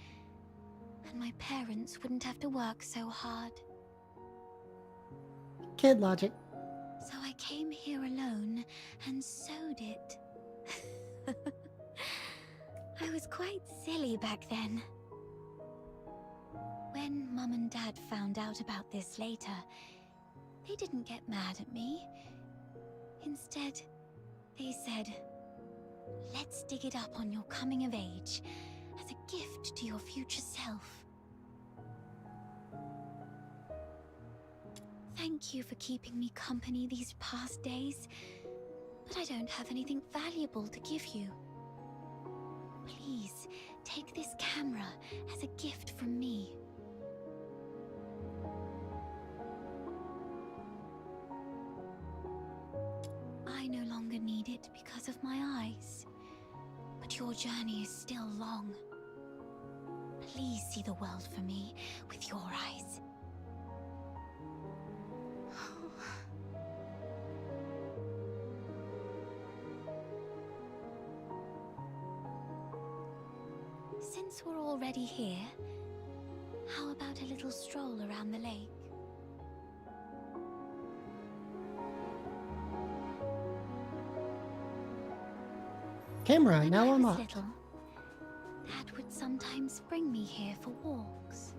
Speaker 2: and my parents wouldn't have to work so hard.
Speaker 1: Kid logic.
Speaker 2: So I came here alone and sewed it. I was quite silly back then. When Mum and Dad found out about this later, they didn't get mad at me. Instead, they said, let's dig it up on your coming of age as a gift to your future self. Thank you for keeping me company these past days, but I don't have anything valuable to give you. Please, take this camera as a gift from me. I no longer need it because of my eyes, but your journey is still long. Please see the world for me with your eyes. Since we're already here, how about a little stroll around the lake?
Speaker 1: Camera,
Speaker 2: When
Speaker 1: now
Speaker 2: I was
Speaker 1: unlocked.
Speaker 2: little, Dad would sometimes bring me here for walks.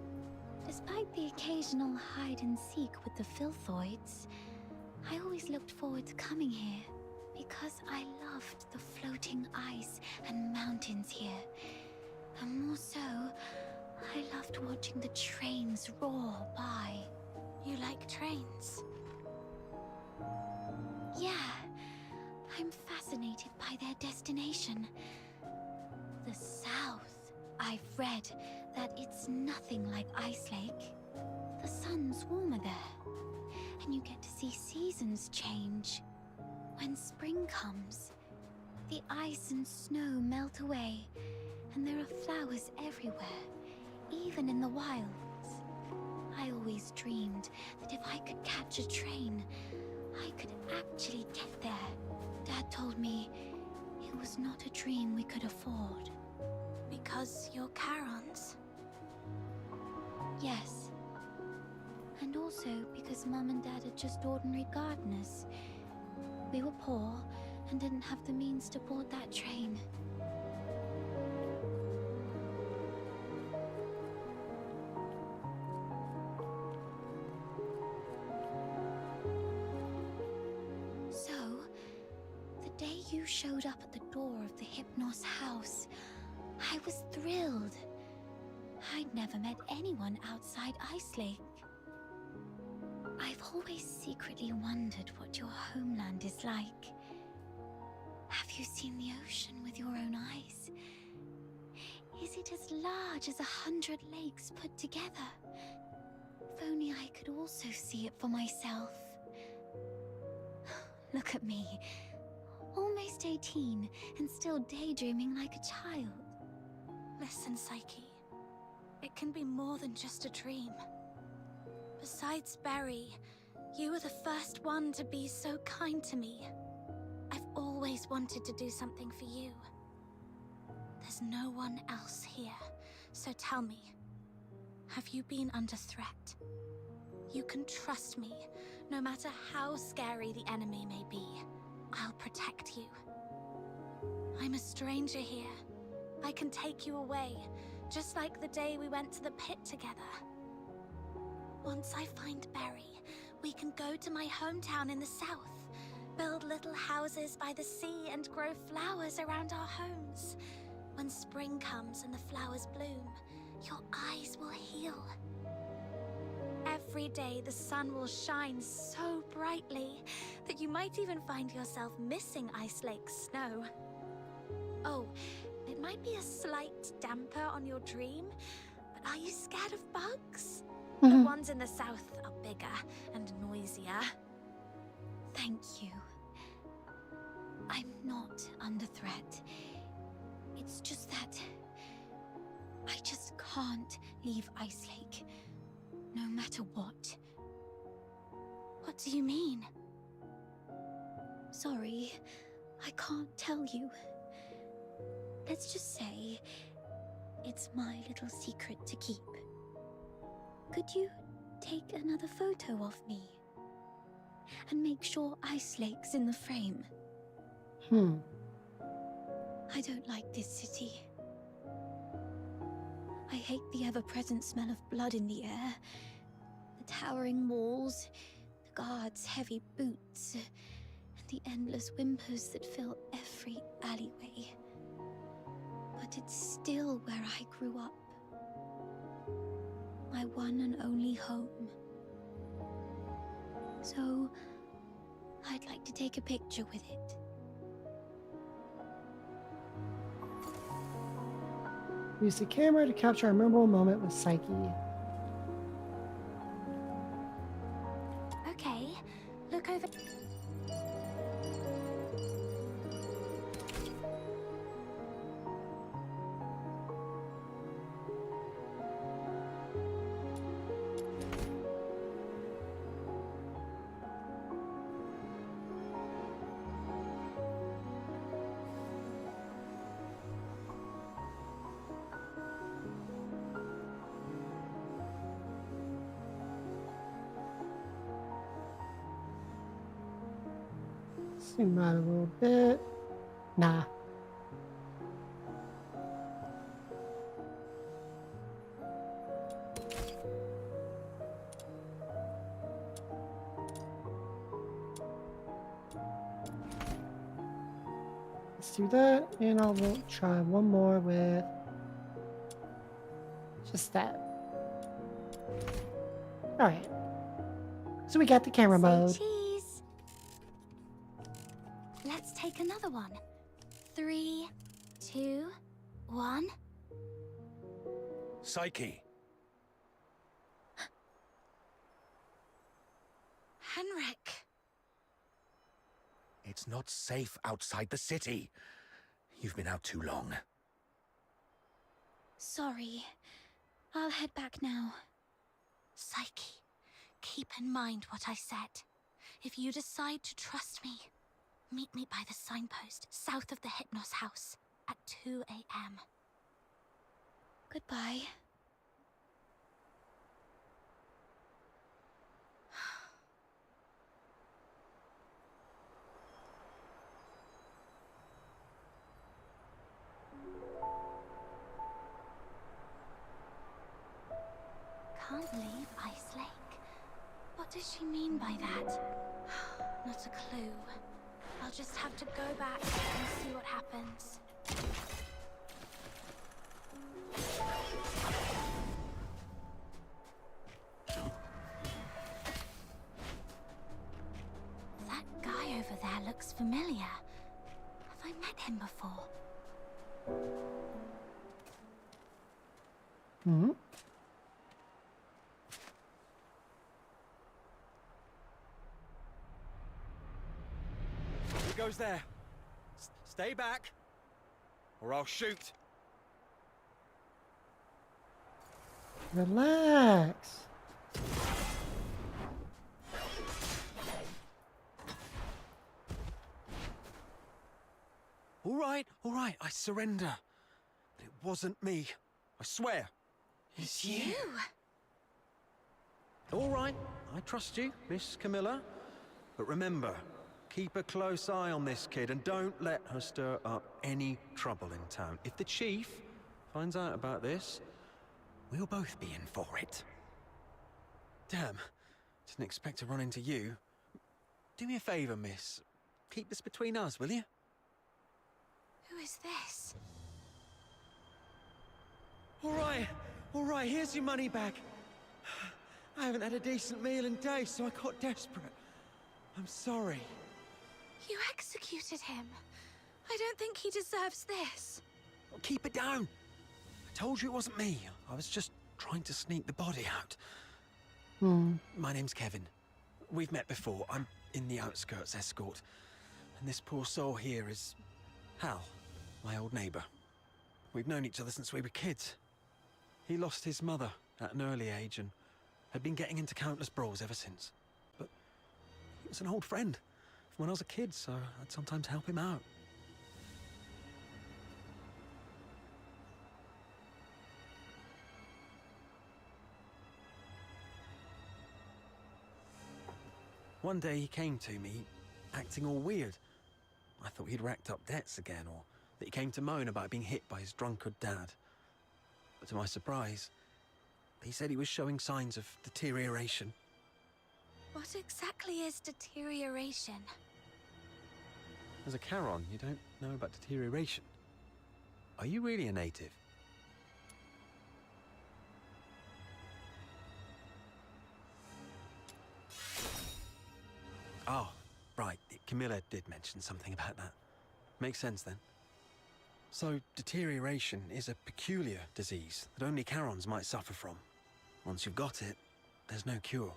Speaker 2: Despite the occasional hide and seek with the filthoids, I always looked forward to coming here because I loved the floating ice and mountains here. And more so, I loved watching the trains roar by.
Speaker 4: You like trains?
Speaker 2: Yeah, I'm fascinated by their destination. The South. I've read that it's nothing like Ice Lake. The sun's warmer there, and you get to see seasons change. When spring comes, the ice and snow melt away, and there are flowers everywhere, even in the wilds. I always dreamed that if I could catch a train, I could actually get there. Dad told me it was not a dream we could afford.
Speaker 4: Because you're Charons?
Speaker 2: Yes. And And also because Mum and Dad are just ordinary gardeners. We were poor and didn't have the means to board that train. So, the day you showed up at the door of the Hypnos house, I was thrilled. I'd never met anyone outside Ice Lake. I've always secretly wondered what your homeland is like. Have you seen the ocean with your own eyes? Is it as large as 100 lakes put together? If only I could also see it for myself. Look at me. Almost 18 and still daydreaming like a child.
Speaker 4: Listen, Psyche. It can be more than just a dream. Besides Barry, you were the first one to be so kind to me. I've always wanted to do something for you. There's no one else here, so tell me, have you been under threat? You can trust me, no matter how scary the enemy may be. I'll protect you. I'm a stranger here. I can take you away, just like the day we went to the pit together. Once I find Barry, we can go to my hometown in the south, build little houses by the sea and grow flowers around our homes. When spring comes and the flowers bloom, your eyes will heal. Every day the sun will shine so brightly that you might even find yourself missing Ice Lake's snow. Oh, it might be a slight damper on your dream, but are you scared of bugs? The ones in the south are bigger and noisier.
Speaker 2: Thank you. I'm not under threat. It's just that I just can't leave Ice Lake, no matter what.
Speaker 4: What do you mean?
Speaker 2: Sorry, I can't tell you. Let's just say it's my little secret to keep. Could you take another photo of me? And make sure Ice Lake's in the frame. I don't like this city. I hate the ever-present smell of blood in the air, the towering walls, the guards' heavy boots, and the endless whimpers that fill every alleyway. But it's still where I grew up. My one and only home. So, I'd like to take a picture with it.
Speaker 1: Use the camera to capture a memorable moment with Psyche.
Speaker 4: Okay, look over.
Speaker 1: Zoom out a little bit. Nah. Let's do that, and I'll try one more with just that. All right. So we got the camera mode.
Speaker 4: Cheese. Let's take another one. 3, 2, 1.
Speaker 6: Psyche.
Speaker 4: Henrik.
Speaker 6: It's not safe outside the city. You've been out too long.
Speaker 2: Sorry. I'll head back now.
Speaker 4: Psyche, keep in mind what I said. If you decide to trust me, meet me by the signpost south of the Hypnos house at 2 a.m.
Speaker 2: Goodbye.
Speaker 4: can't leave Ice Lake. What does she mean by that? Not a clue. I'll just have to go back and see what happens. That guy over there looks familiar. Have I met him before?
Speaker 1: Hmm.
Speaker 9: Who goes there? Stay back, or I'll shoot.
Speaker 1: Relax.
Speaker 9: All right, I surrender. But it wasn't me. I swear.
Speaker 4: It's you!
Speaker 9: All right, I trust you, Miss Camilla. But remember, keep a close eye on this kid and don't let her stir up any trouble in town. If the chief finds out about this, we'll both be in for it. Damn, didn't expect to run into you. Do me a favor, miss. Keep this between us, will you?
Speaker 4: Who is this?
Speaker 9: All right, here's your money back. I haven't had a decent meal in days, so I got desperate. I'm sorry.
Speaker 4: You executed him. I don't think he deserves this.
Speaker 9: Well, keep it down. I told you it wasn't me. I was just trying to sneak the body out. My name's Kevin. We've met before. I'm in the outskirts escort. And this poor soul here is Hal, my old neighbor. We've known each other since we were kids. He lost his mother at an early age and had been getting into countless brawls ever since. But he was an old friend from when I was a kid, so I'd sometimes help him out. One day he came to me, acting all weird. I thought he'd racked up debts again, or that he came to moan about being hit by his drunkard dad. But to my surprise, he said he was showing signs of deterioration.
Speaker 4: What exactly is deterioration?
Speaker 9: As a Charon, you don't know about deterioration. Are you really a native? Oh, right. Camilla did mention something about that. Makes sense then. So, deterioration is a peculiar disease that only Charons might suffer from. Once you've got it, there's no cure.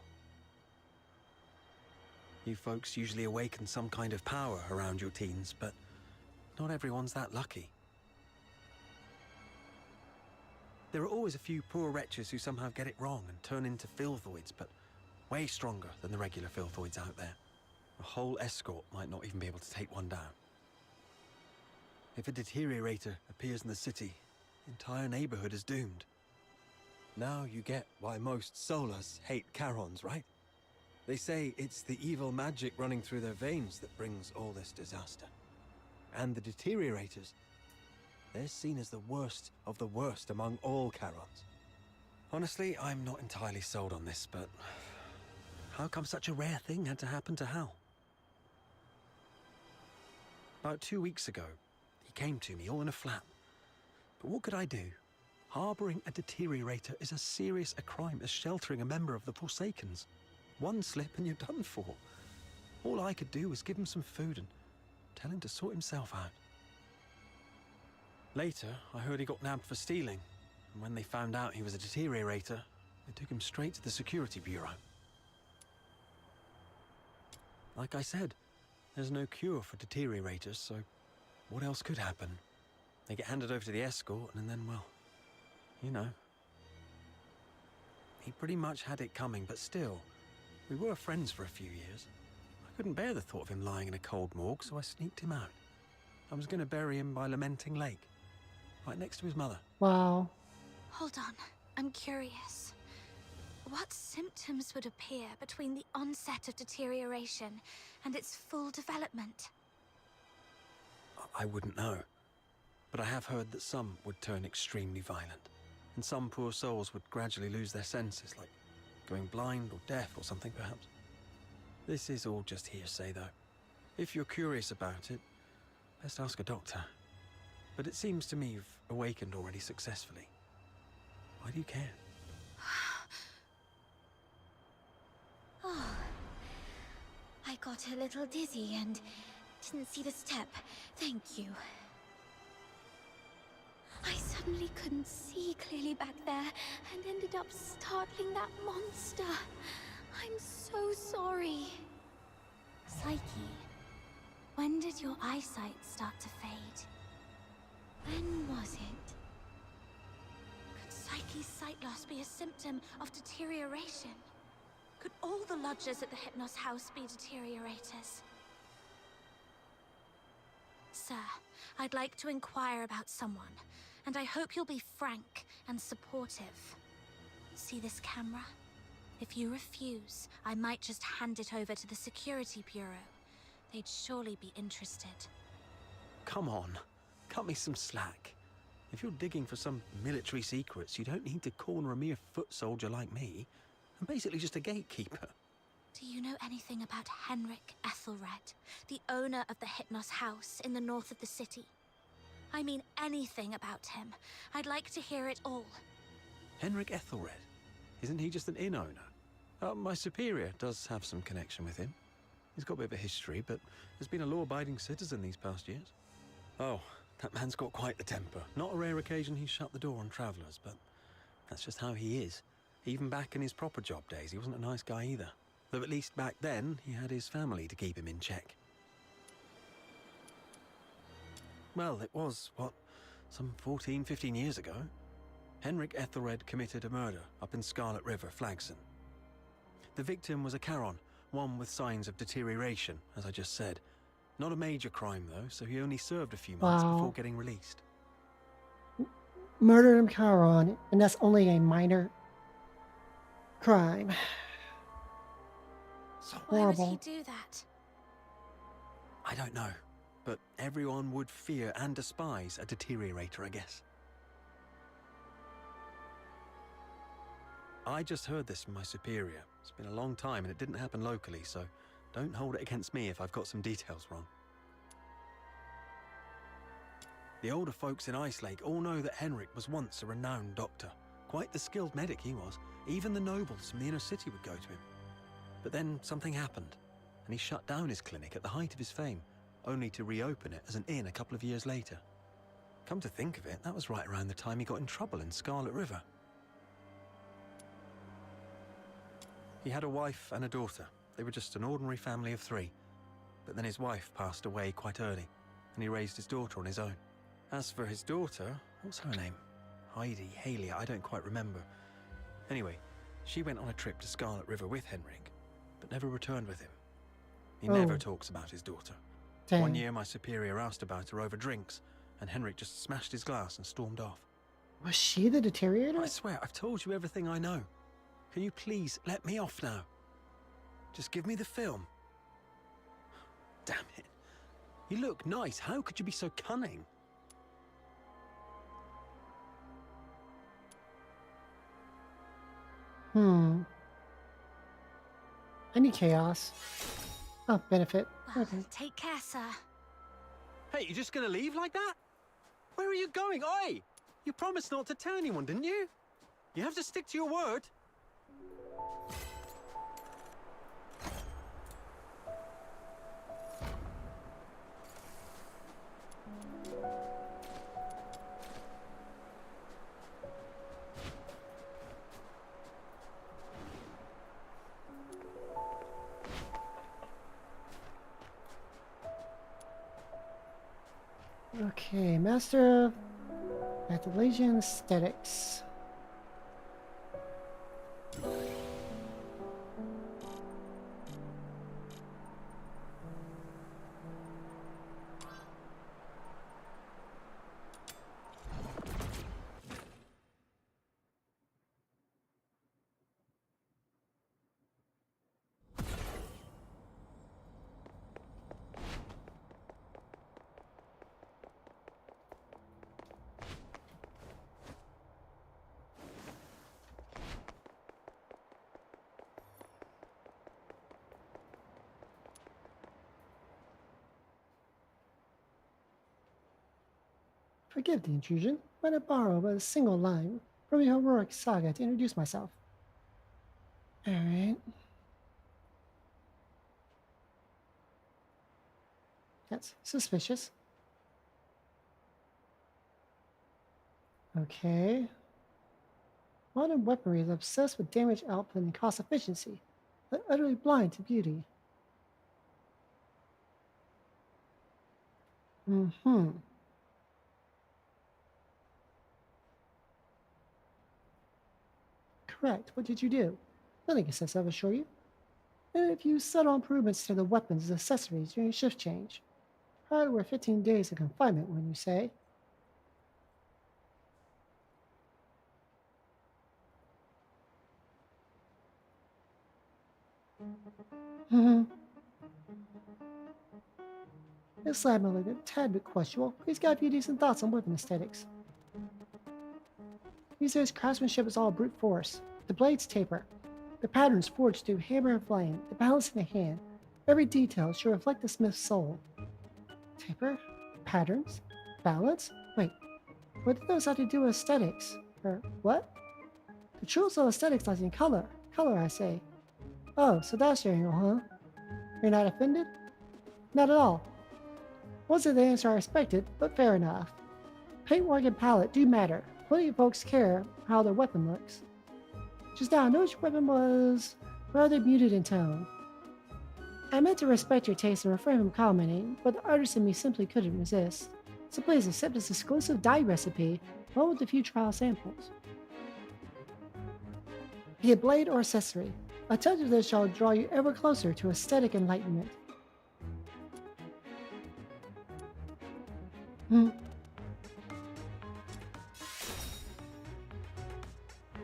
Speaker 9: You folks usually awaken some kind of power around your teens, but not everyone's that lucky. There are always a few poor wretches who somehow get it wrong and turn into filthoids, but way stronger than the regular filthoids out there. A whole escort might not even be able to take one down. If a deteriorator appears in the city, the entire neighborhood is doomed. Now you get why most Solas hate Charons, right? They say it's the evil magic running through their veins that brings all this disaster. And the deteriorators, they're seen as the worst of the worst among all Charons. Honestly, I'm not entirely sold on this, but how come such a rare thing had to happen to Hal? About 2 weeks ago, he came to me all in a flap. But what could I do? Harboring a deteriorator is as serious a crime as sheltering a member of the Forsakens. One slip and you're done for. All I could do was give him some food and tell him to sort himself out. Later, I heard he got nabbed for stealing, and when they found out he was a deteriorator, they took him straight to the Security Bureau. Like I said, there's no cure for deteriorators, so what else could happen? They get handed over to the escort, and then, well, you know. He pretty much had it coming, but still, we were friends for a few years. I couldn't bear the thought of him lying in a cold morgue, so I sneaked him out. I was going to bury him by Lamenting Lake, right next to his mother.
Speaker 1: Wow.
Speaker 4: Hold on, I'm curious. What symptoms would appear between the onset of deterioration and its full development?
Speaker 9: I wouldn't know, but I have heard that some would turn extremely violent. and some poor souls would gradually lose their senses, like going blind or deaf or something perhaps. This is all just hearsay though. If you're curious about it, best ask a doctor. But it seems to me you've awakened already successfully. Why do you care?
Speaker 2: Oh, I got a little dizzy and didn't see the step. Thank you. I suddenly couldn't see clearly back there and ended up startling that monster. I'm so sorry.
Speaker 4: Psyche, when did your eyesight start to fade?
Speaker 2: When was it?
Speaker 4: Could Psyche's sight loss be a symptom of deterioration? Could all the lodgers at the Hypnos house be deteriorators? Sir, I'd like to inquire about someone, and I hope you'll be frank and supportive. See this camera? If you refuse, I might just hand it over to the Security Bureau. They'd surely be interested.
Speaker 9: Come on, cut me some slack. If you're digging for some military secrets, you don't need to corner a mere foot soldier like me. I'm basically just a gatekeeper.
Speaker 4: Do you know anything about Henrik Ethelred, the owner of the Hypnos house in the north of the city? I mean anything about him. I'd like to hear it all.
Speaker 9: Henrik Ethelred? Isn't he just an inn owner? My superior does have some connection with him. He's got a bit of a history, but has been a law-abiding citizen these past years. Oh, that man's got quite the temper. Not a rare occasion he's shut the door on travellers, but that's just how he is. Even back in his proper job days, he wasn't a nice guy either. Though at least back then, he had his family to keep him in check. Well, it was, what, some 14, 15 years ago? Henrik Ethelred committed a murder up in Scarlet River, Flagson. The victim was a Charon, one with signs of deterioration, as I just said. Not a major crime, though, so he only served a few months before getting released.
Speaker 1: Murdered him, Charon, and that's only a minor crime. It's horrible.
Speaker 4: Why would he do that?
Speaker 9: I don't know, but everyone would fear and despise a deteriorator, I guess. I just heard this from my superior. It's been a long time and it didn't happen locally, so don't hold it against me if I've got some details wrong. The older folks in Ice Lake all know that Henrik was once a renowned doctor. Quite the skilled medic he was. Even the nobles from the inner city would go to him. But then something happened, and he shut down his clinic at the height of his fame, only to reopen it as an inn a couple of years later. Come to think of it, that was right around the time he got in trouble in Scarlet River. He had a wife and a daughter. They were just an ordinary family of 3. But then his wife passed away quite early, and he raised his daughter on his own. As for his daughter, what's her name? Heidi, Haley, I don't quite remember. Anyway, she went on a trip to Scarlet River with Henrik, but never returned with him. He never talks about his daughter.
Speaker 1: Dang.
Speaker 9: One year my superior asked about her over drinks, and Henrik just smashed his glass and stormed off.
Speaker 1: Was she the deteriorator?
Speaker 9: I swear, I've told you everything I know. Can you please let me off now? Just give me the film. Damn it. You look nice. How could you be so cunning?
Speaker 1: Any chaos? Oh, benefit.
Speaker 4: Well,
Speaker 1: Okay.
Speaker 4: take care, sir.
Speaker 9: Hey, you just gonna leave like that? Where are you going? Oi! You promised not to tell anyone, didn't you? You have to stick to your word.
Speaker 1: Okay, Master of Athalasian Aesthetics. Forgive the intrusion, but I borrow but a single line from your heroic saga to introduce myself. Alright. That's suspicious. Okay. Modern weaponry is obsessed with damage output and cost efficiency, but utterly blind to beauty. Mm-hmm. Correct. What did you do? Nothing excessive, I assure you. And if you subtle improvements to the weapons and accessories during shift change. Probably worth 15 days of confinement, when you say. Mm-hmm. This lab might look a tad bit questionable, but he's got a few decent thoughts on weapon aesthetics. He says craftsmanship is all brute force. The blades taper. The patterns forged through hammer and flame. The balance in the hand. Every detail should reflect the smith's soul. Taper? Patterns? Balance? Wait, what do those have to do with aesthetics? Or what? The true soul aesthetics lies in color. Color, I say. Oh, so that's your angle, huh? You're not offended? Not at all. Wasn't the answer I expected, but fair enough. Paintwork and palette do matter. Plenty of folks care how their weapon looks. Just now, I noticed your weapon was rather muted in tone. I meant to respect your taste and refrain from commenting, but the artist in me simply couldn't resist. So please accept this exclusive dye recipe, along with a few trial samples. Be it blade or accessory, a touch of this shall draw you ever closer to aesthetic enlightenment.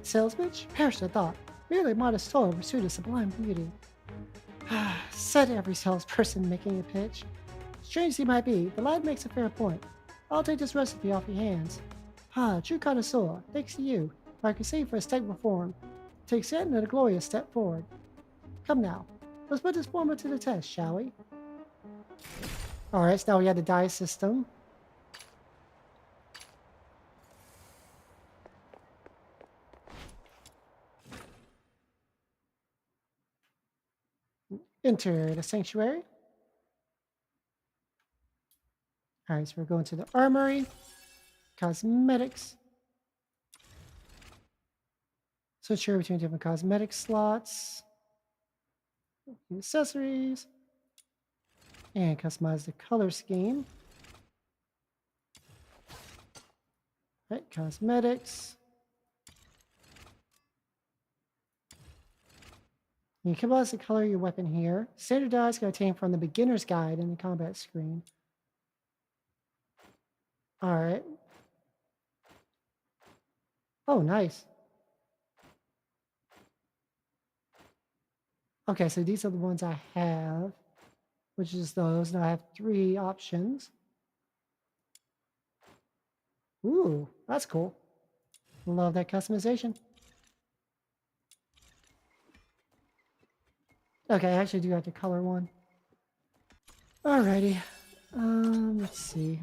Speaker 1: Sales pitch? Perish the thought. Merely modest toil in pursuit of sublime beauty. Said every salesperson making a pitch. Strange as he might be, the lad makes a fair point. I'll take this recipe off your hands. True connoisseur, thanks to you, I can save for a step reform. Take certain and a glorious step forward. Come now, let's put this formula to the test, shall we? Alright, so now we have the die system. Enter the sanctuary. Alright, so we're going to the armory. Cosmetics. Switch here between different cosmetic slots. Accessories. And customize the color scheme. Right, cosmetics. You can customize the color of your weapon here. Standard dyes can obtain from the beginner's guide in the combat screen. Alright. Oh, nice. Okay, so these are the ones I have, which is those. Now I have 3 options. Ooh, that's cool. Love that customization. Okay, I actually do have to color one. Alrighty. Let's see.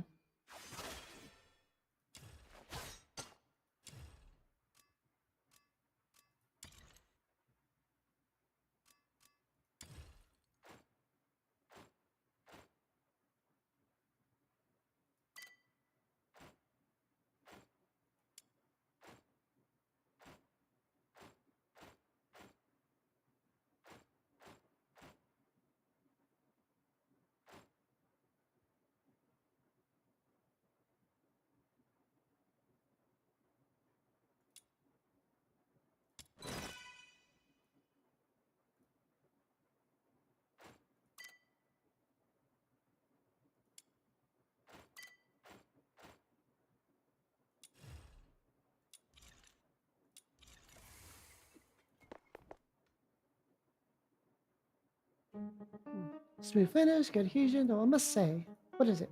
Speaker 1: Smooth finish, good adhesion, though I must say, what is it?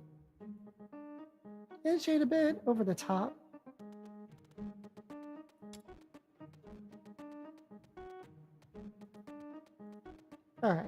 Speaker 1: And shade a bit over the top. Alright.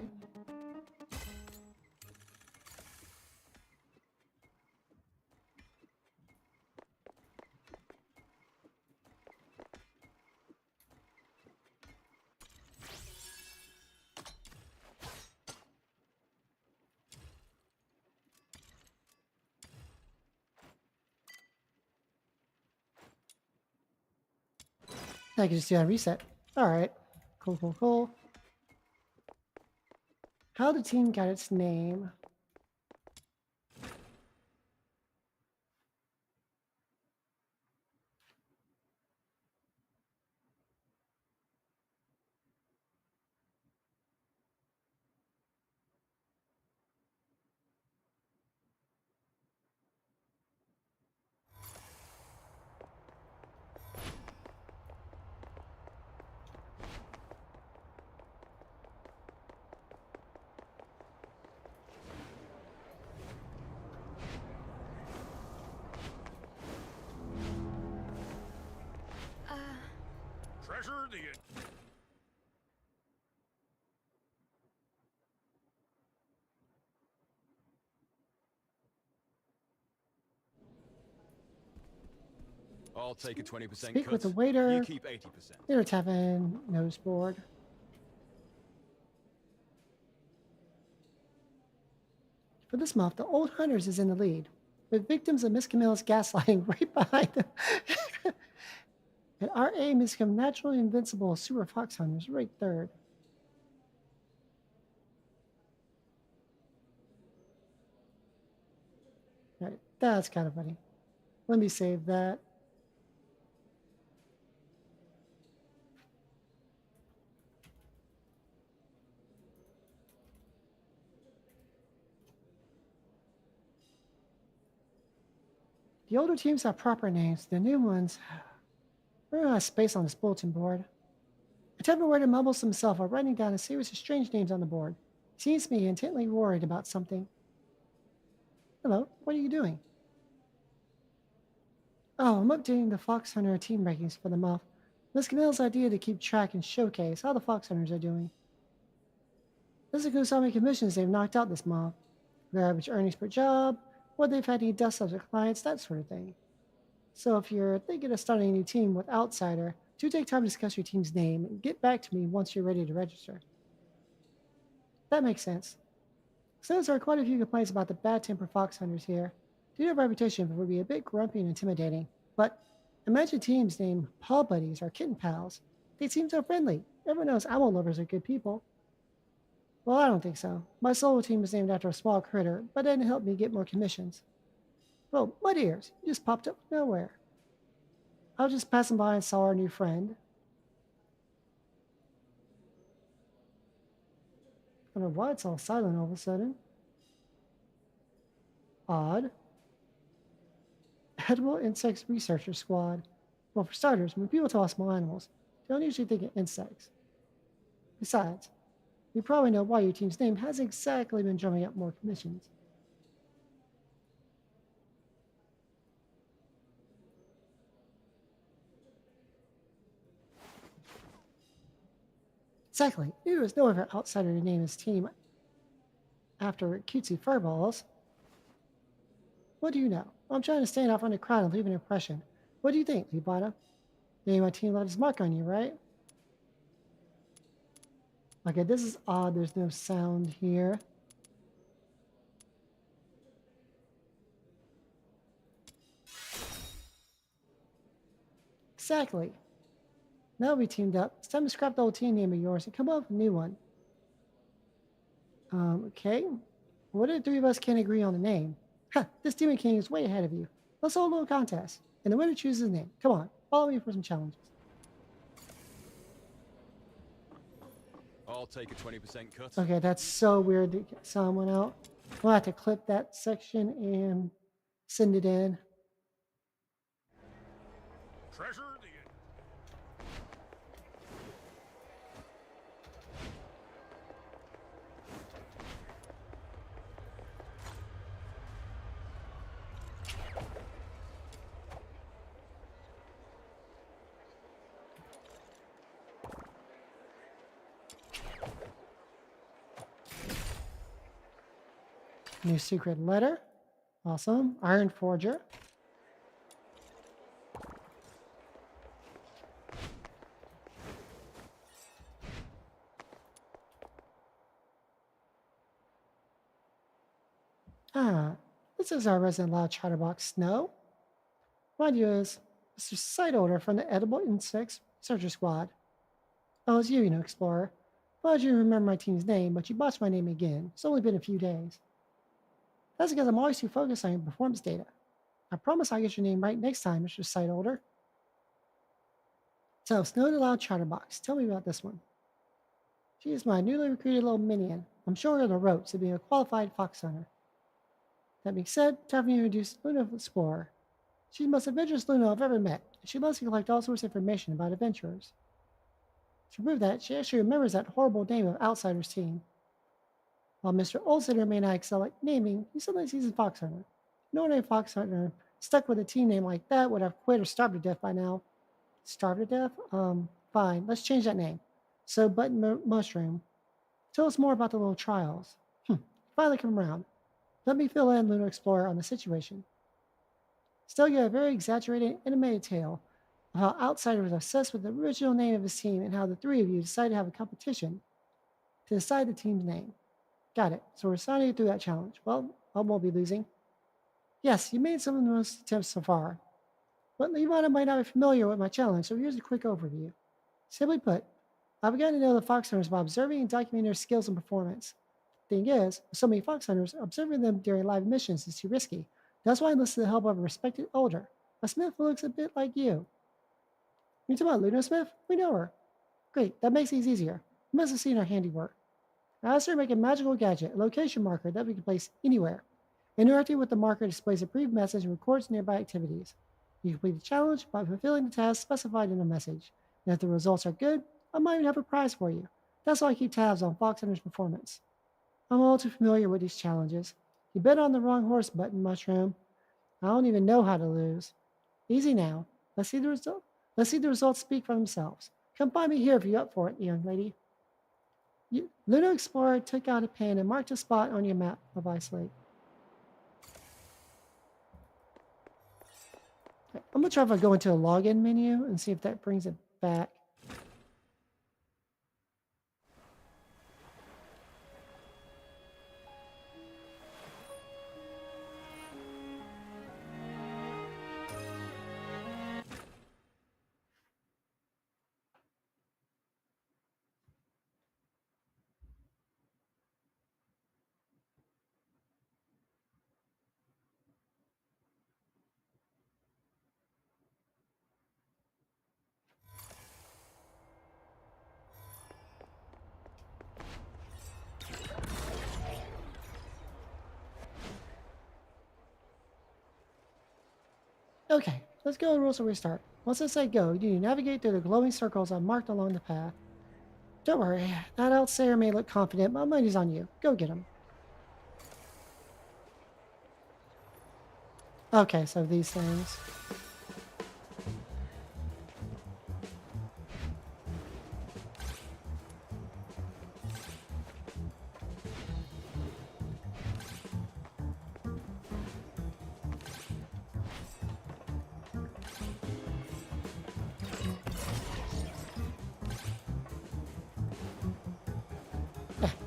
Speaker 1: I can just do that reset. All right. Cool, cool, cool. How the team got its name.
Speaker 6: Treasure the...
Speaker 9: I'll take a 20%
Speaker 1: Speak
Speaker 9: cut.
Speaker 1: with the waiter.
Speaker 9: You keep 80%.
Speaker 1: Dinner tavern. Nose board. For this month, the Old Hunters is in the lead, with victims of Miss Camilla's gaslighting right behind them. And our aim is to become naturally invincible super fox hunters right third. All right, that's kind of funny. Let me save that. The older teams have proper names. The new ones, we're out of space on this bulletin board. A tavern waiter mumbles to himself while writing down a series of strange names on the board. He seems to be intently worried about something. Hello, what are you doing? Oh, I'm updating the Fox Hunter team rankings for the month. Miss Camilla's idea to keep track and showcase how the Fox Hunters are doing. This includes how many commissions they've knocked out this month, their average earnings per job, whether they've had any dust ups with clients, that sort of thing. So if you're thinking of starting a new team with Outsider, do take time to discuss your team's name and get back to me once you're ready to register. That makes sense. Since there are quite a few complaints about the bad-tempered fox hunters here, they have a reputation for being a bit grumpy and intimidating. But imagine teams named Paw Buddies or Kitten Pals. They seem so friendly. Everyone knows owl lovers are good people. Well, I don't think so. My solo team was named after a small critter, but it didn't help me get more commissions. Oh, Mud Ears, you just popped up from nowhere. I was just passing by and saw our new friend. I don't know why it's all silent all of a sudden. Odd. Edible Insects Researcher Squad. Well, for starters, when people talk small animals, they don't usually think of insects. Besides, you probably know why your team's name hasn't exactly been drumming up more commissions. Exactly. There was no other outsider to name his team after cutesy furballs. What do you know? I'm trying to stand out from the crowd and leave an impression. What do you think, Leahvana? Maybe my team left his mark on you, right? Okay, this is odd. There's no sound here. Exactly. Now we teamed up. It's time to scrap the old team name of yours and come up with a new one. Okay. What if the three of us can't agree on the name? Ha! This Demon King is way ahead of you. Let's hold a little contest, and the winner chooses his name. Come on, follow me for some challenges.
Speaker 9: I'll take a 20% cut.
Speaker 1: Okay, that's so weird that sound went out. We'll have to clip that section and send it in.
Speaker 6: Treasure the...
Speaker 1: New secret letter. Awesome. Iron Forger. Ah, this is our resident loud chatterbox, Snow. Mind you, is Mr. Side Order from the Edible Insects Searcher Squad. Oh, it's you, Explorer. Thought you remember my team's name, but you botched my name again. It's only been a few days. That's because I'm always too focused on your performance data. I promise I'll get your name right next time, Mr. Sight Holder. So, Snow the Loud Chatterbox, tell me about this one. She is my newly recruited little minion. I'm showing her the ropes to being a qualified fox hunter. That being said, time for me to introduce Luna Explorer. She's the most adventurous Luna I've ever met, and she loves to collect all sorts of information about adventurers. To prove that, she actually remembers that horrible name of Outsider's team. While Mr. Olsitter may not excel at naming, he suddenly sees a fox hunter. No ordinary fox hunter stuck with a team name like that would have quit or starved to death by now. Starved to death? Fine, let's change that name. So, Button Mushroom, tell us more about the little trials. Finally come around. Let me fill in, Lunar Explorer, on the situation. Still get a very exaggerated, animated tale of how Outsider was obsessed with the original name of his team and how the three of you decided to have a competition to decide the team's name. Got it. So we're signing you through that challenge. Well, I won't be losing. Yes, you made some of the most attempts so far. But Leahvana might not be familiar with my challenge, so here's a quick overview. Simply put, I've begun to know the fox hunters by observing and documenting their skills and performance. Thing is, with so many fox hunters, observing them during live missions is too risky. That's why I enlisted the help of a respected elder, a smith who looks a bit like you. You talking about Luna Smith? We know her. Great, that makes things easier. You must have seen her handiwork. I asked her to make a magical gadget, a location marker that we can place anywhere. Interacting with the marker displays a brief message and records nearby activities. You complete the challenge by fulfilling the task specified in the message. And if the results are good, I might even have a prize for you. That's why I keep tabs on Fox Hunter's performance. I'm all too familiar with these challenges. You bet on the wrong horse, Button Mushroom. I don't even know how to lose. Easy now. Let's see the result. Let's see the results speak for themselves. Come find me here if you're up for it, young lady. Lunar Explorer took out a pen and marked a spot on your map of Ice Lake. I'm going to try if I go into a login menu and see if that brings it back. Okay, let's go and rules and restart. Once I say go, you need to navigate through the glowing circles I marked along the path. Don't worry, that outsider may look confident, but my money's on you. Go get him. Okay, so these things.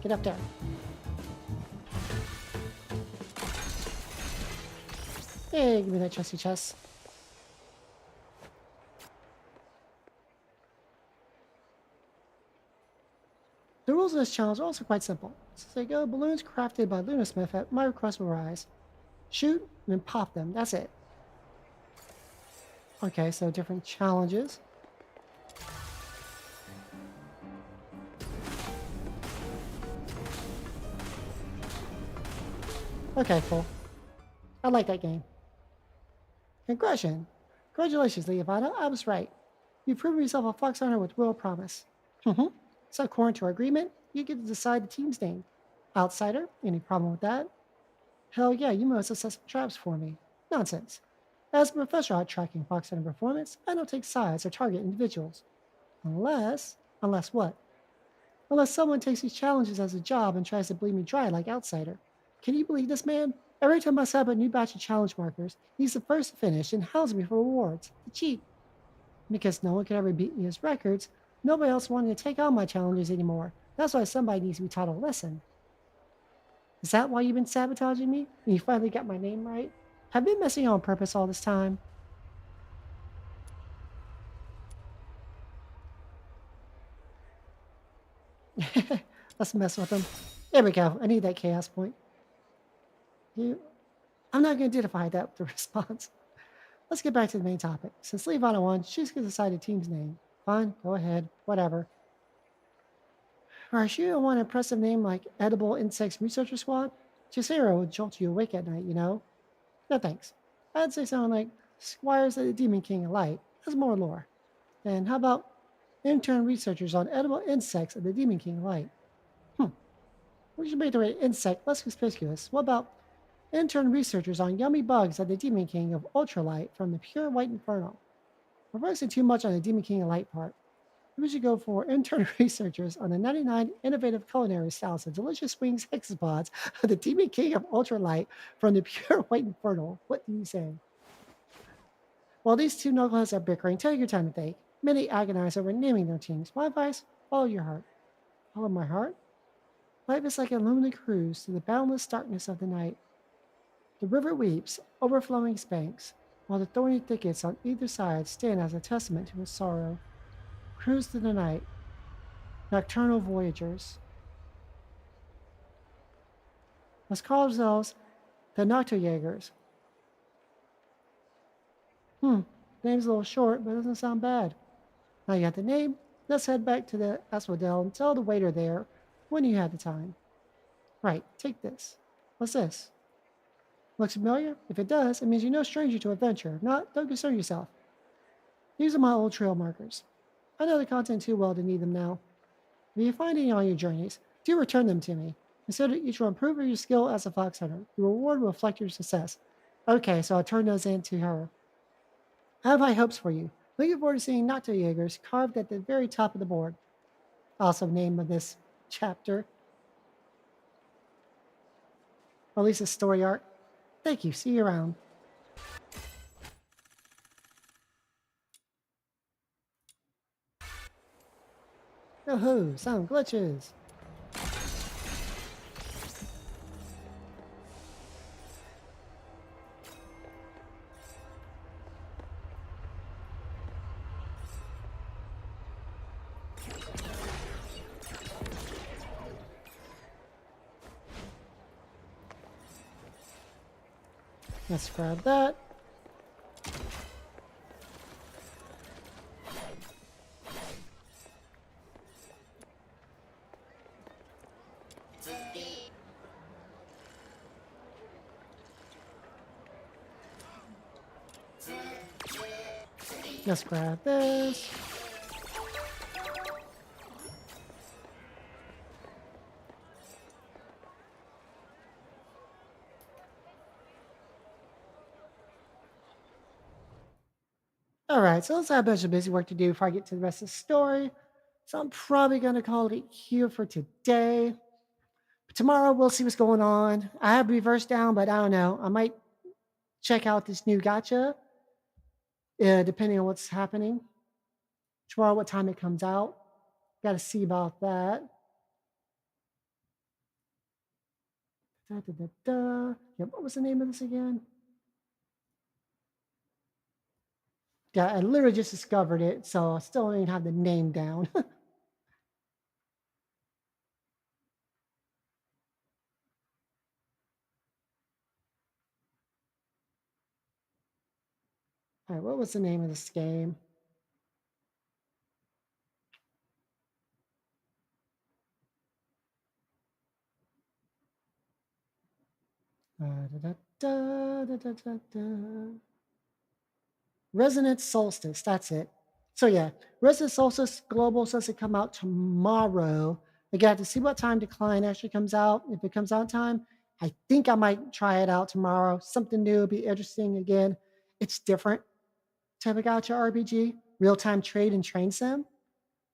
Speaker 1: Get up there. Hey, give me that trusty chest. The rules of this challenge are also quite simple. So they go, balloons crafted by Lunasmith at my request will rise. Shoot, and then pop them. That's it. Okay, so different challenges. Okay, cool. I like that game. Congratulations, Leahvana. I was right. You've proven yourself a fox hunter with real promise. So according to our agreement, you get to decide the team's name. Outsider? Any problem with that? Hell yeah, you must have set some traps for me. Nonsense. As a professional at tracking fox hunter performance, I don't take sides or target individuals. Unless what? Unless someone takes these challenges as a job and tries to bleed me dry like Outsider. Can you believe this man? Every time I set up a new batch of challenge markers, he's the first to finish and hounds me for rewards. The cheat. Because no one could ever beat me his records, nobody else wanted to take on my challenges anymore. That's why somebody needs to be taught a lesson. Is that why you've been sabotaging me? And you finally got my name right? Have you been messing on purpose all this time? Let's mess with them. There we go. I need that chaos point. I'm not going to identify that with the response. Let's get back to the main topic. Since Leahvana won, she's going to decide the team's name. Fine, go ahead. Whatever. Alright, you don't want an impressive name like Edible Insects Researcher Squad? Chisero would jolt you awake at night, you know? No thanks. I'd say something like Squires of the Demon King of Light. That's more lore. And how about intern researchers on edible insects of the Demon King of Light? We should make the word insect less conspicuous. What about intern researchers on yummy bugs of the Demon King of Ultralight from the Pure White Inferno? We're focusing too much on the Demon King of Light part. We should go for intern researchers on the 99 innovative culinary styles of delicious wings hexapods of the Demon King of Ultralight from the Pure White Inferno. What do you say? While these two knuckleheads are bickering, take your time to think. Many agonize over naming their teams. My advice, follow your heart. Follow my heart? Life is like a lonely cruise through the boundless darkness of the night. The river weeps, overflowing its banks, while the thorny thickets on either side stand as a testament to its sorrow. Cruise through the night, nocturnal voyagers. Let's call ourselves the Noctojägers. Name's a little short, but it doesn't sound bad. Now you got the name, let's head back to the asphodel and tell the waiter there when you have the time. Right, take this. What's this? Looks familiar? If it does, it means you're no stranger to adventure. If not, don't concern yourself. These are my old trail markers. I know the content too well to need them now. If you find any on your journeys, do return them to me. Consider each will improve your skill as a fox hunter. The reward will reflect your success. Okay, so I'll turn those in to her. I have high hopes for you. Looking forward to seeing Noctojägers carved at the very top of the board. Also name of this chapter. Or at least a story arc. Thank you. See you around. Oh-ho, sound glitches. Let's grab that. Let's grab this. Alright, so let's have a bunch of busy work to do before I get to the rest of the story. So I'm probably going to call it here for today. But tomorrow we'll see what's going on. I have reverse down, but I don't know. I might check out this new gacha, depending on what's happening. Tomorrow, what time it comes out. Got to see about that. Yeah, what was the name of this again? Yeah, I literally just discovered it, so I still don't even have the name down. All right, what was the name of this game? Resonance Solstice, that's it. So yeah, Resonance Solstice Global says it come out tomorrow. I got to see what time Decline actually comes out. If it comes out in time, I think I might try it out tomorrow. Something new, be interesting again. It's different type of gacha RPG, real-time trade and train sim.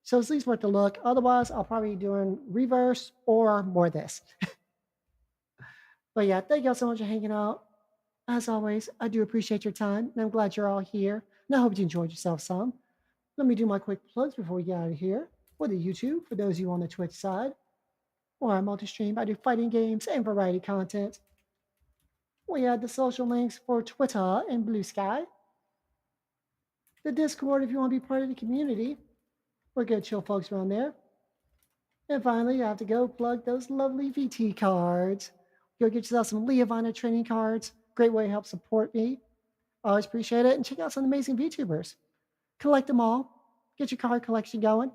Speaker 1: So it's at least worth a look. Otherwise, I'll probably be doing reverse or more of this. But yeah, thank y'all so much for hanging out. As always, I do appreciate your time, and I'm glad you're all here. And I hope you enjoyed yourself some. Let me do my quick plugs before we get out of here. For the YouTube, for those of you on the Twitch side, or I multi-stream, I do fighting games and variety content. We have the social links for Twitter and Blue Sky. The Discord if you want to be part of the community. We're good chill folks around there. And finally, you have to go plug those lovely VT cards. Go get yourself some Leahvana training cards. Great way to help support me. Always appreciate it. And check out some amazing VTubers. Collect them all. Get your card collection going.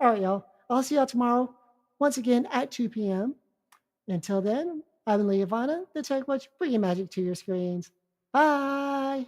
Speaker 1: All right, y'all. I'll see y'all tomorrow, once again at 2 p.m. Until then, I've been Leahvana, the Tech Witch, bringing magic to your screens. Bye.